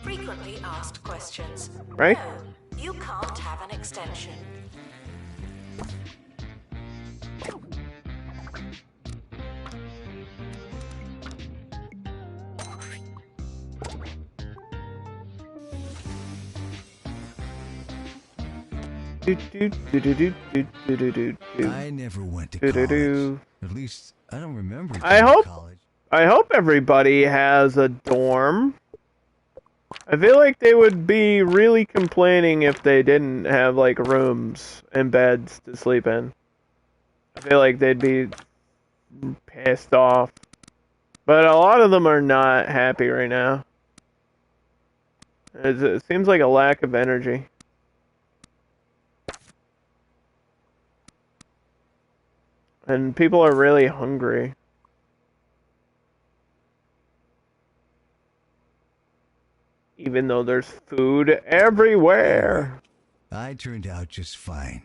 Frequently asked questions. Right? No, you can't have an extension. I never went to college. At least I don't remember college. I hope everybody has a dorm. I feel like they would be really complaining if they didn't have like rooms and beds to sleep in. I feel like they'd be pissed off. But a lot of them are not happy right now. It seems like a lack of energy. And people are really hungry. Even though there's food everywhere. I turned out just fine.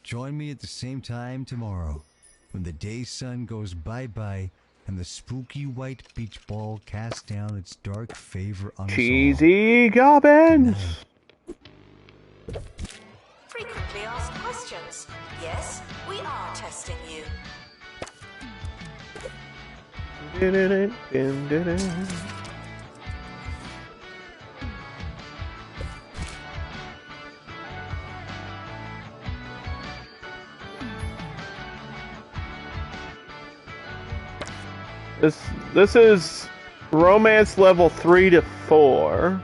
Join me at the same time tomorrow, when the day sun goes bye-bye and the spooky white beach ball casts down its dark favor on Cheesy goblins! Frequently asked questions. Yes, we are testing you. This is romance level 3 to 4.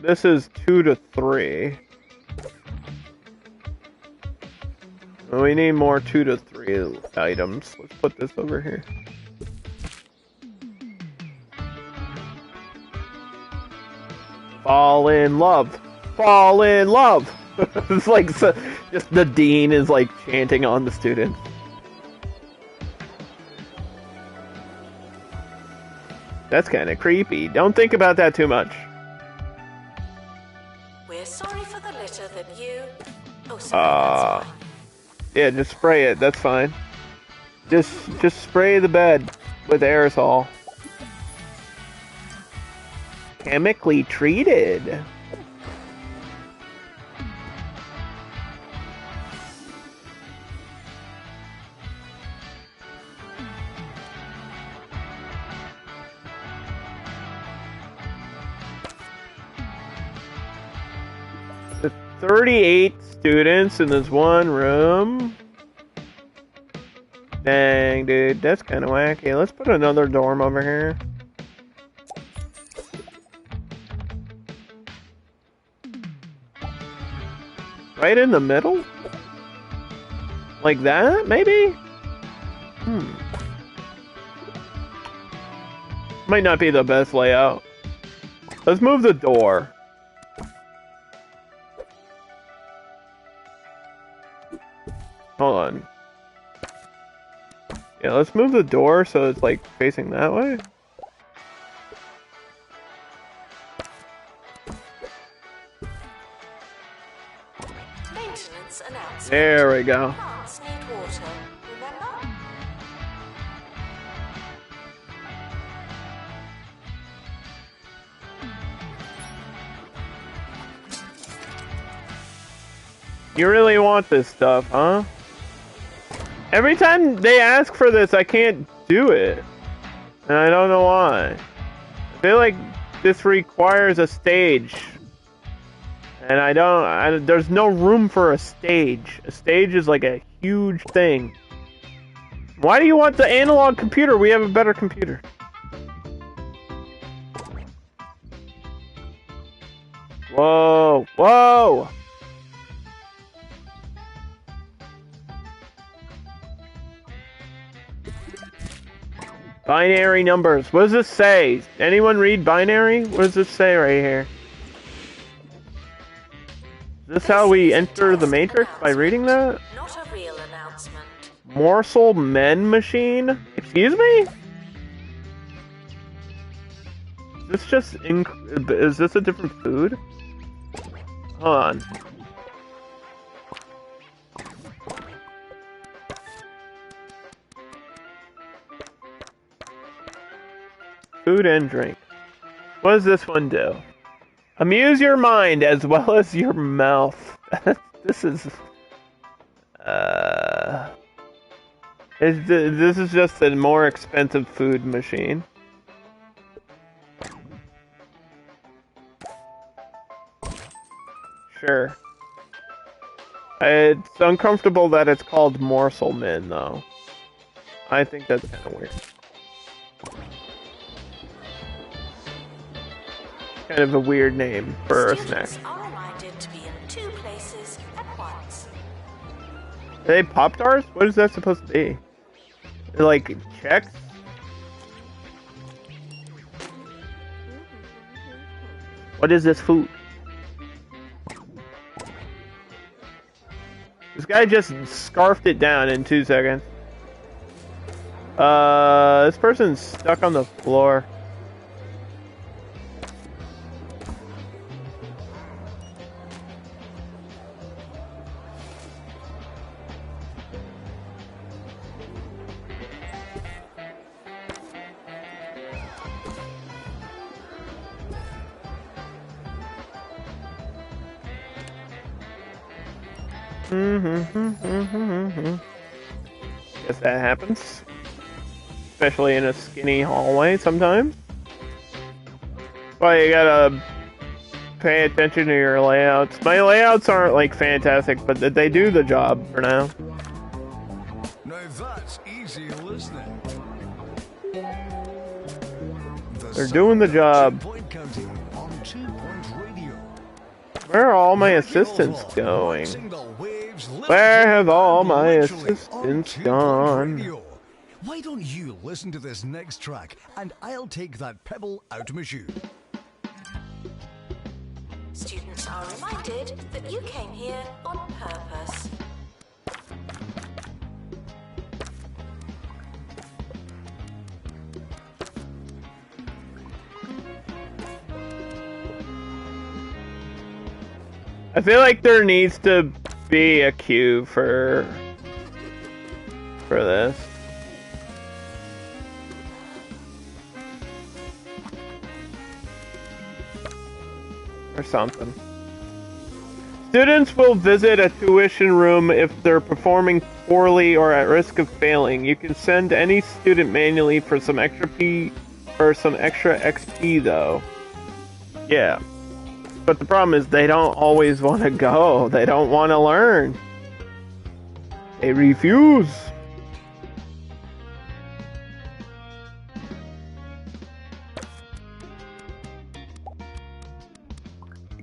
This is 2 to 3. We need more 2 to 3 items. Let's put this over here. Fall in love. Fall in love. It's like just the dean is like chanting on the students. That's kind of creepy. Don't think about that too much. We're sorry for the litter that you... Oh, sorry, that's fine. Yeah, just spray it. That's fine. Just spray the bed with aerosol. Chemically treated. The 38 students in this one room. Dang, dude, that's kind of wacky. Let's put another dorm over here. Right in the middle? Like that, maybe? Might not be the best layout. Let's move the door. Hold on. Yeah, let's move the door so it's like facing that way. maintenance announcement. There we go. Plants need water, remember? You really want this stuff, huh? Every time they ask for this, I can't do it. And I don't know why. I feel like this requires a stage. And there's no room for a stage. A stage is like a huge thing. Why do you want the analog computer? We have a better computer. Whoa, whoa! Binary numbers. What does this say? Anyone read binary? What does this say right here? Is this how we enter the Matrix? By reading that? Not a real announcement. Morsel men machine? Excuse me? Is this just is this a different food? Hold on. Food and drink. What does this one do? Amuse your mind as well as your mouth. This is... this is just a more expensive food machine. Sure. It's uncomfortable that it's called Morsel Men, though. I think that's kind of weird. Kind of a weird name for a snack. Students are reminded to be in 2 places at once. Are they Pop-Tarts? What is that supposed to be? Like, checks? What is this food? This guy just scarfed it down in 2 seconds. This person's stuck on the floor. Guess that happens. Especially in a skinny hallway sometimes. But you gotta pay attention to your layouts. My layouts aren't like fantastic, but they do the job for now. Now that's easy listening. They're doing the job. Where are all my assistants going? Where have all my assistants gone? Why don't you listen to this next track and I'll take that pebble out my shoe. Students are reminded that you came here on purpose. I feel like there needs to be a queue for this. Or something. Students will visit a tuition room if they're performing poorly or at risk of failing. You can send any student manually for some extra XP though. Yeah. But the problem is they don't always want to go. They don't want to learn. They refuse.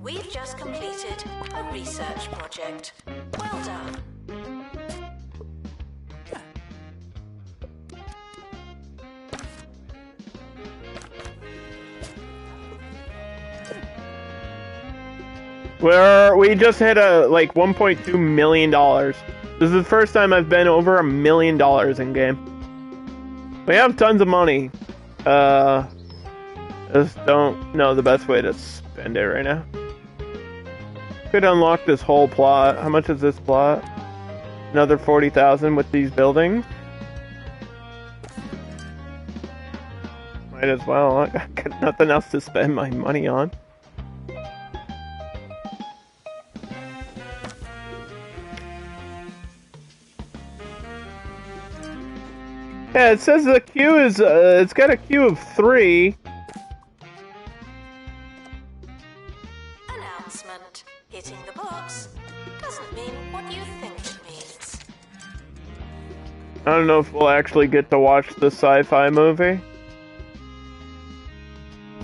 We've just completed a research project. Well done. We just hit like $1.2 million. This is the first time I've been over $1 million in game. We have tons of money. Just don't know the best way to spend it right now. Could unlock this whole plot. How much is this plot? Another 40,000 with these buildings. Might as well. I got nothing else to spend my money on. Yeah, it says the queue is, it's got a queue of 3. Announcement. Hitting the books doesn't mean what you think it means. I don't know if we'll actually get to watch the sci-fi movie.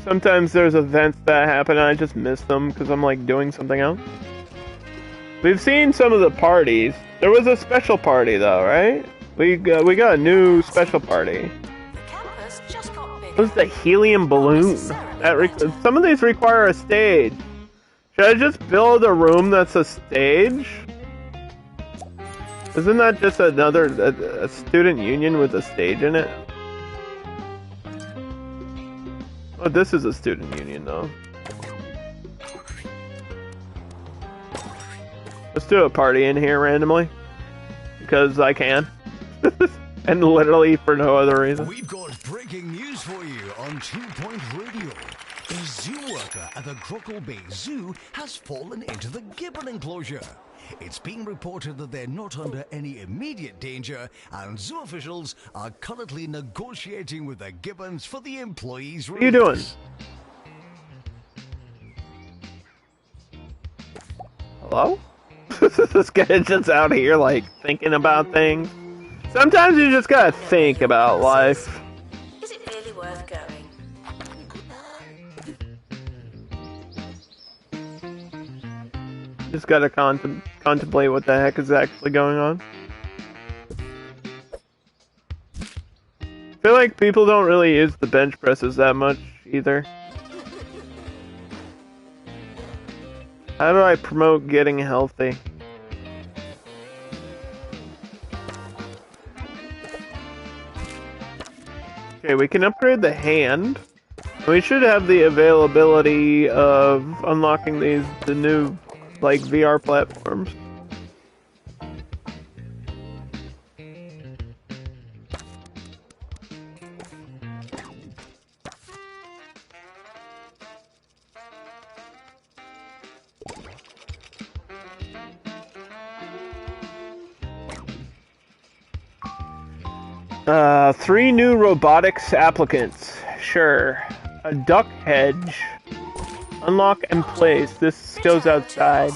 Sometimes there's events that happen and I just miss them because I'm like doing something else. We've seen some of the parties. There was a special party though, right? We got a new special party. The campus just got bigger. It was the helium balloon. Some of these require a stage. Should I just build a room that's a stage? Isn't that just another a student union with a stage in it? Oh, this is a student union though. Let's do a party in here randomly. Because I can. And literally for no other reason. We've got breaking news for you on 2 Point Radio. A zoo worker at the Crockle Bay Zoo has fallen into the gibbon enclosure. It's being reported that they're not under any immediate danger, and zoo officials are currently negotiating with the gibbons for the employees' release. What are you doing? Hello? This guy's just out here like thinking about things. Sometimes you just gotta think about life. Is it really worth going? Just gotta contemplate what the heck is actually going on. I feel like people don't really use the bench presses that much either. How do I promote getting healthy? Okay, we can upgrade the hand. We should have the availability of unlocking the new, like, VR platforms. Three new robotics applicants. Sure. A duck hedge. Unlock and place. This goes outside.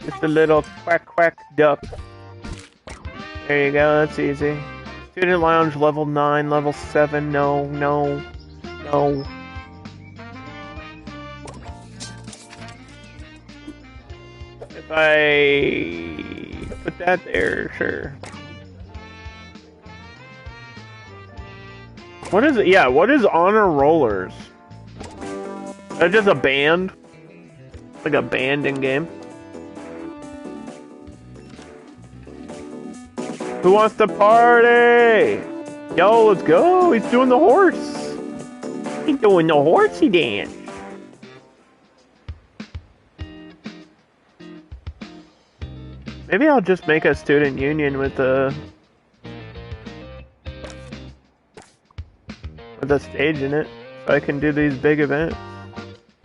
Just a little quack quack duck. There you go, that's easy. Student lounge level 9, level 7. No, no, no. If I put that there, sure. What is it? Yeah, what is Honor Rollers? Is that just a band? Like a band in game? Who wants to party? Yo, let's go. He's doing the horse. He's doing the horsey dance. Maybe I'll just make a student union with a stage in it, so I can do these big events.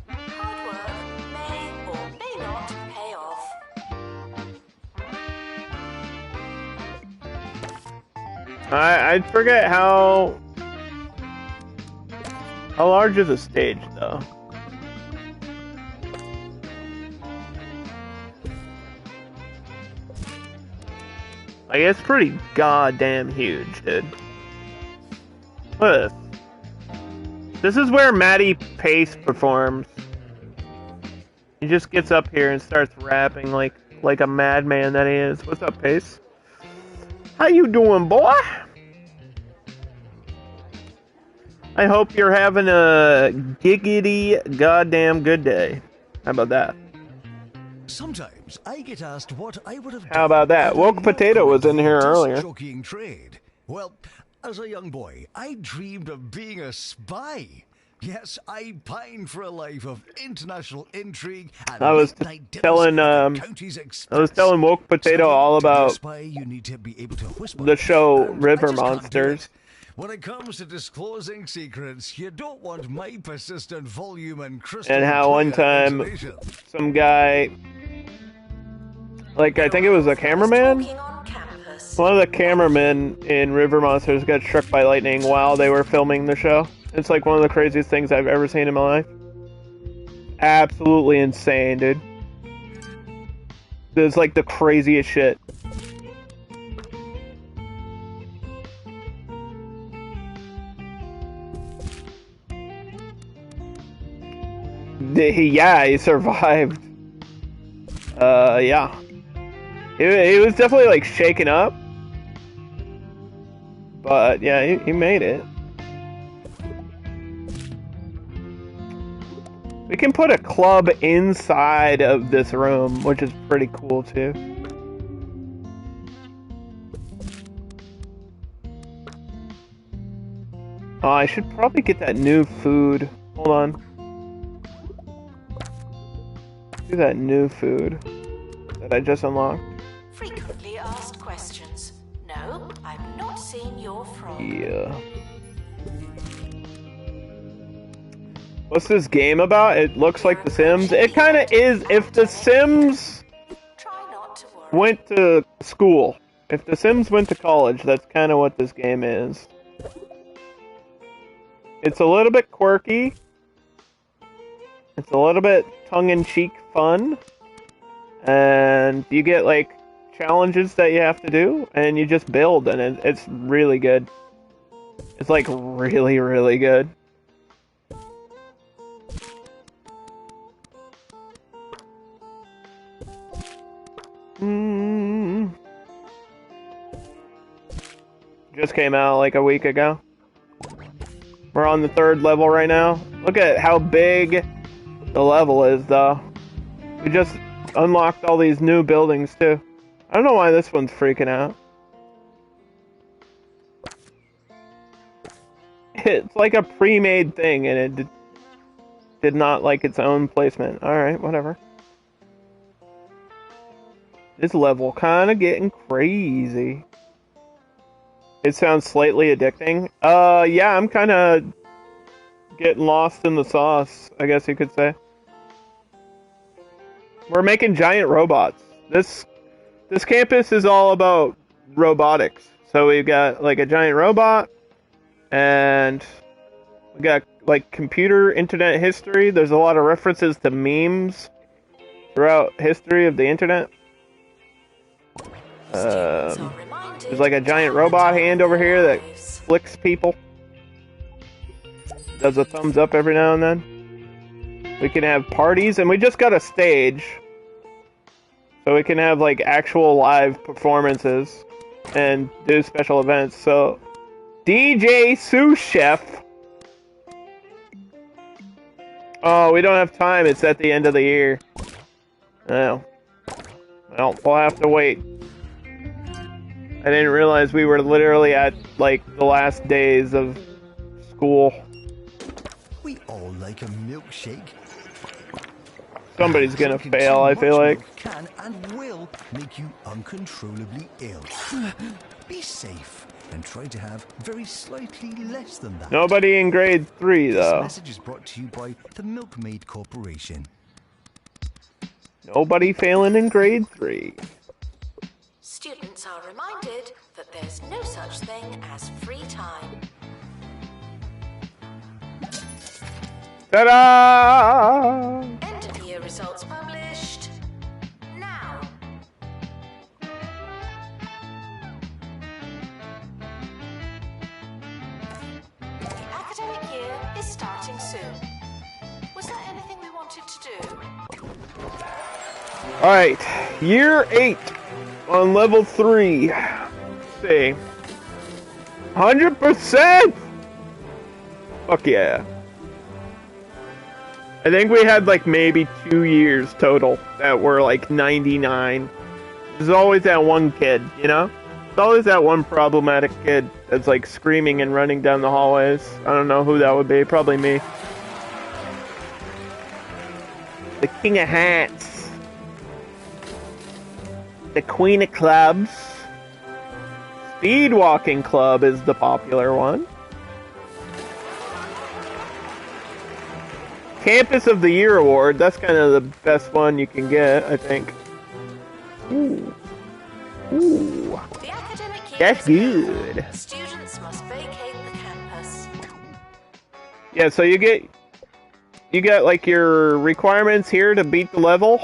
Hard work may or may not pay off. I forget how large is a stage though. Like, it's pretty goddamn huge, dude. Look at this. This is where Matty Pace performs. He just gets up here and starts rapping like a madman that he is. What's up, Pace? How you doing, boy? I hope you're having a giggity goddamn good day. How about that? Sometimes I get asked what I would have done. How about that? Woke Potato was in here earlier. Jockeying trade. Well, as a young boy, I dreamed of being a spy. Yes, I pine for a life of international intrigue and I was late-night dinners telling at the Counties I was Express. telling Woke Potato Sadly, all to be a about spy, you need to be able to whisper, the show and I River just can't do Monsters. it. When it comes to disclosing secrets, you don't want my persistent volume and crystal And how one clear time exhalation. some guy, like I think it was a cameraman, Talking on campus. one of the cameramen in River Monsters got struck by lightning while they were filming the show. It's like one of the craziest things I've ever seen in my life. Absolutely insane, dude. It's like the craziest shit. Yeah, he survived. Yeah. He was definitely like shaken up. But yeah, he made it. We can put a club inside of this room, which is pretty cool too. Oh, I should probably get that new food. Hold on. Do that new food that I just unlocked. Frequently asked questions. No, I've not seen your frog. Yeah. What's this game about? It looks like The Sims. It kind of is. If The Sims Try not to worry. went to school, if The Sims went to college, that's kind of what this game is. It's a little bit quirky. It's a little bit tongue-in-cheek fun. And you get, like, challenges that you have to do, and you just build, and it's really good. It's, like, really, really good. Just came out, like, a week ago. We're on the 3rd level right now. Look at how big the level is, though. We just unlocked all these new buildings, too. I don't know why this one's freaking out. It's like a pre-made thing, and it did not like its own placement. Alright, whatever. This level kind of getting crazy. It sounds slightly addicting. Yeah, I'm kind of getting lost in the sauce, I guess you could say. We're making giant robots. This campus is all about robotics. So we've got like a giant robot, and we got like computer internet history. There's a lot of references to memes throughout history of the internet. There's like a giant robot hand over here that flicks people. Does a thumbs up every now and then. We can have parties, and we just got a stage. So we can have like actual live performances and do special events. So DJ Sous Chef. Oh, we don't have time. It's at the end of the year. Oh. Well, we'll have to wait. I didn't realize we were literally at, like, the last days of school. We all like a milkshake. Somebody's gonna Drinking fail, too I feel much like. milk can and will make you uncontrollably ill. Be safe and try to have very slightly less than that. Nobody in grade 3, This though. message is brought to you by the Milkmaid Corporation. Nobody failing in grade 3. Students are reminded that there's no such thing as free time. Ta-da! End of year results published now. The academic year is starting soon. Was there anything we wanted to do? Alright, year 8 on level 3. Let's see. 100%! Fuck yeah. I think we had like maybe 2 years total that were like 99. There's always that one kid, you know? always that one problematic kid that's like screaming and running down the hallways. I don't know who that would be. Probably me. The King of Hats. The Queen of Clubs. Speed Walking Club is the popular one. Campus of the Year Award. That's kind of the best one you can get, I think. Ooh. Ooh. The academic year That's is over. good. Students must vacate the campus. Yeah, so you get like your requirements here to beat the level.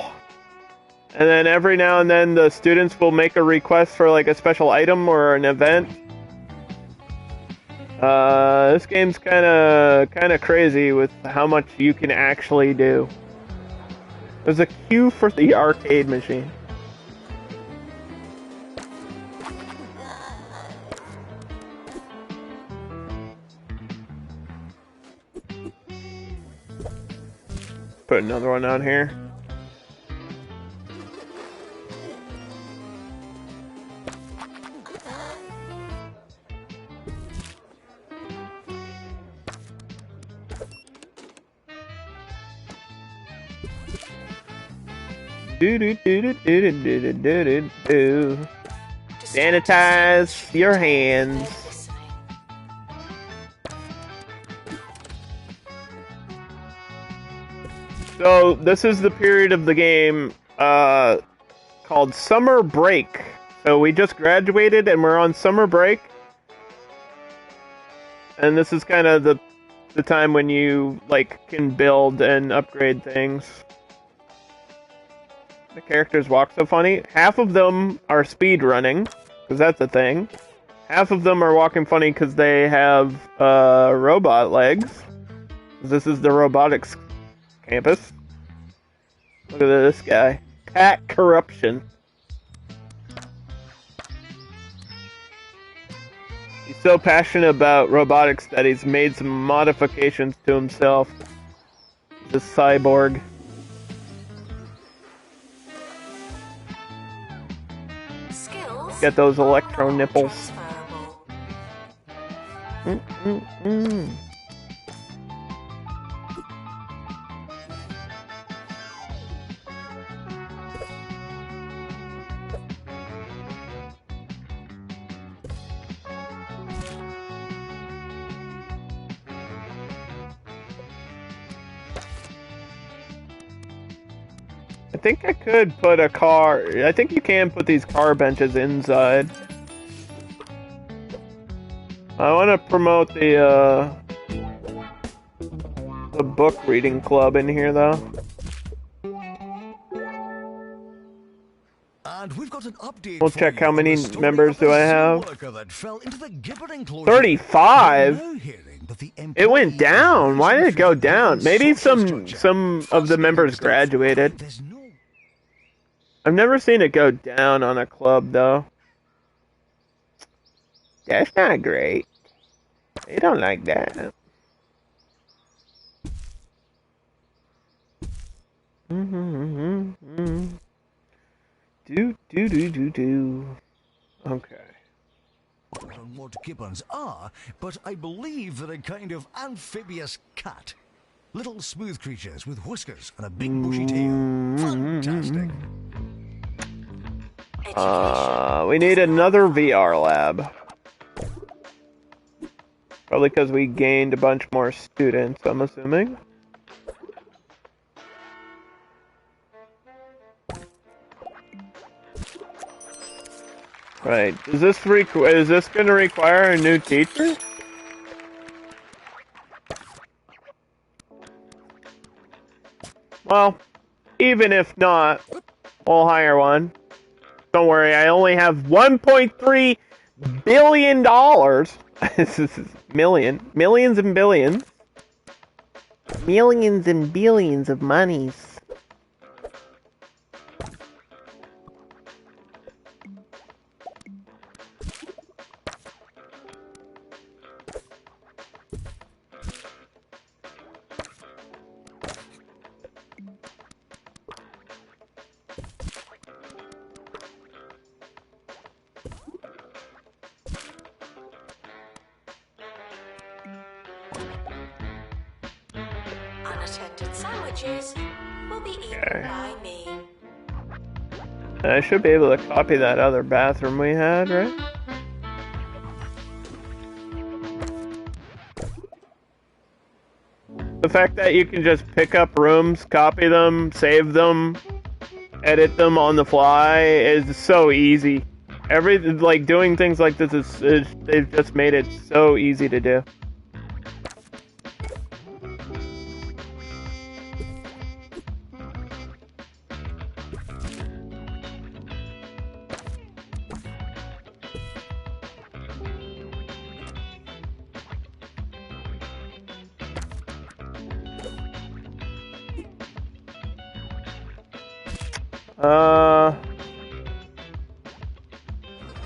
And then every now and then the students will make a request for like a special item or an event. This game's kind of crazy with how much you can actually do. There's a queue for the arcade machine. Put another one on here. Do do do do do do do do do do. Sanitize your hands. So this is the period of the game called summer break. So we just graduated and we're on summer break. And this is kind of the time when you like can build and upgrade things. The characters walk so funny. Half of them are speed running, because that's a thing. Half of them are walking funny because they have robot legs. This is the robotics campus. Look at this guy. Cat corruption. He's so passionate about robotics that he's made some modifications to himself. He's a cyborg. Get those electro nipples. I think I could put a car... I think you can put these car benches inside. I want to promote the book reading club in here, though. And we've got an update. We'll check how many members do I have. 35? 35? It went down. Why did it go down? Maybe some of the members graduated. I've never seen it go down on a club, though. That's not great. They don't like that. Do. Okay. I don't know what gibbons are, but I believe they're a kind of amphibious cat. Little smooth creatures with whiskers and a big bushy tail. Fantastic. We need another VR lab. Probably because we gained a bunch more students, I'm assuming. Right. Is this going to require a new teacher? Well, even if not, we'll hire one. Don't worry, I only have $1.3 billion. This is millions and billions. Millions and billions of monies. unattended sandwiches will be eaten by me. I should be able to copy that other bathroom we had, right? The fact that you can just pick up rooms, copy them, save them, edit them on the fly is so easy. Doing things like this is they've just made it so easy to do.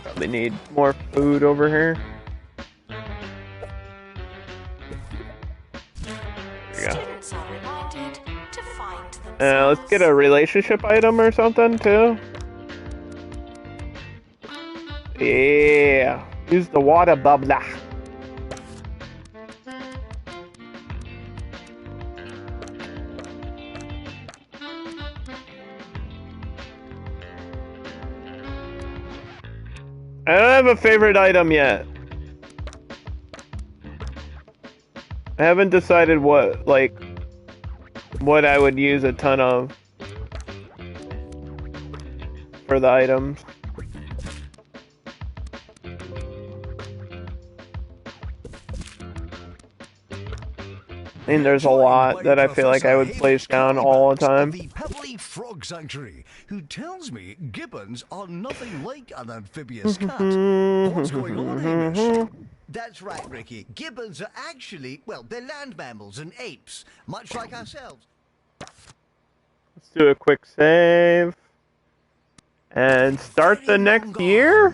Probably need more food over here. There we Students are reminded to find go. themselves. Let's get a relationship item or something too. Yeah, use the water bubbler. I don't have a favorite item yet. I haven't decided what I would use a ton of for the items. I mean, there's a lot that I feel like I would place down all the time. The Pebbly Frog Sanctuary, who tells me gibbons are nothing like an amphibious cat. What's going on, Hamish? That's right, Ricky. Gibbons are actually, well, they're land mammals and apes, much like ourselves. Let's do a quick save. And start the next year?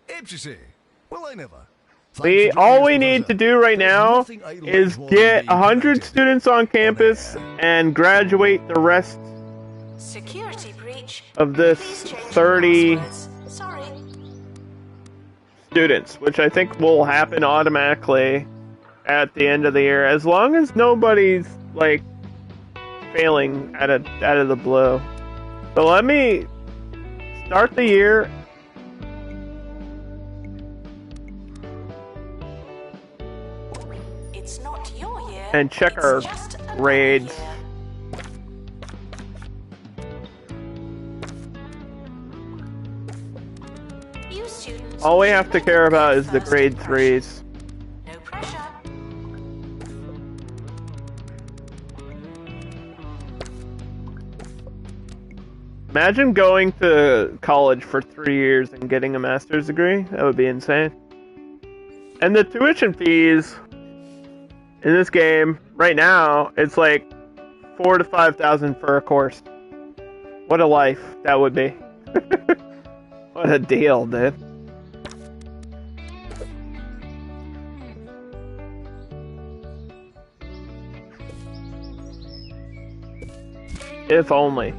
Apes, you say? Well, I never. All we need to do right now is get 100 students on campus and graduate the rest Security breach. of this Please change 30 passwords. Sorry. students, which I think will happen automatically at the end of the year, as long as nobody's like failing out of the blue. So let me start the year. It's not your year. And check it's our just another grades. year. You students All we have to should care make a about is the first grade impression. 3s. No pressure. Imagine going to college for 3 years and getting a master's degree. That would be insane. And the tuition fees in this game right now, it's like $4,000 to $5,000 for a course. What a life that would be. What a deal, dude. If only.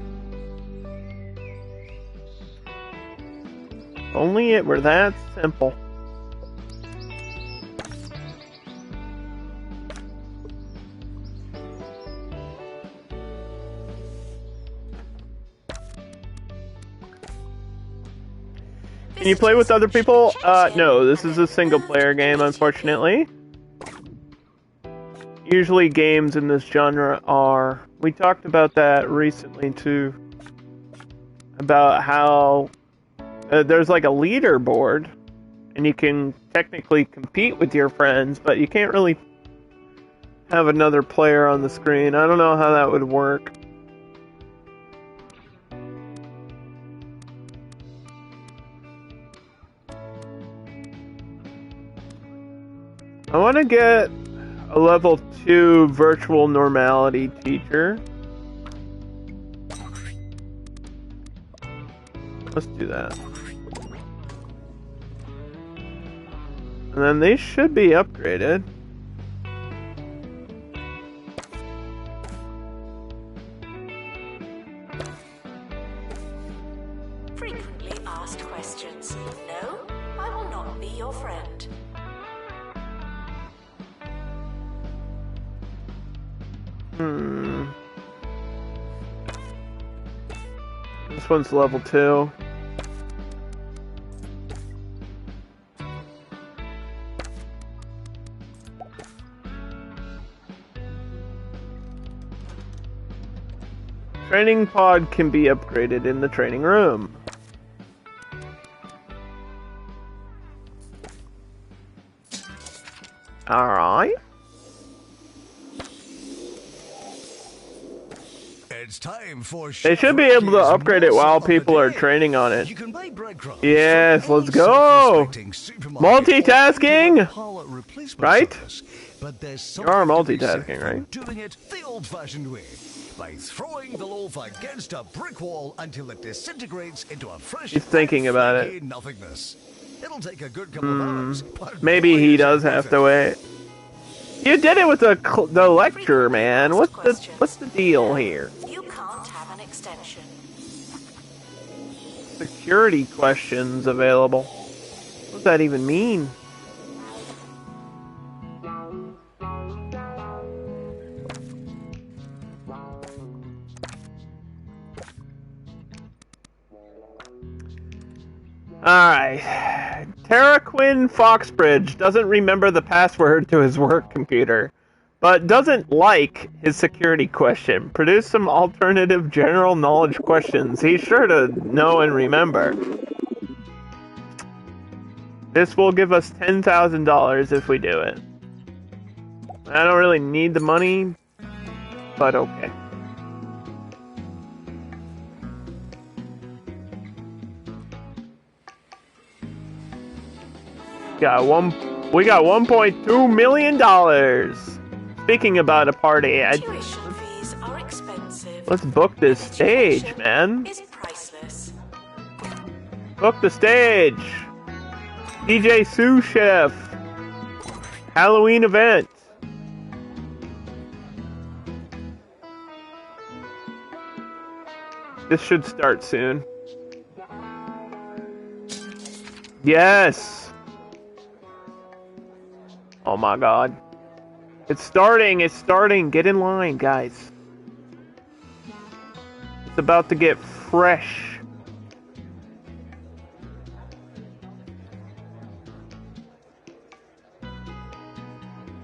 Only it were that simple. Can you play with other people? No, this is a single player game, unfortunately. Usually games in this genre are... We talked about that recently too. About how there's like a leaderboard and you can technically compete with your friends, but you can't really have another player on the screen. I don't know how that would work. I want to get a level 2 virtual normality teacher. Let's do that. And then they should be upgraded. Frequently asked questions. No, I will not be your friend. This one's level 2. Training pod can be upgraded in the training room. Alright. It's time for They should be able to upgrade it while people are training on it. You can buy breadcrumbs. Yes, let's go! Multitasking! Right? But there's You are something to be said multitasking, for right? doing it the old-fashioned way. By throwing the loaf against a brick wall until it disintegrates into a fresh, He's thinking about it. nothingness. It'll take a good couple of hours, but Maybe boy, he is it does worth have it. to wait. You did it with the lecture, man. What's the deal here? You can't have an extension. Security questions available. What does that even mean? Alright. Terraquin Foxbridge doesn't remember the password to his work computer, but doesn't like his security question. Produce some alternative general knowledge questions he's sure to know and remember. This will give us $10,000 if we do it. I don't really need the money, but okay. We got $1.2 million. Speaking about a party, Tuition fees are expensive. let's book this stage, man. Is priceless. Book the stage. DJ Sous Chef. Halloween event. This should start soon. Yes. Oh my god. It's starting, Get in line, guys. It's about to get fresh.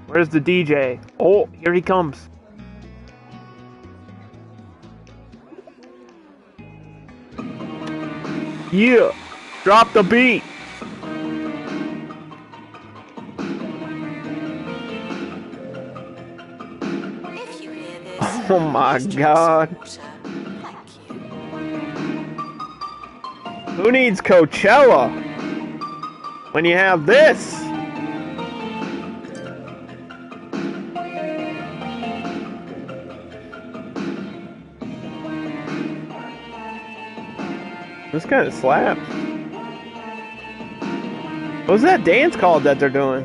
Where's the DJ? Oh, here he comes. Yeah. Drop the beat. If you hear this, Oh my please drink god. some water. Thank you. Who needs Coachella when you have this? This kind of slaps. What's that dance called that they're doing?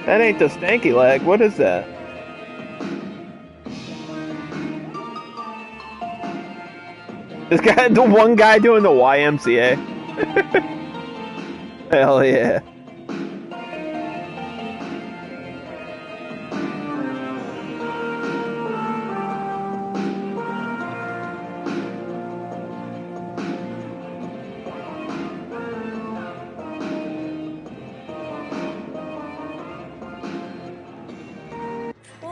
That ain't the stanky leg. What is that? This guy, the one guy doing the YMCA. Hell yeah.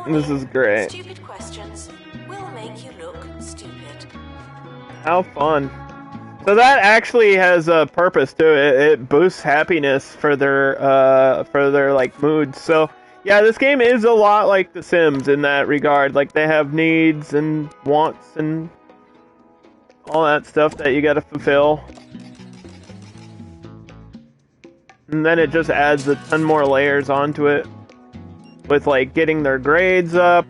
This is great. Stupid questions will make you look stupid. How fun. So that actually has a purpose to it. It boosts happiness for their like moods. So yeah, this game is a lot like The Sims in that regard. Like they have needs and wants and all that stuff that you gotta fulfill. And then it just adds a ton more layers onto it. With like getting their grades up.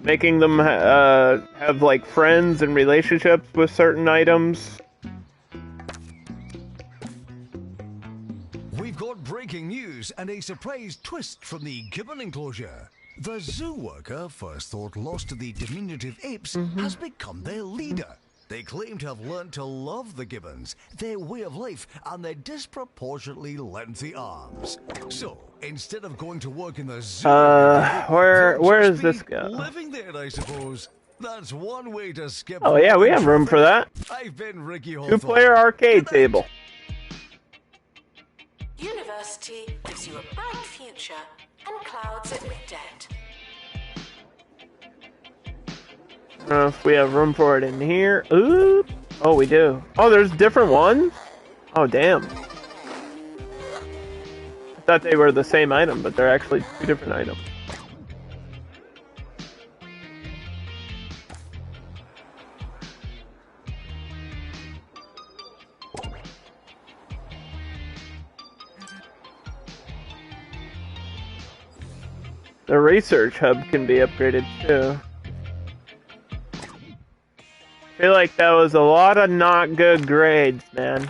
Making them have like friends and relationships with certain items. We've got breaking news and a surprise twist from the gibbon enclosure. The zoo worker, first thought lost to the diminutive apes, has become their leader. They claim to have learned to love the gibbons, their way of life, and their disproportionately lengthy arms. So, instead of going to work in the zoo, where they'll does just this be go? living there, I suppose. That's one way to skip. Oh yeah, we have room for that. I've been Ricky Hawthorne. 2-player arcade table. University gives you a bright future and clouds it with debt. I don't know if we have room for it in here. Ooh. Oh, we do. Oh, there's different ones? Oh, damn. I thought they were the same item, but they're actually 2 different items. The research hub can be upgraded too. I feel like that was a lot of not good grades, man.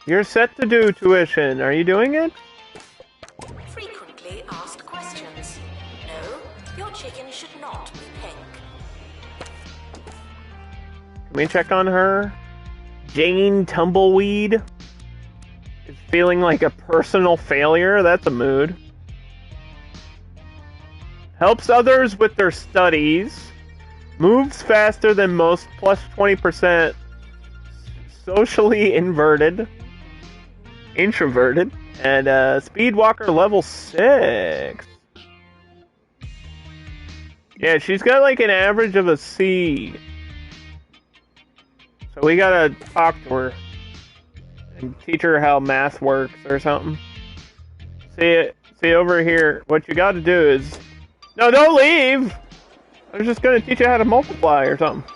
You're set to do tuition. Are you doing it? Frequently asked questions. No, your chicken should not be pink. Can we check on her? Jane Tumbleweed is feeling like a personal failure. That's a mood. Helps others with their studies. Moves faster than most, plus 20%. Socially introverted. And Speedwalker level 6. Yeah, she's got like an average of a C. So we gotta talk to her and teach her how math works or something. See over here. What you gotta do is... No, don't leave! I was just gonna teach you how to multiply or something.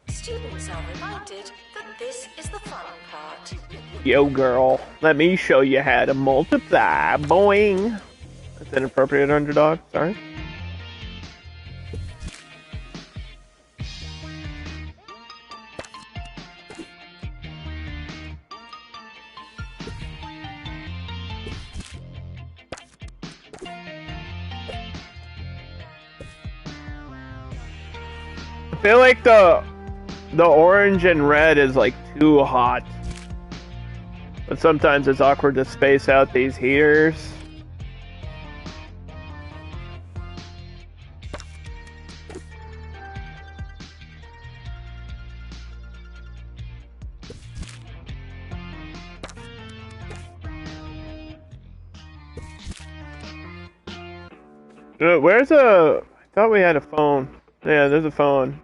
Students are reminded that this is the fun part. Yo, girl, let me show you how to multiply. Boing! That's inappropriate, Underdog. Sorry. I feel like the orange and red is like too hot. But sometimes it's awkward to space out these heaters. Where's a... I thought we had a phone. Yeah, there's a phone.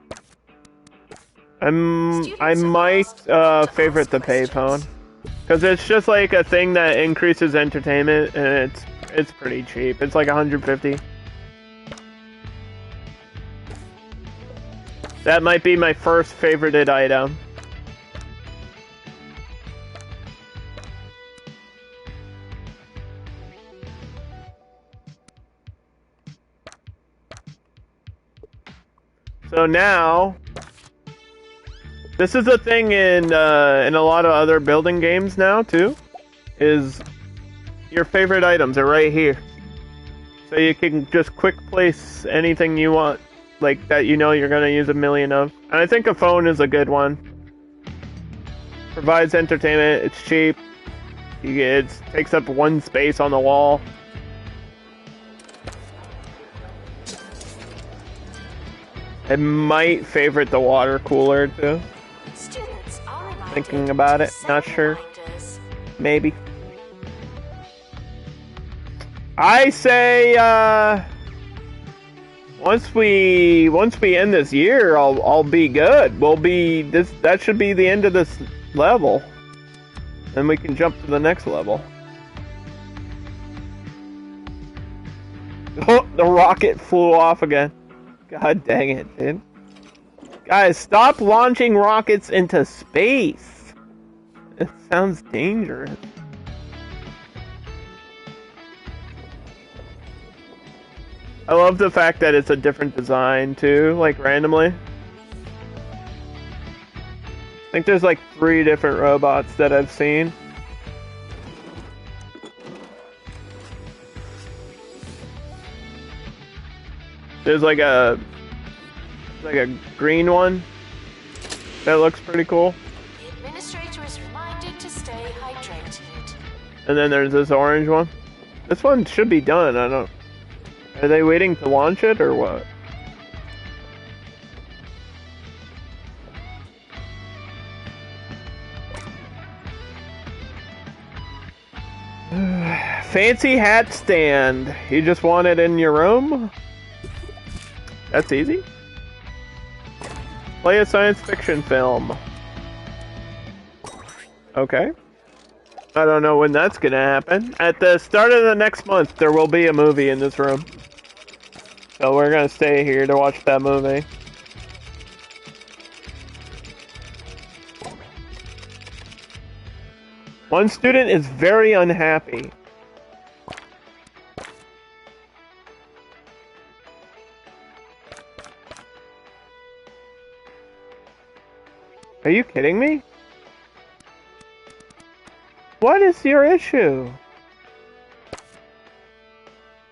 I might favorite the payphone. Because it's just like a thing that increases entertainment, and it's pretty cheap. It's like 150. That might be my first favorited item. So now, this is a thing in a lot of other building games now too. Is your favorite items are right here, so you can just quick place anything you want, like that you know you're gonna use a million of. And I think a phone is a good one. Provides entertainment. It's cheap. It takes up one space on the wall. I might favorite the water cooler too. Students are reminded Thinking about it, to not set sure. reminders. Maybe. I say once we end this year, I'll be good. That should be the end of this level. Then we can jump to the next level. Oh, the rocket flew off again. God dang it, dude. Guys, stop launching rockets into space. It sounds dangerous. I love the fact that it's a different design too, like randomly. I think there's like 3 different robots that I've seen. There's like a green one that looks pretty cool. The administrator is reminded to stay hydrated. And then there's this orange one. This one should be done. I don't. Are they waiting to launch it or what? Fancy hat stand. You just want it in your room? That's easy. Play a science fiction film. Okay. I don't know when that's gonna happen. At the start of the next month, there will be a movie in this room. So we're gonna stay here to watch that movie. One student is very unhappy. Are you kidding me? What is your issue?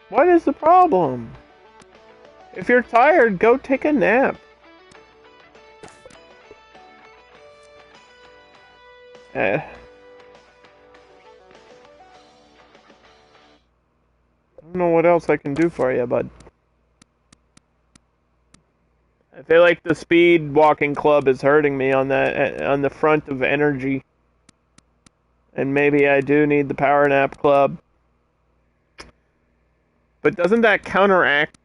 What is the problem? If you're tired, go take a nap. I don't know what else I can do for you, bud. I feel like the speed walking club is hurting me on that on the front of energy. And maybe I do need the power nap club. But doesn't that counteract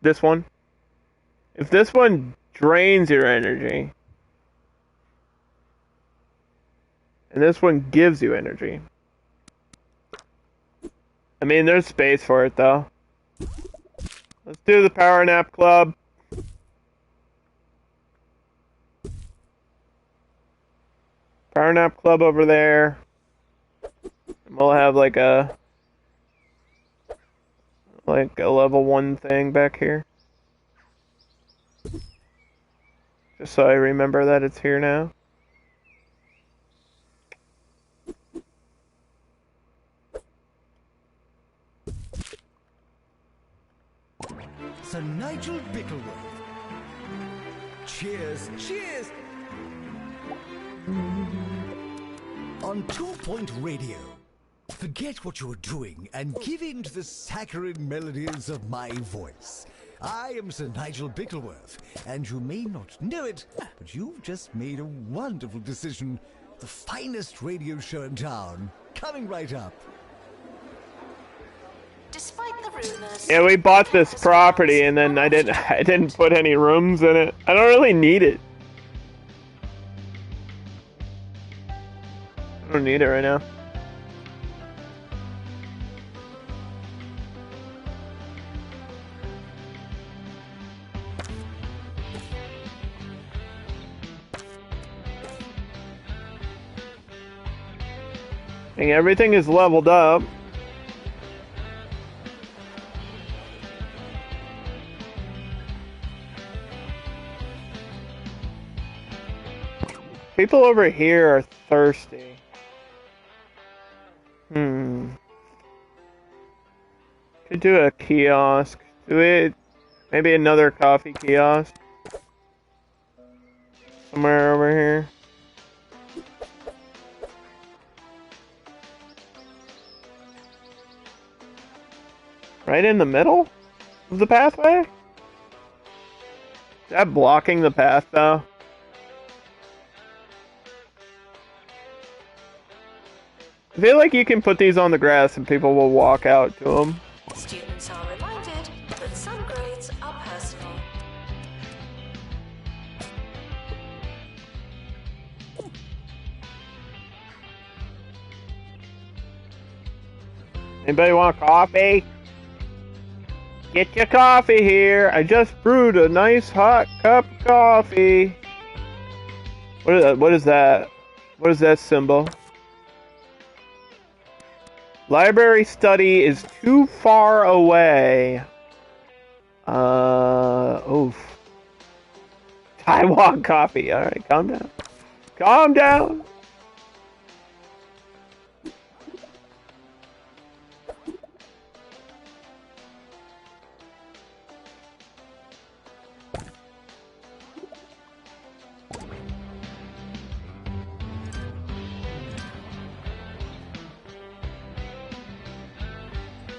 this one? If this one drains your energy, and this one gives you energy. I mean, there's space for it, though. Let's do the power nap club. Power nap club over there. And we'll have like a level 1 thing back here. Just so I remember that it's here now. Sir Nigel Bickleworth. Cheers, cheers! On 2-Point Radio. Forget what you're doing and give in to the saccharine melodies of my voice. I am Sir Nigel Bickleworth, and you may not know it, but you've just made a wonderful decision. The finest radio show in town, coming right up. Despite the rumors. Yeah, we bought this property and then I didn't put any rooms in it. I don't really need it. I don't need it right now. And everything is leveled up. People over here are thirsty. Could do a kiosk. Do it. Maybe another coffee kiosk. Somewhere over here. Right in the middle of the pathway? Is that blocking the path though? I feel like you can put these on the grass and people will walk out to them. Students are reminded that some grades are personal. Anybody want coffee? Get your coffee here. I just brewed a nice hot cup of coffee. What is that? What is that symbol? Library study is too far away. Oof. Taiwan coffee. Alright, calm down. Calm down!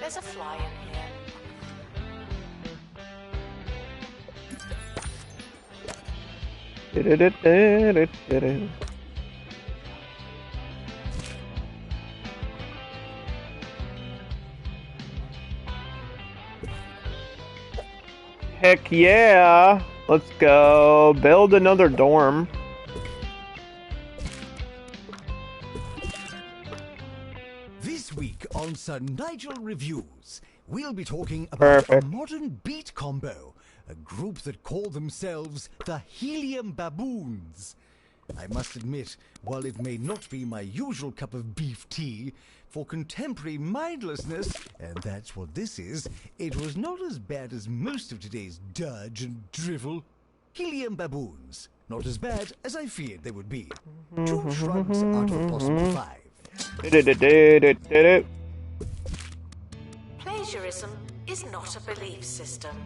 There's a fly in here. Heck yeah! Let's go build another dorm. This week on Sir Nigel Reviews, we'll be talking about Perfect. a modern beat combo, a group that call themselves the Helium Baboons. I must admit, while it may not be my usual cup of beef tea, for contemporary mindlessness, and that's what this is, it was not as bad as most of today's dirge and drivel. Helium Baboons, not as bad as I feared they would be. 2 shrugs out of a possible 5. Plagiarism is not a belief system.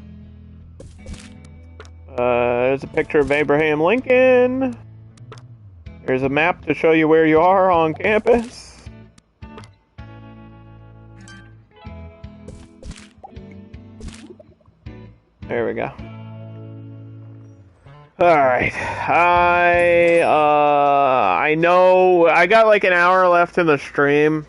There's a picture of Abraham Lincoln. Here's a map to show you where you are on campus. There we go. Alright. I know I got like an hour left in the stream,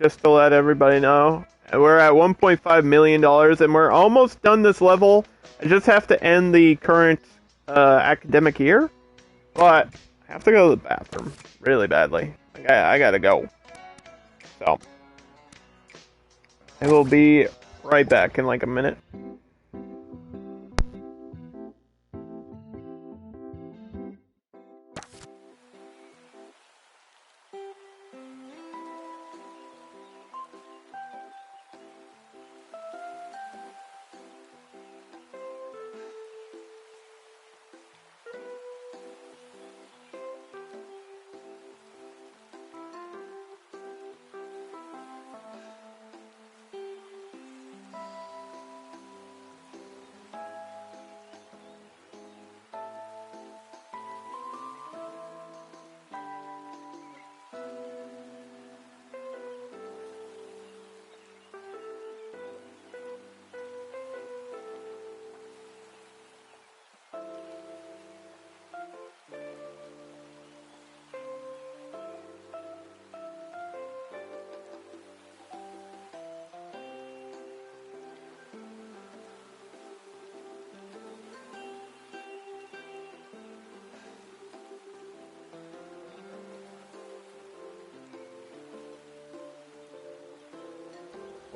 just to let everybody know. We're at $1.5 million and we're almost done this level. I just have to end the current academic year, but I have to go to the bathroom really badly. I gotta go. So, I will be right back in like a minute.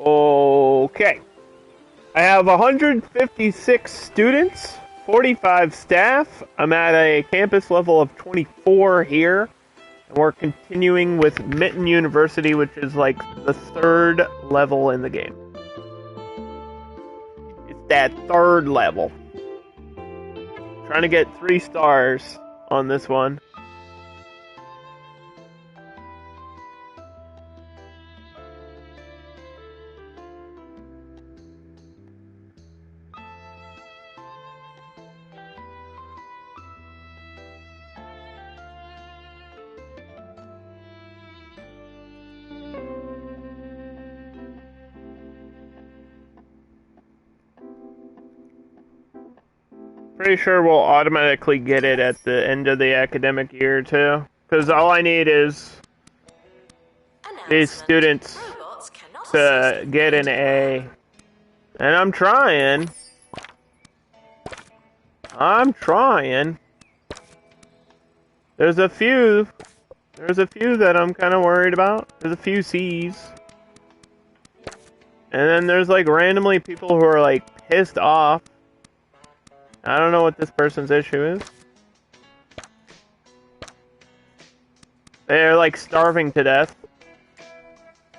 Okay. I have 156 students, 45 staff. I'm at a campus level of 24 here. And we're continuing with Mitten University, which is like the 3rd level in the game. It's that 3rd level. Trying to get 3 stars on this one. Pretty sure we'll automatically get it at the end of the academic year, too. Because all I need is these students to get an A. And I'm trying. There's a few that I'm kind of worried about. There's a few C's. And then there's like randomly people who are like pissed off. I don't know what this person's issue is. They're like starving to death.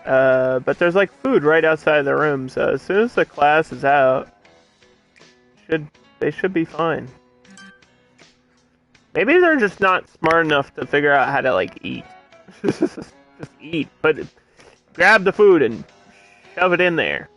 But there's like food right outside the room, so as soon as the class is out, they should be fine. Maybe they're just not smart enough to figure out how to like eat. Just eat, but grab the food and shove it in there.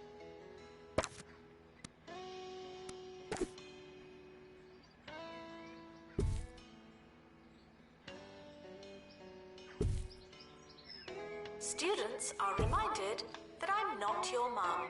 Students are reminded that I'm not your mum.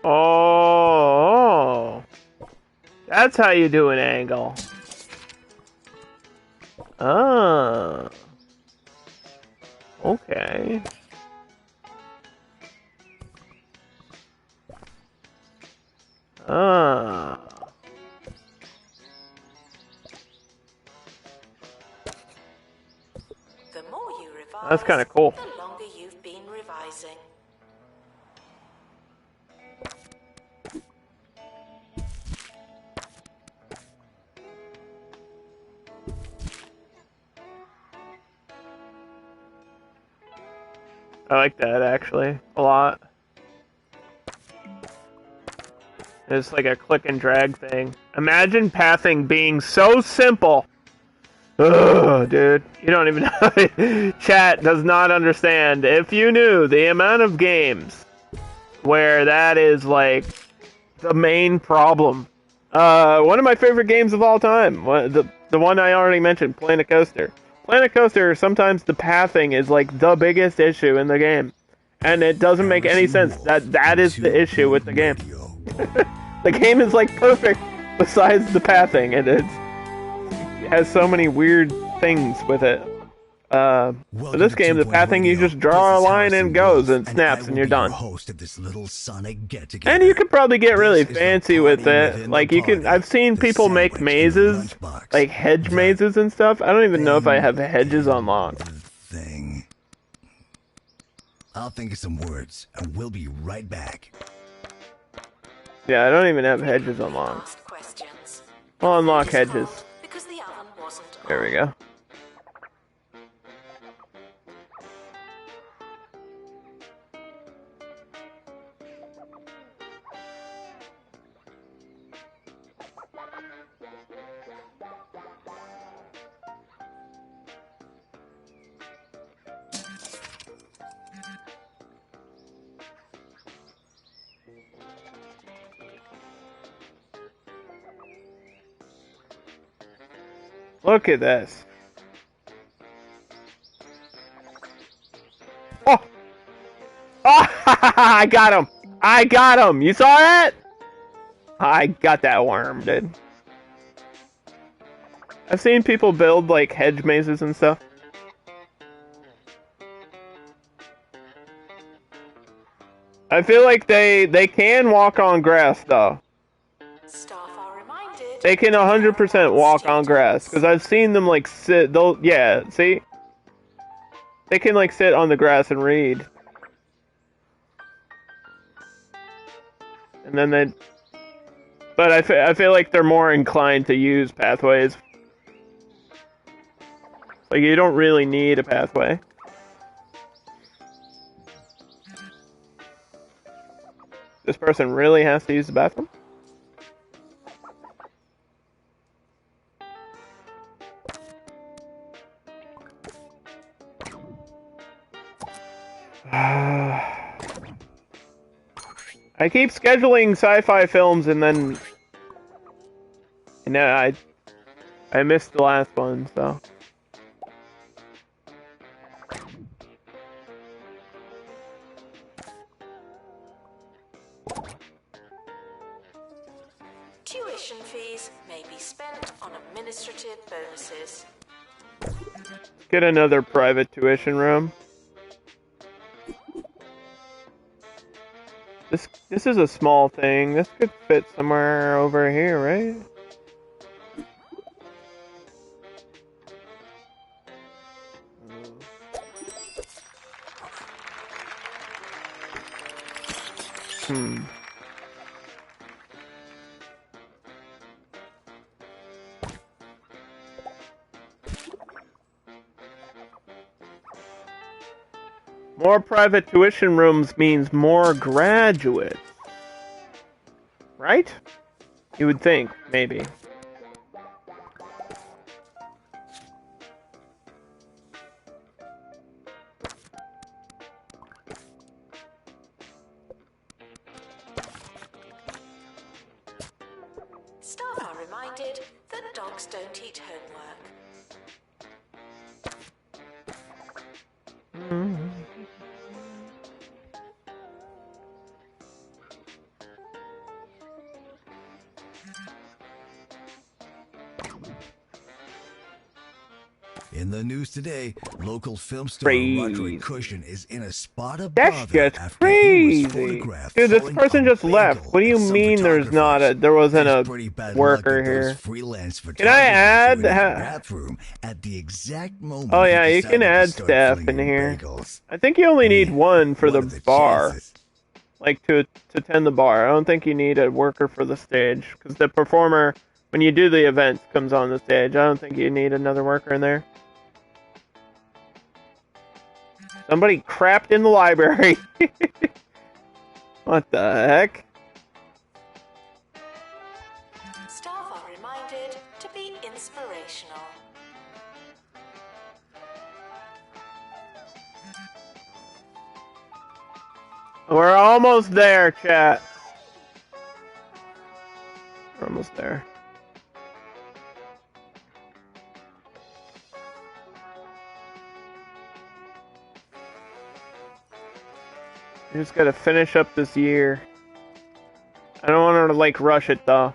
Oh, that's how you do an angle. Ah, okay. Ah. The more you revise, That's kind of cool. the longer you've been revising. I like that actually a lot. It's like a click and drag thing. Imagine pathing being so simple. Ugh, dude. You don't even know. Chat does not understand. If you knew the amount of games where that is like the main problem. One of my favorite games of all time. The one I already mentioned, Planet Coaster. Planet Coaster, sometimes the pathing is like the biggest issue in the game. And it doesn't make any sense. That is the issue with the game. The game is like perfect besides the pathing, and it has so many weird things with it. For this game, the pathing, you just draw a line and it goes and snaps and you're done. And you could probably get really fancy with it. Like you can, I've seen people make mazes, like hedge mazes and stuff. I don't even know if I have hedges unlocked. I'll think of some words, and we'll be right back. Yeah, I don't even have hedges unlocked. I'll unlock hedges. There we go. Look at this. Oh! Oh! I got him! I got him! You saw that? I got that worm, dude. I've seen people build, like, hedge mazes and stuff. I feel like they can walk on grass, though. They can 100% walk on grass, because I've seen them, like, sit, yeah, see? They can, like, sit on the grass and read. And then but I feel like they're more inclined to use pathways. Like, you don't really need a pathway. This person really has to use the bathroom? I keep scheduling sci-fi films and then I missed the last one, so. Tuition fees may be spent on administrative bonuses. Get another private tuition room. This is a small thing. This could fit somewhere over here, right? More private tuition rooms means more graduates. Right? You would think, maybe. Staff are reminded that dogs don't eat homework. In the news today, local film star Roderick Cushion is in a spot above That's just after he was crazy. photographed Dude, this throwing person a just left. bagel What do you at some mean there wasn't a Pretty bad worker luck that those here? freelance Can I add? photographers were in his bathroom at the exact moment Oh he yeah, you can decided to add start staff in flinging here. bagels. I think you only need one for What the are the bar. chances? Like to tend the bar. I don't think you need a worker for the stage. Because the performer, when you do the event, comes on the stage. I don't think you need another worker in there. Somebody crapped in the library. What the heck? Staff are reminded to be inspirational. We're almost there, chat. We're almost there. We just gotta finish up this year. I don't want her to, like, rush it, though.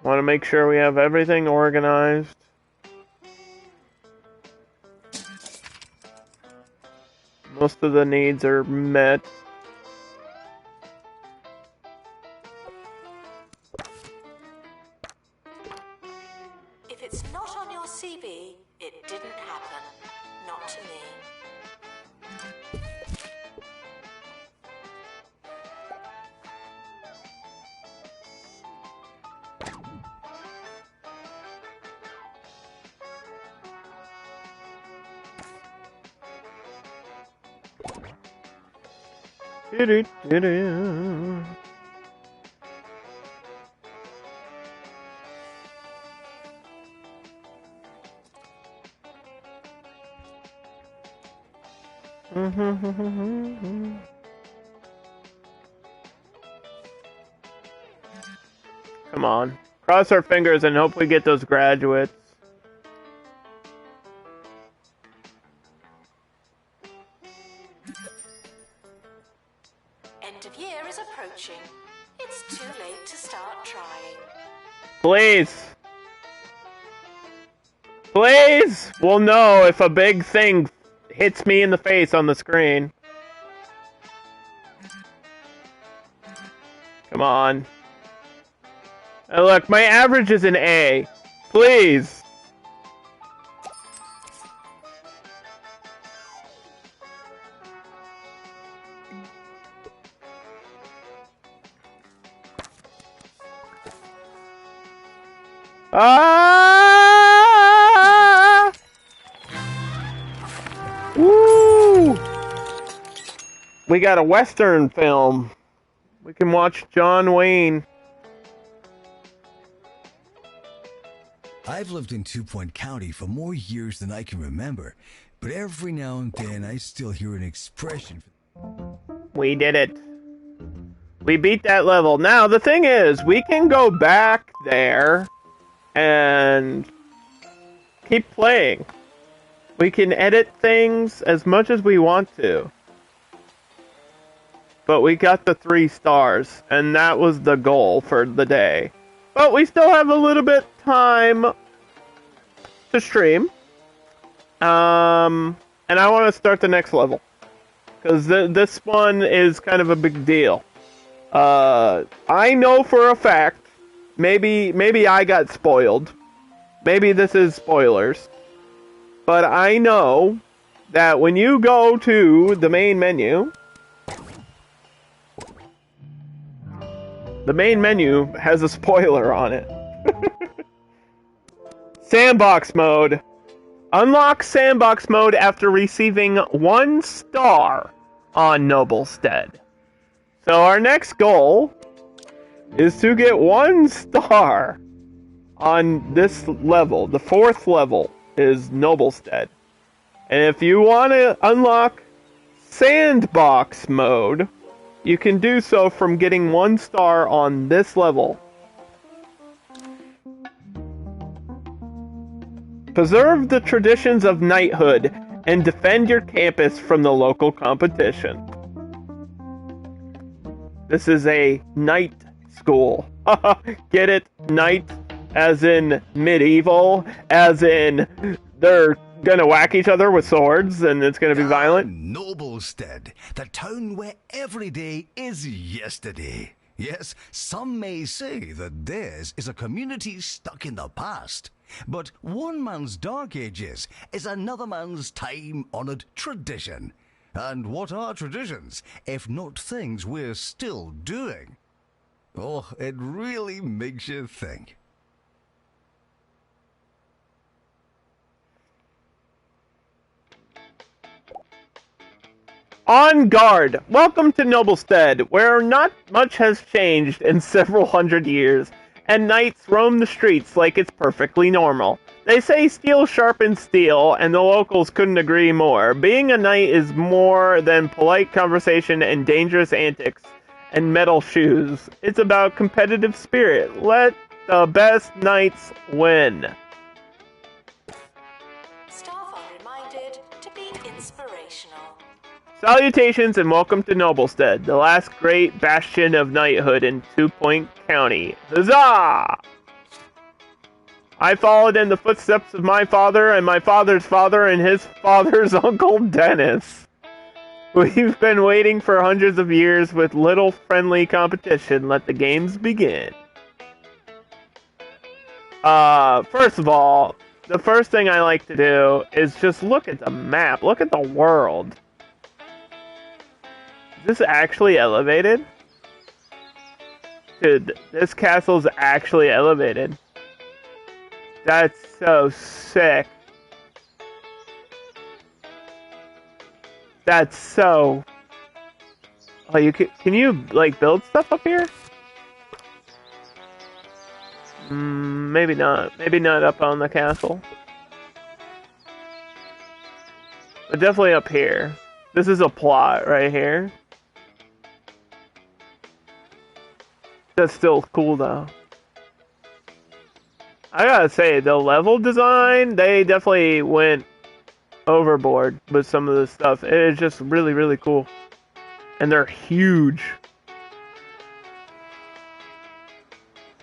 Want to make sure we have everything organized. Most of the needs are met. If it's not on your CV, it didn't happen. Not to me. Do-do-do-do. Come on. Cross our fingers and hope we get those graduates. End of year is approaching. It's too late to start trying. Please. Please! We'll know if a big thing hits me in the face on the screen. Come on. Look, my average is an A. Please. Ah! Woo! We got a Western film. We can watch John Wayne. I've lived in 2 Point County for more years than I can remember, but every now and then I still hear an expression. We did it. We beat that level. Now, the thing is, we can go back there and keep playing. We can edit things as much as we want to. but we got the 3 stars, and that was the goal for the day. But we still have a little bit time to stream. And I want to start the next level. Because this one is kind of a big deal. I know for a fact, maybe I got spoiled. Maybe this is spoilers. But I know that when you go to the main menu, the main menu has a spoiler on it. Sandbox mode. Unlock sandbox mode after receiving 1 star on Noblestead. So our next goal is to get 1 star on this level. The 4th level is Noblestead. And if you want to unlock sandbox mode, you can do so from getting 1 star on this level. Preserve the traditions of knighthood and defend your campus from the local competition. This is a knight school. Get it? Knight, as in medieval, as in they're gonna whack each other with swords and it's gonna be violent. Noblestead, the town where every day is yesterday. Yes, some may say that theirs is a community stuck in the past. But one man's dark ages is another man's time-honored tradition. And what are traditions, if not things we're still doing? Oh, it really makes you think. On guard! Welcome to Noblestead, where not much has changed in several hundred years, and knights roam the streets like it's perfectly normal. They say steel sharpens steel, and the locals couldn't agree more. Being a knight is more than polite conversation and dangerous antics and metal shoes. It's about competitive spirit. Let the best knights win. Staff are reminded to be inspirational. Salutations and welcome to Noblestead, the last great bastion of knighthood in 2 Point County. Huzzah! I followed in the footsteps of my father and my father's father and his father's Uncle Dennis. We've been waiting for hundreds of years with little friendly competition. Let the games begin. First of all, the first thing I like to do is just look at the map. Look at the world. Is this actually elevated? Dude, this castle's actually elevated. That's so sick. That's so... Oh, you can you, like, build stuff up here? Maybe not. Maybe not up on the castle. But definitely up here. This is a plot right here. That's still cool, though. I gotta say, the level design, they definitely went overboard with some of this stuff. It is just really, really cool. And they're huge.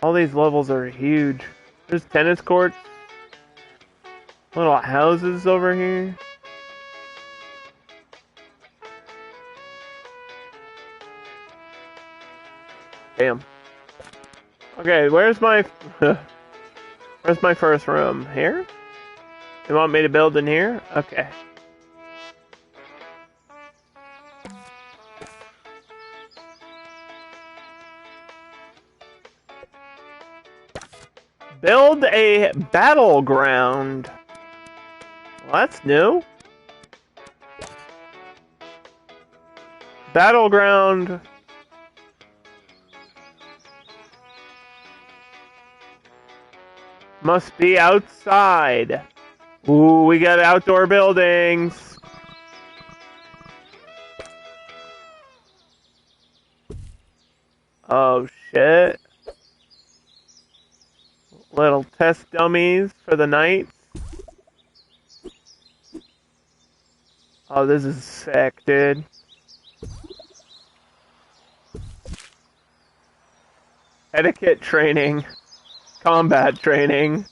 All these levels are huge. There's tennis courts. Little houses over here. Damn. Okay, where's my... Where's my first room? Here? You want me to build in here? Okay. Build a battleground. Well, that's new. Battleground. Must be outside. Ooh, we got outdoor buildings. Oh, shit. Little test dummies for the knights. Oh, this is sick, dude. etiquette training, combat training.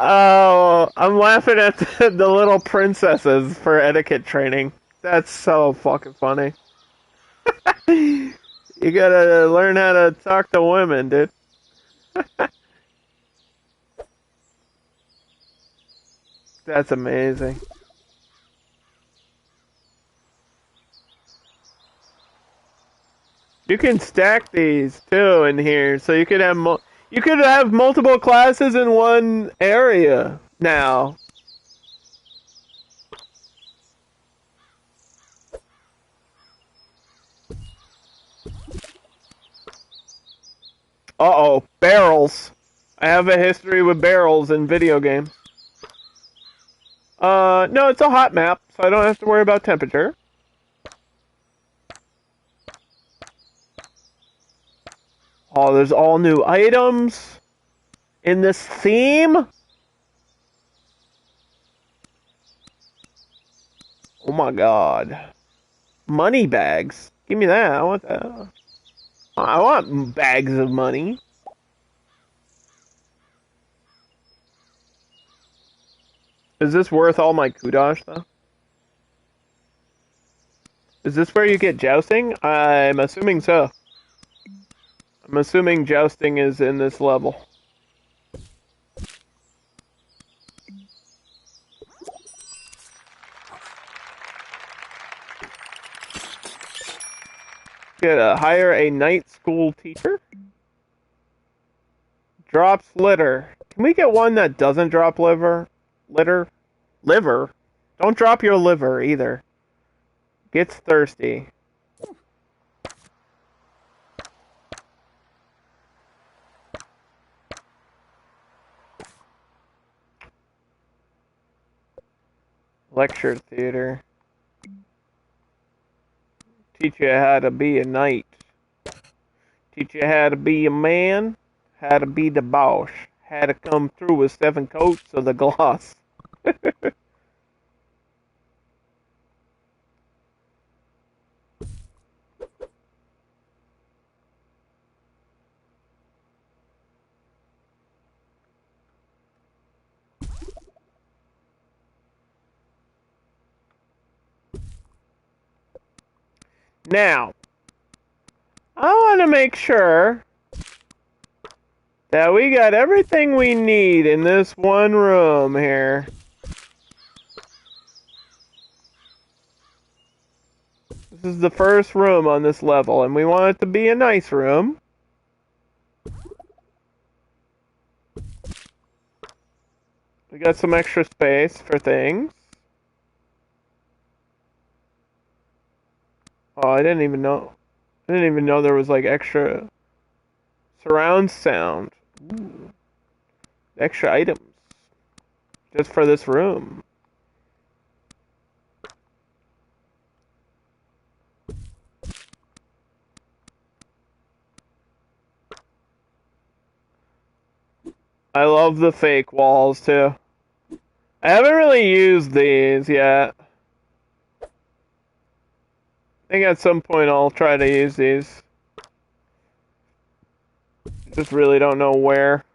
Oh, I'm laughing at the little princesses for etiquette training. That's so fucking funny. You gotta learn how to talk to women, dude. That's amazing. You can stack these too in here, so you could have multiple classes in one area now. Uh-oh, barrels. I have a history with barrels in video games. No, it's a hot map, so I don't have to worry about temperature. Oh, there's all new items in this theme. Oh my god. Money bags. Give me that. I want that. I want bags of money. Is this worth all my kudosh, though? Is this where you get jousting? I'm assuming so. I'm assuming jousting is in this level. Hire a night school teacher? Drops litter. Can we get one that doesn't drop litter? Liver? Don't drop your liver either. Gets thirsty. Lecture theater. Teach you how to be a knight. Teach you how to be a man. How to be the boss. How to come through with 7 coats of the gloss. Now, I want to make sure that we got everything we need in this one room here. This is the first room on this level, and we want it to be a nice room. We got some extra space for things. Oh, I didn't even know there was like extra surround sound. Ooh. Extra items. Just for this room. I love the fake walls too. I haven't really used these yet. I think at some point I'll try to use these. Just really don't know where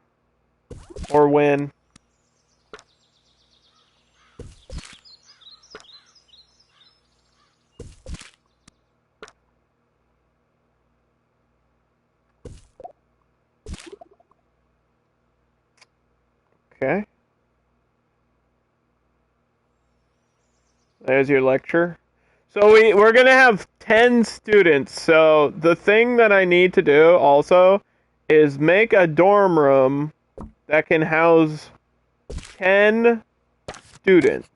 or when. Okay. There's your lecture. So we're gonna have 10 students. So the thing that I need to do also is make a dorm room that can house 10 students.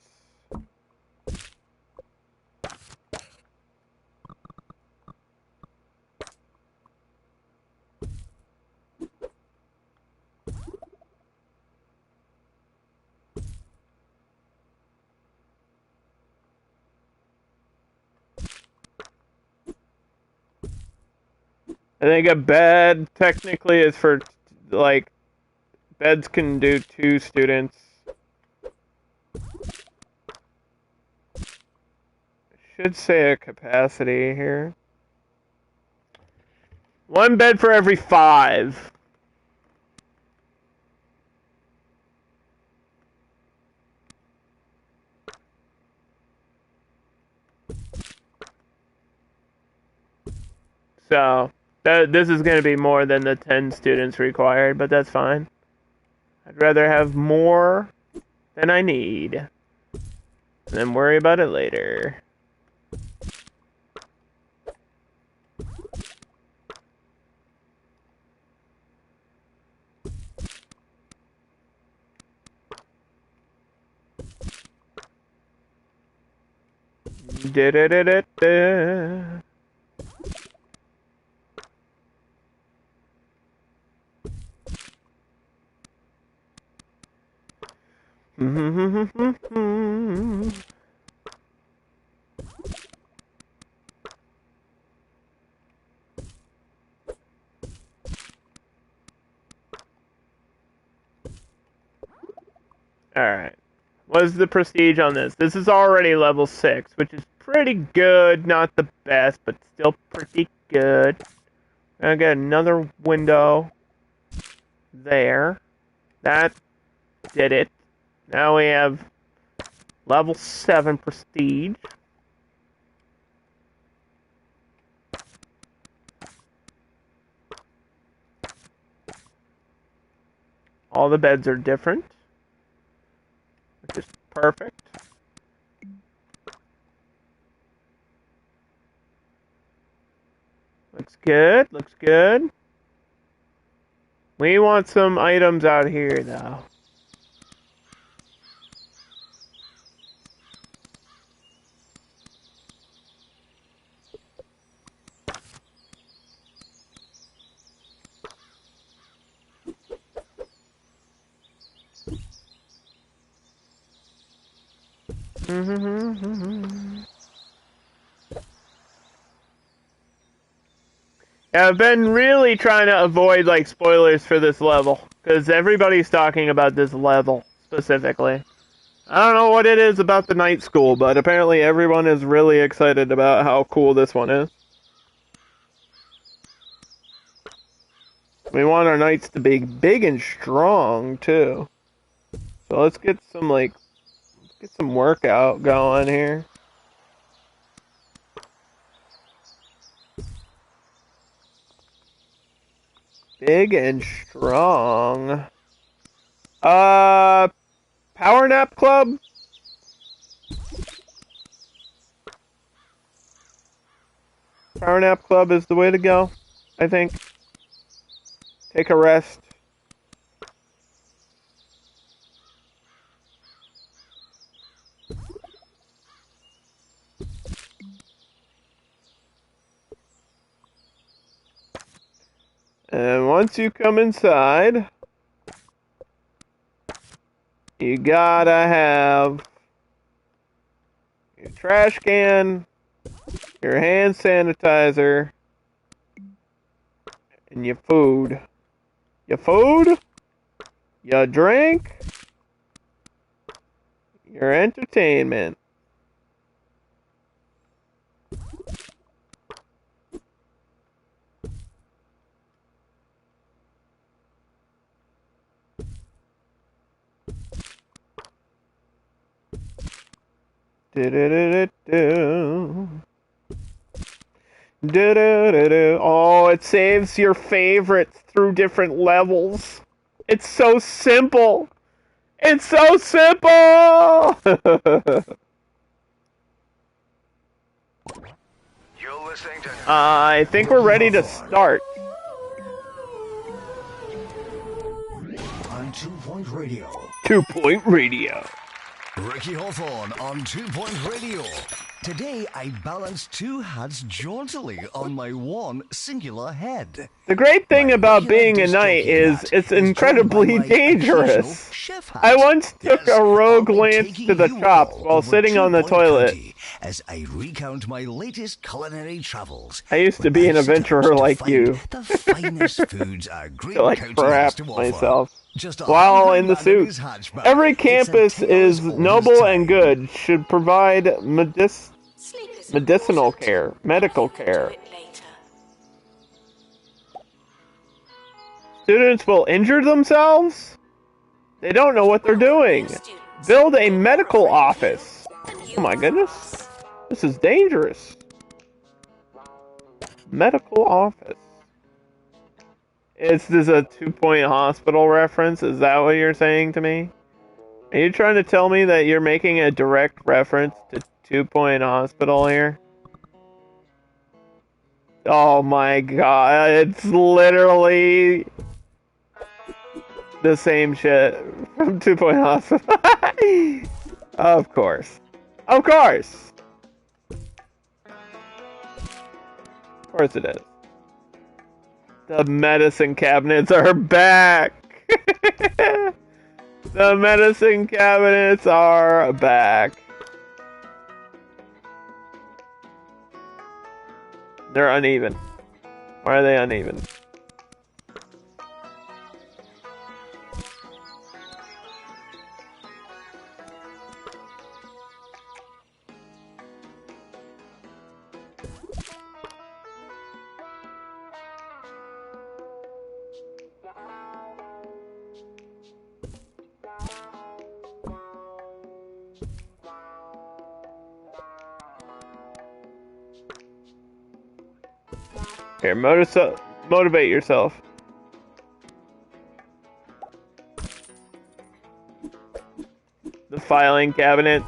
I think a bed technically is for, like, beds can do 2 students. Should say a capacity here. 1 bed for every 5. So, this is going to be more than the 10 students required, but that's fine. I'd rather have more than I need, and then worry about it later. Da-da-da-da-da. Alright. What's the prestige on this? This is already level 6, which is pretty good. Not the best, but still pretty good. I got another window there. That did it. Now we have level 7 prestige. All the beds are different, which is perfect. Looks good, looks good. We want some items out here, though. Yeah, I've been really trying to avoid like spoilers for this level, because everybody's talking about this level specifically. I don't know what it is about the night school, but apparently everyone is really excited about how cool this one is. We want our knights to be big and strong too. So let's get some workout going here. Big and strong. Power nap club? Power nap club is the way to go, I think. Take a rest. And once you come inside, you gotta have your trash can, your hand sanitizer, and your food. Your food, your drink, your entertainment. Do-do-do-do-do. Do-do-do-do. Oh, it saves your favorites through different levels. It's so simple. It's so simple. You're listening to I think we're ready to start. on 2 Point Radio. 2 Point Radio. Ricky Hawthorne on 2 Point Radio. Today I balance 2 hats jauntily on my one singular head. The great thing My about regular being a disc knight jockey is hat it's is incredibly joined by my dangerous. occasional chef hat. I once took Yes, a rogue I'll be glance taking to the you shops all while over sitting 2 on the Point toilet. County as I recount my latest culinary travels. I used to where be an I set out adventurer to like find you. The finest foods our great Till I county has crapped to offer. myself. Just a While hungry in the man suit. his hatchback. Every It's a campus tale is as old as noble and time. good, should provide Sleep is medicinal important. care, medical I can care. do it later. Students will injure themselves? They don't know what they're doing. Build a medical office. Oh my goodness. This is dangerous. Medical office. Is this a 2-point hospital reference? Is that what you're saying to me? Are you trying to tell me that you're making a direct reference to 2-point hospital here? Oh my god, it's literally the same shit from 2-point hospital. Of course. Of course! Of course it is. The medicine cabinets are back! The medicine cabinets are back. They're uneven. Why are they uneven? Here, motivate yourself. The filing cabinet.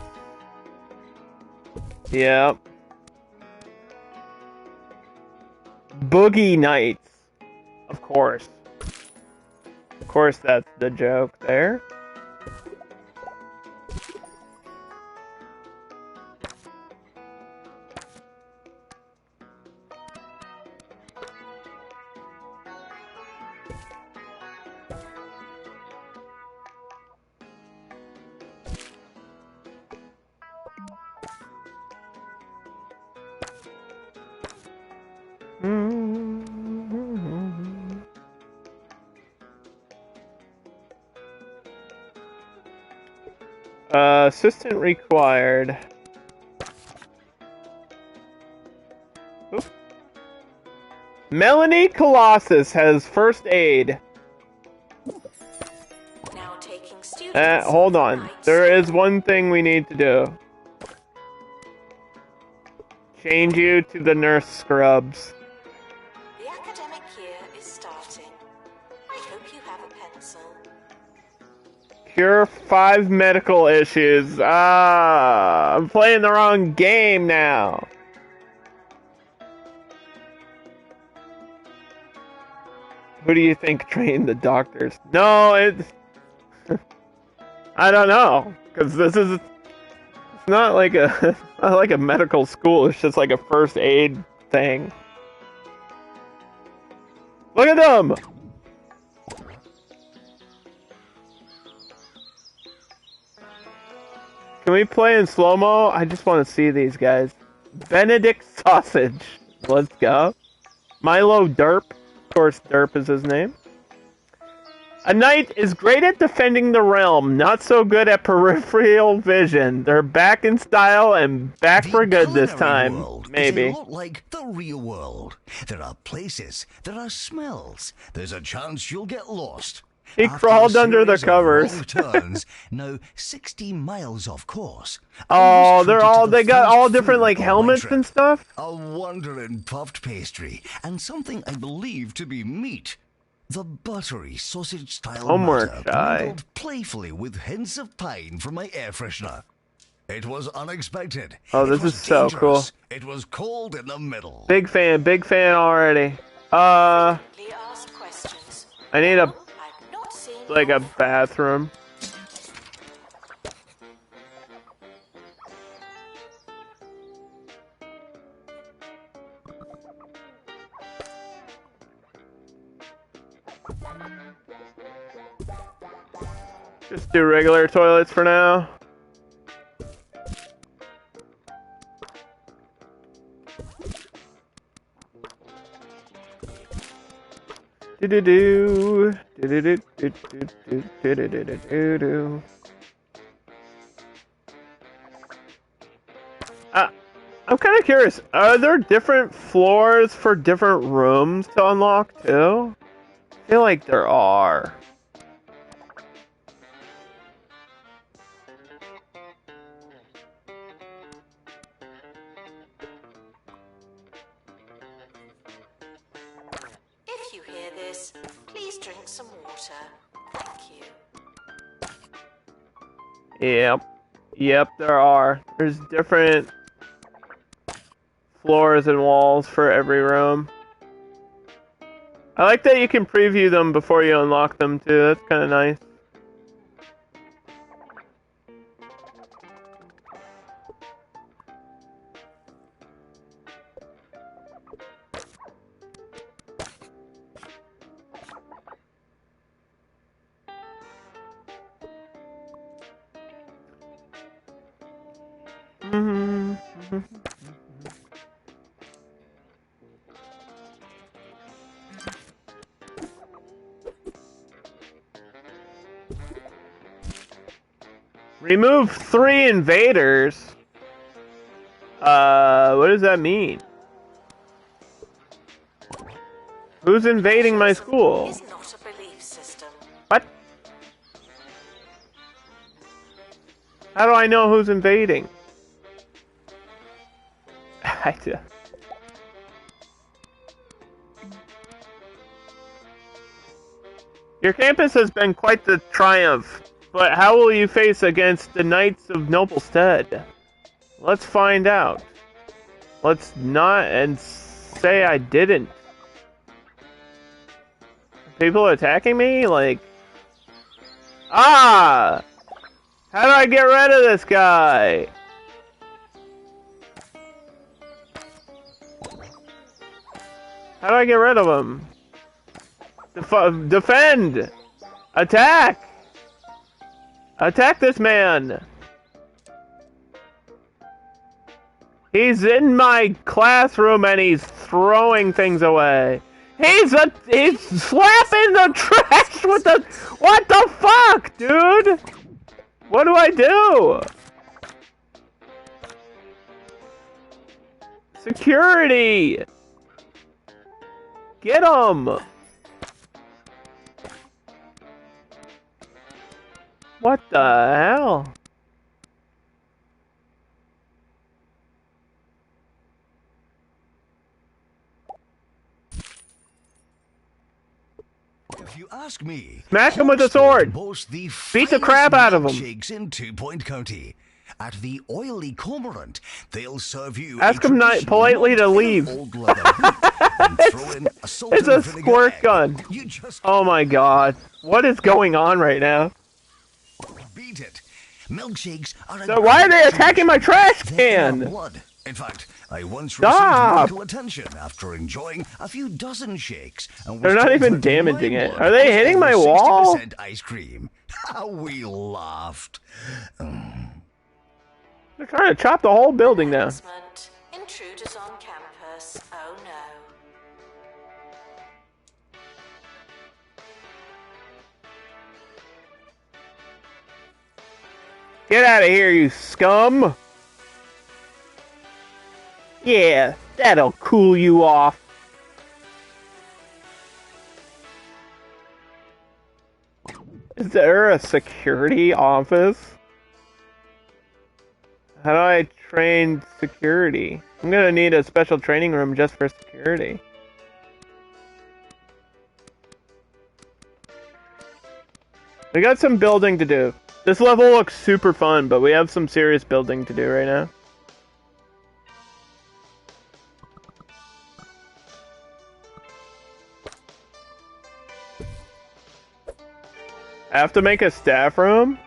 Yep. Boogie Nights. Of course. Of course that's the joke there. Assistant required. Oop. Melanie Colossus has first aid. Now taking students. Hold on. There is one thing we need to do. Change you to the nurse scrubs. The academic year is starting. I hope you have a pencil. Cure 5 medical issues. Ah, I'm playing the wrong game now. Who do you think trained the doctors? No, it's... I don't know. Because this is... It's not like a... not like a medical school. It's just like a first aid thing. Look at them! Can we play in slow-mo? I just want to see these guys. Benedict Sausage. Let's go. Milo Derp. Of course, Derp is his name. A knight is great at defending the realm, not so good at peripheral vision. They're back in style and back for good this time. Maybe. Is a lot like the real world. There are places, there are smells. There's a chance you'll get lost. He crawled under the covers. Turns, now 60 miles off course. Oh, they got all different like helmets and stuff. A wondering puffed pastry and something I believe to be meat. The buttery sausage-style Homework matter guy. bundled playfully with hints of pine from my air freshener. It was unexpected. Oh, this is so cool. It was cold in the middle. Big fan already. Frequently asked questions. I need a I've not seen like a bathroom. Just do regular toilets for now. Do-do-do. Do-do-do-do-do-do-do-do-do. I'm kind of curious. Are there different floors for different rooms to unlock too? feel like there are. If you hear this, please drink some water. Thank you. Yep. Yep, there are. There's different floors and walls for every room. I like that you can preview them before you unlock them too. That's kind of nice. Remove 3 invaders? What does that mean? Who's invading my school? It's not a belief system. What? How do I know who's invading? Your campus has been quite the triumph, but how will you face against the Knights of Noblestead? Let's find out. Let's not and say I didn't. People attacking me? Like... Ah! How do I get rid of this guy? How do I get rid of him? Defend! Attack! Attack this man! He's in my classroom and he's throwing things away. He's slapping the trash with the... What the fuck, dude? What do I do? Security! Get him! What the hell? If you ask me, smack him with a sword. Beat the crap out of him. Shakes in 2 Point County. At the Oily Cormorant, they'll serve you. Ask him politely to leave. It's a squirt gun. Oh my god. What is going on right now? Beat it. Milkshakes are so why are they attacking my trash can? In fact, I once received medical attention after enjoying a few dozen shakes. And they're not even damaging it. Are they hitting my wall? 60% ice cream. How we laughed. They're trying to chop the whole building down. Intruders on campus. Oh no. Get out of here, you scum! Yeah, that'll cool you off. Is there a security office? How do I train security? I'm gonna need a special training room just for security. We got some building to do. This level looks super fun, but we have some serious building to do right now. I have to make a staff room?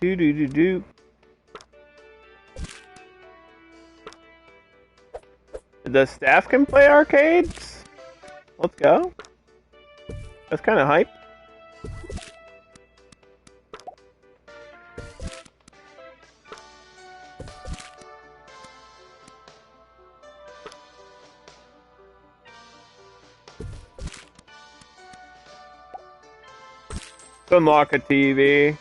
Do. The staff can play arcades? Let's go. That's kind of hype. Unlock a TV.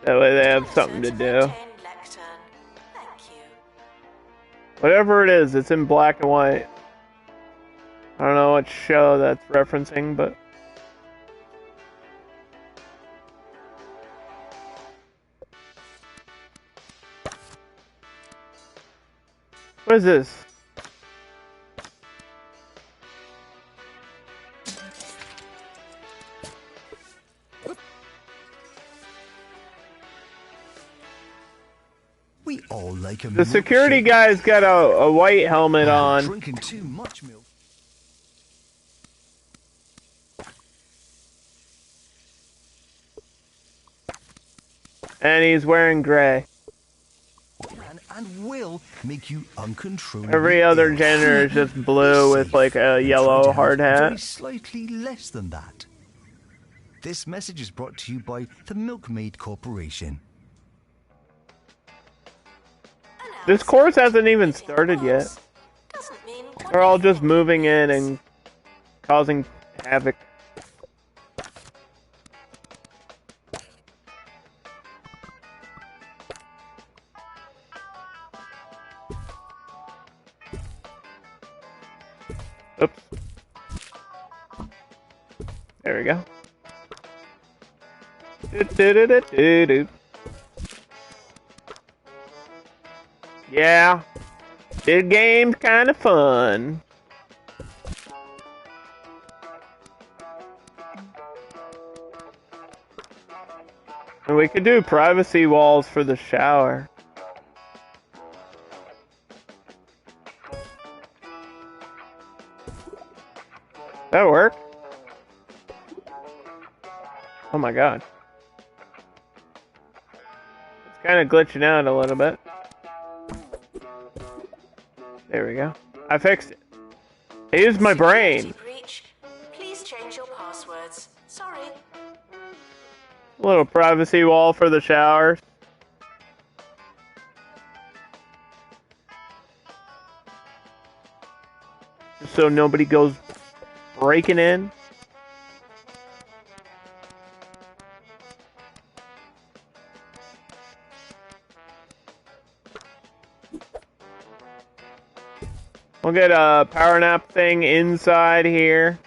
That way they have something to do. Whatever it is, it's in black and white. I don't know what show that's referencing, but... What is this? We all like a The security guy's got a white helmet on. Drinking too much milk. And he's wearing gray. And will make you uncontrollably. Every other janitor is just blue with like a yellow hard Very hat. slightly less than that. This message is brought to you by the Milkmaid Corporation. This course hasn't even started yet. They're all just moving in and causing havoc. Oops. There we go. Do-do-do-do-do-do. Yeah. This game's kind of fun. And we could do privacy walls for the shower. That work? Oh my god. It's kind of glitching out a little bit. There we go. I fixed it. I used my brain. Please change your passwords. Sorry. A little privacy wall for the showers. Just so nobody goes breaking in. We'll get a power nap thing inside here.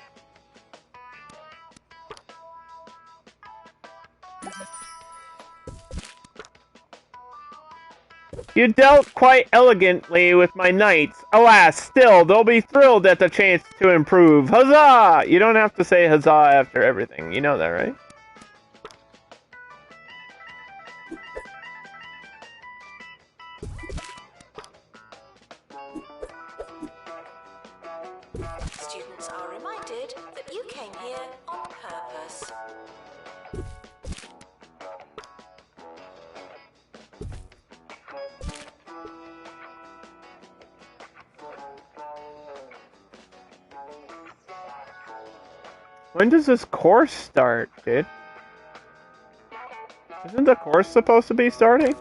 You dealt quite elegantly with my knights. Alas, still, they'll be thrilled at the chance to improve. Huzzah! You don't have to say huzzah after everything. You know that, right? Students are reminded that you came here on purpose. When does this course start, dude? Isn't the course supposed to be starting?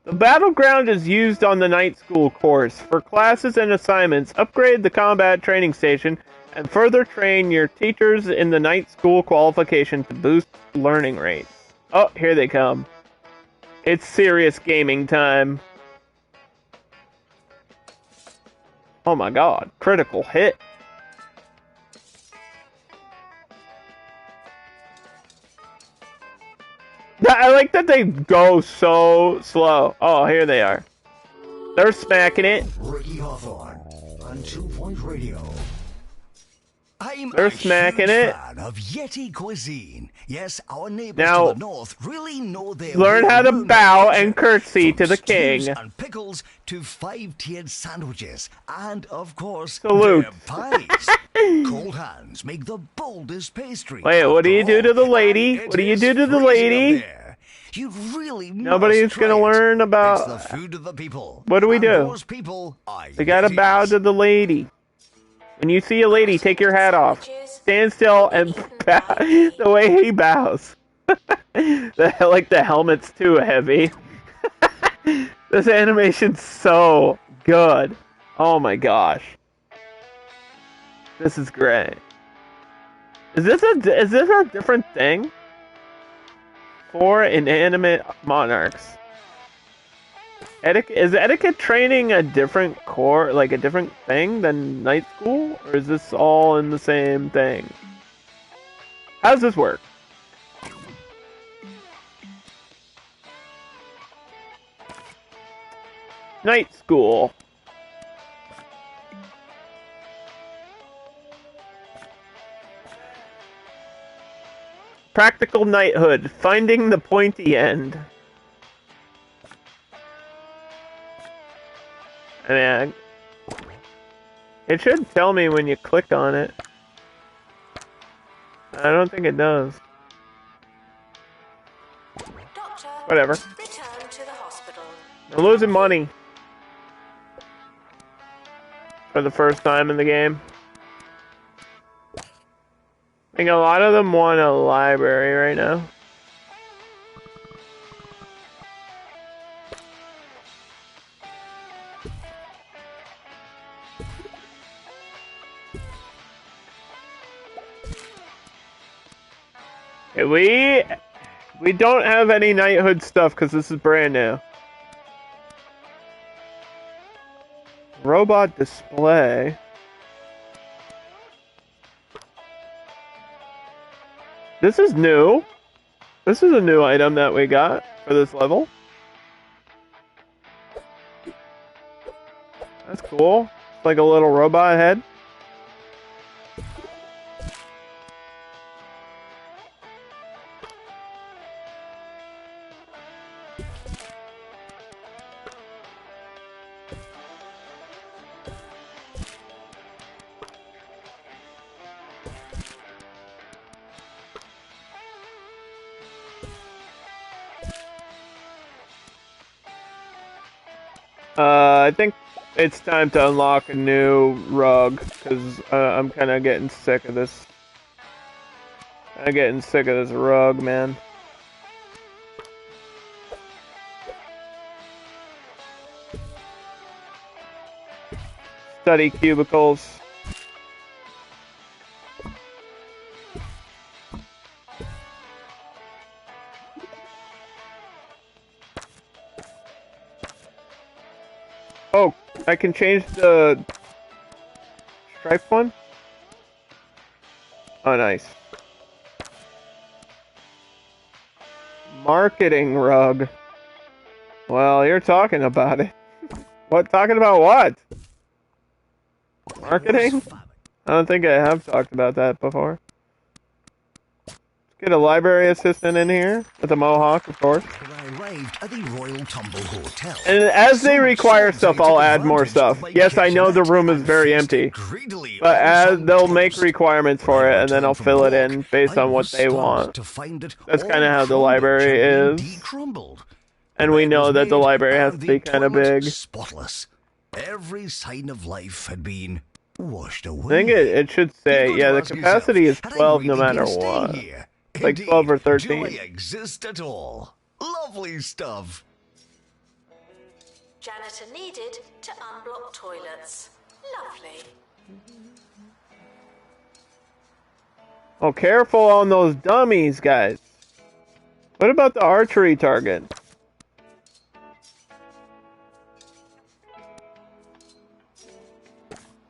The battleground is used on the night school course. For classes and assignments, upgrade the combat training station and further train your teachers in the night school qualification to boost learning rates. Oh, here they come. It's serious gaming time. Oh my god, critical hit. I like that they go so slow. Oh, here they are. They're smacking it. Ricky Hawthorne on 2 Point Radio. I'm They're smacking it. Fan of Yeti cuisine. Yes, our neighbors Now, to the north really know their learn how to room bow culture. and curtsy From to the stews king. and pickles to 5-tiered sandwiches, and of course, Salute. their pies. Cold hands make the boldest pastry. Wait, what do you do to the After all, lady? and What do you it do is to the freezing lady? up there. You really Nobody's must try gonna it. learn about. It's the food of the people. What do we And do? those people are We gotta bow Yetis. to the lady. When you see a lady, take your hat off. Stand still and bow. The way he bows. Like the helmet's too heavy. This animation's so good. Oh my gosh. This is great. Is this a different thing? For inanimate monarchs. Is etiquette training a different core, like a different thing than night school? Or is this all in the same thing? How does this work? Night school. Practical knighthood. Finding the pointy end. I mean, it should tell me when you click on it. I don't think it does. Doctor, Whatever. return to the hospital. I'm losing money. For the first time in the game. I think a lot of them want a library right now. Okay, we don't have any knighthood stuff because this is brand new. Robot display. This is new. This is a new item that we got for this level. That's cool. It's like a little robot head. I think it's time to unlock a new rug, because I'm kind of getting sick of this. I'm getting sick of this rug, man. Study cubicles. Oh, I can change the striped one? Oh, nice. Marketing rug. Well, you're talking about it. What? Talking about what? Marketing? I don't think I have talked about that before. Let's get a library assistant in here with a mohawk, of course. I arrived at the Royal Tumble Hotel. And as they require stuff, I'll add more stuff. Yes, I know the room is very empty, but as they'll make requirements for it, and then I'll fill it in based on what they want. That's kind of how the library is. And we know that the library has to be kind of big. Spotless. Every sign of life had been washed away. I think it should say, yeah, the capacity is 12 no matter what. Like 12 or 13. Do I exist at all? Lovely stuff. Janitor needed to unblock toilets. Lovely. Oh, careful on those dummies, guys. What about the archery target?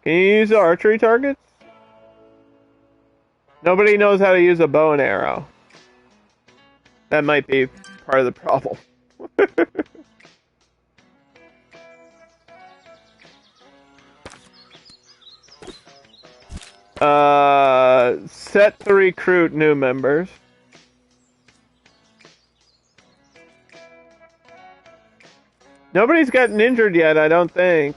Can you use the archery targets? Nobody knows how to use a bow and arrow. That might be part of the problem. Set to recruit new members. Nobody's gotten injured yet, I don't think.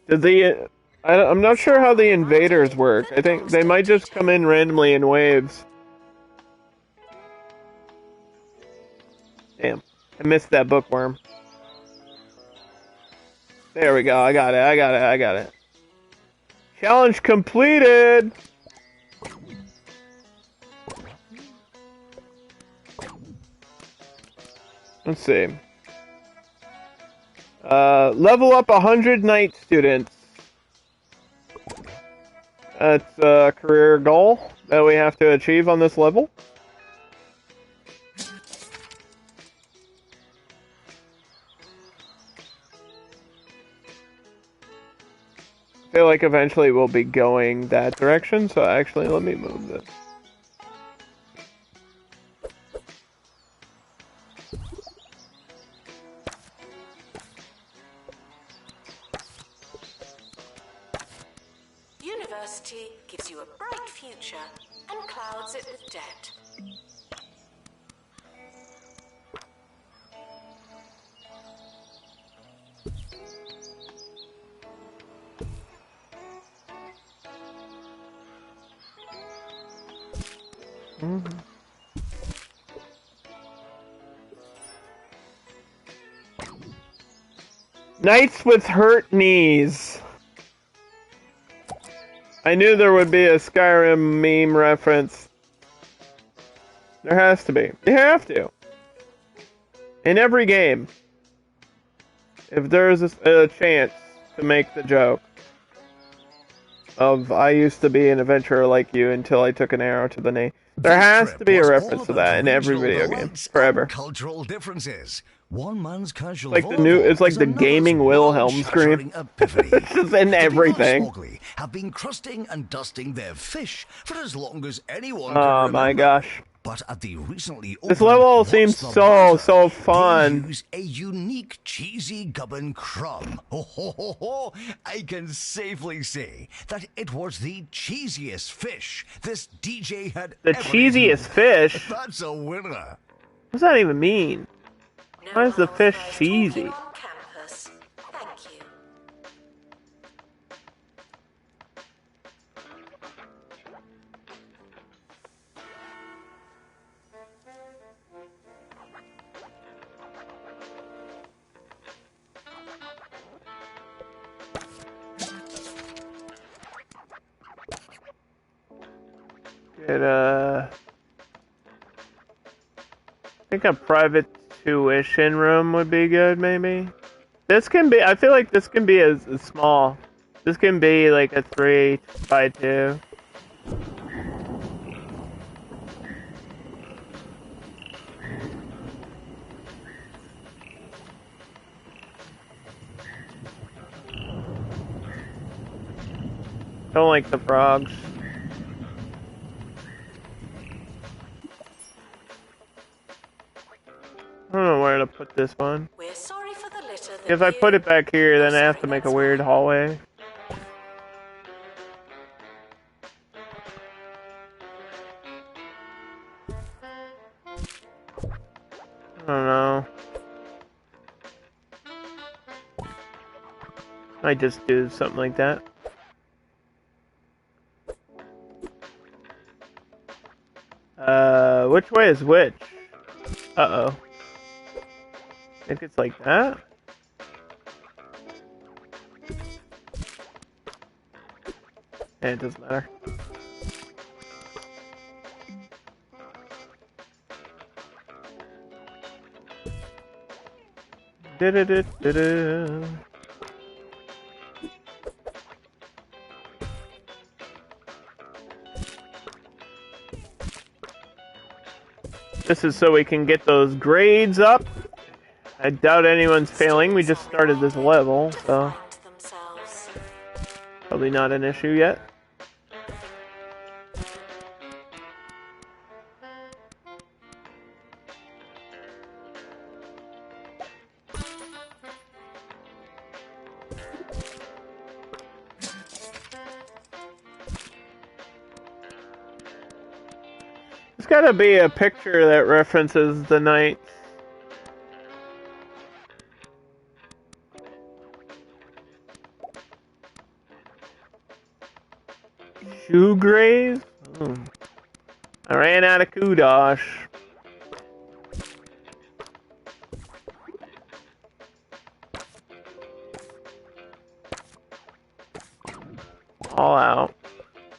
Did the... I'm not sure how the invaders work. I think they might just come in randomly in waves. Damn. I missed that bookworm. There we go. I got it. Challenge completed! Let's see. Level up 100 night students. That's a career goal that we have to achieve on this level. I feel like eventually we'll be going that direction, so actually let me move this. University gives you a bright future and clouds it with debt. Mm-hmm. Knights with hurt knees. I knew there would be a Skyrim meme reference. There has to be. You have to. In every game. If there's a chance to make the joke of I used to be an adventurer like you until I took an arrow to the knee. There has to be a reference to that in every video game. Forever. Cultural differences. One man's casual like the new, it's like the gaming Wilhelm scream. It's just in everything. Have been crusting and dusting their fish for as long as anyone Oh can my remember. gosh. But at the recently This opened level What's seems the so Matter, fun. They use a unique cheesy gubbin crumb. Ho, ho, ho, ho. I can safely say that it was the cheesiest fish this DJ had The ever cheesiest eaten. fish? That's a winner. What does that even mean? No Why is the one fish authorized cheesy? talking on campus. Thank you. Get I think a private tuition room would be good, maybe. This can be, I feel like this can be as small. This can be like a 3x2. Don't like the frogs. I don't know where to put this one. We're sorry for the litter that If I put it back here, then I have to make a weird hallway. I don't know. I just do something like that. Which way is which? Uh-oh. I think it's like that? Yeah, it doesn't matter. Da-da-da-da-da. This is so we can get those grades up. I doubt anyone's failing. We just started this level, so themselves. probably not an issue yet. There's gotta be a picture that references the night. Shoegraze? I ran out of kudosh. All out.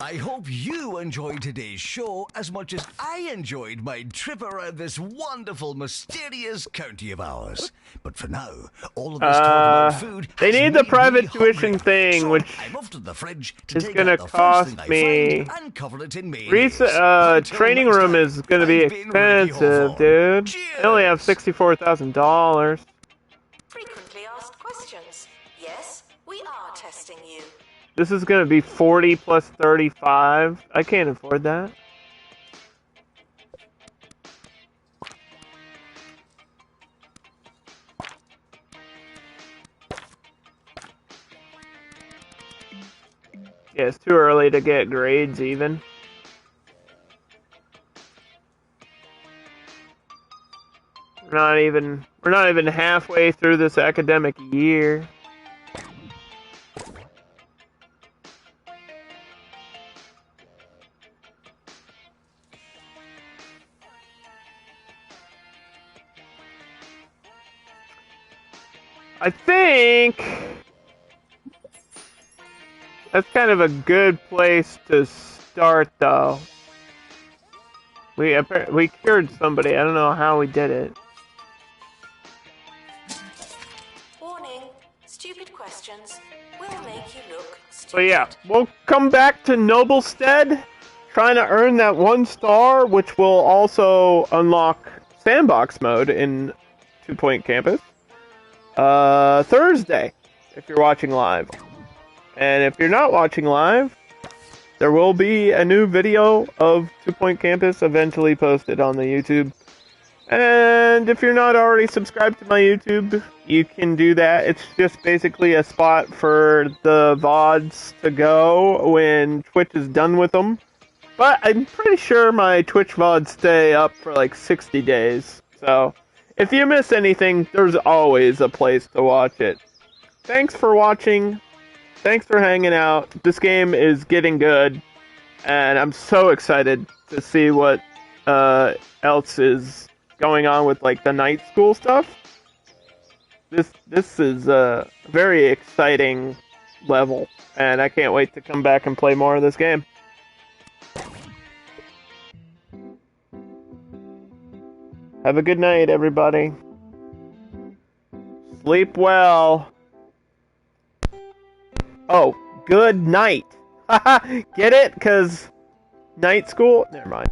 I hope you enjoyed today's show as much as I enjoyed my trip around this wonderful, mysterious county of ours. But for now, all of this talk about food they has need the made private me tuition hungry. thing, So which I'm off to the fridge to is take gonna out the first cost thing I me. find and cover it in mayonnaise. Until Training next room time, is gonna be I've been Ricky expensive, Hawthorne. dude. I only have Cheers. $64,000. Frequently asked questions. Yes, we are testing you. This is gonna be 40 plus 35. I can't afford that. Yeah, it's too early to get grades even. We're not even halfway through this academic year. I think that's kind of a good place to start, though. We cured somebody. I don't know how we did it. Warning, stupid questions will make you look stupid. So yeah, we'll come back to Noblestead, trying to earn that 1 star, which will also unlock sandbox mode in 2 Point Campus. Thursday, if you're watching live. And if you're not watching live, there will be a new video of 2 Point Campus eventually posted on the YouTube. And if you're not already subscribed to my YouTube, you can do that. It's just basically a spot for the VODs to go when Twitch is done with them. But I'm pretty sure my Twitch VODs stay up for like 60 days. So if you miss anything, there's always a place to watch it. Thanks for watching. Thanks for hanging out. This game is getting good. And I'm so excited to see what else is going on with like the night school stuff. This is a very exciting level. And I can't wait to come back and play more of this game. Have a good night, everybody. Sleep well. Oh, good night. Haha, get it? 'Cause night school? Never mind.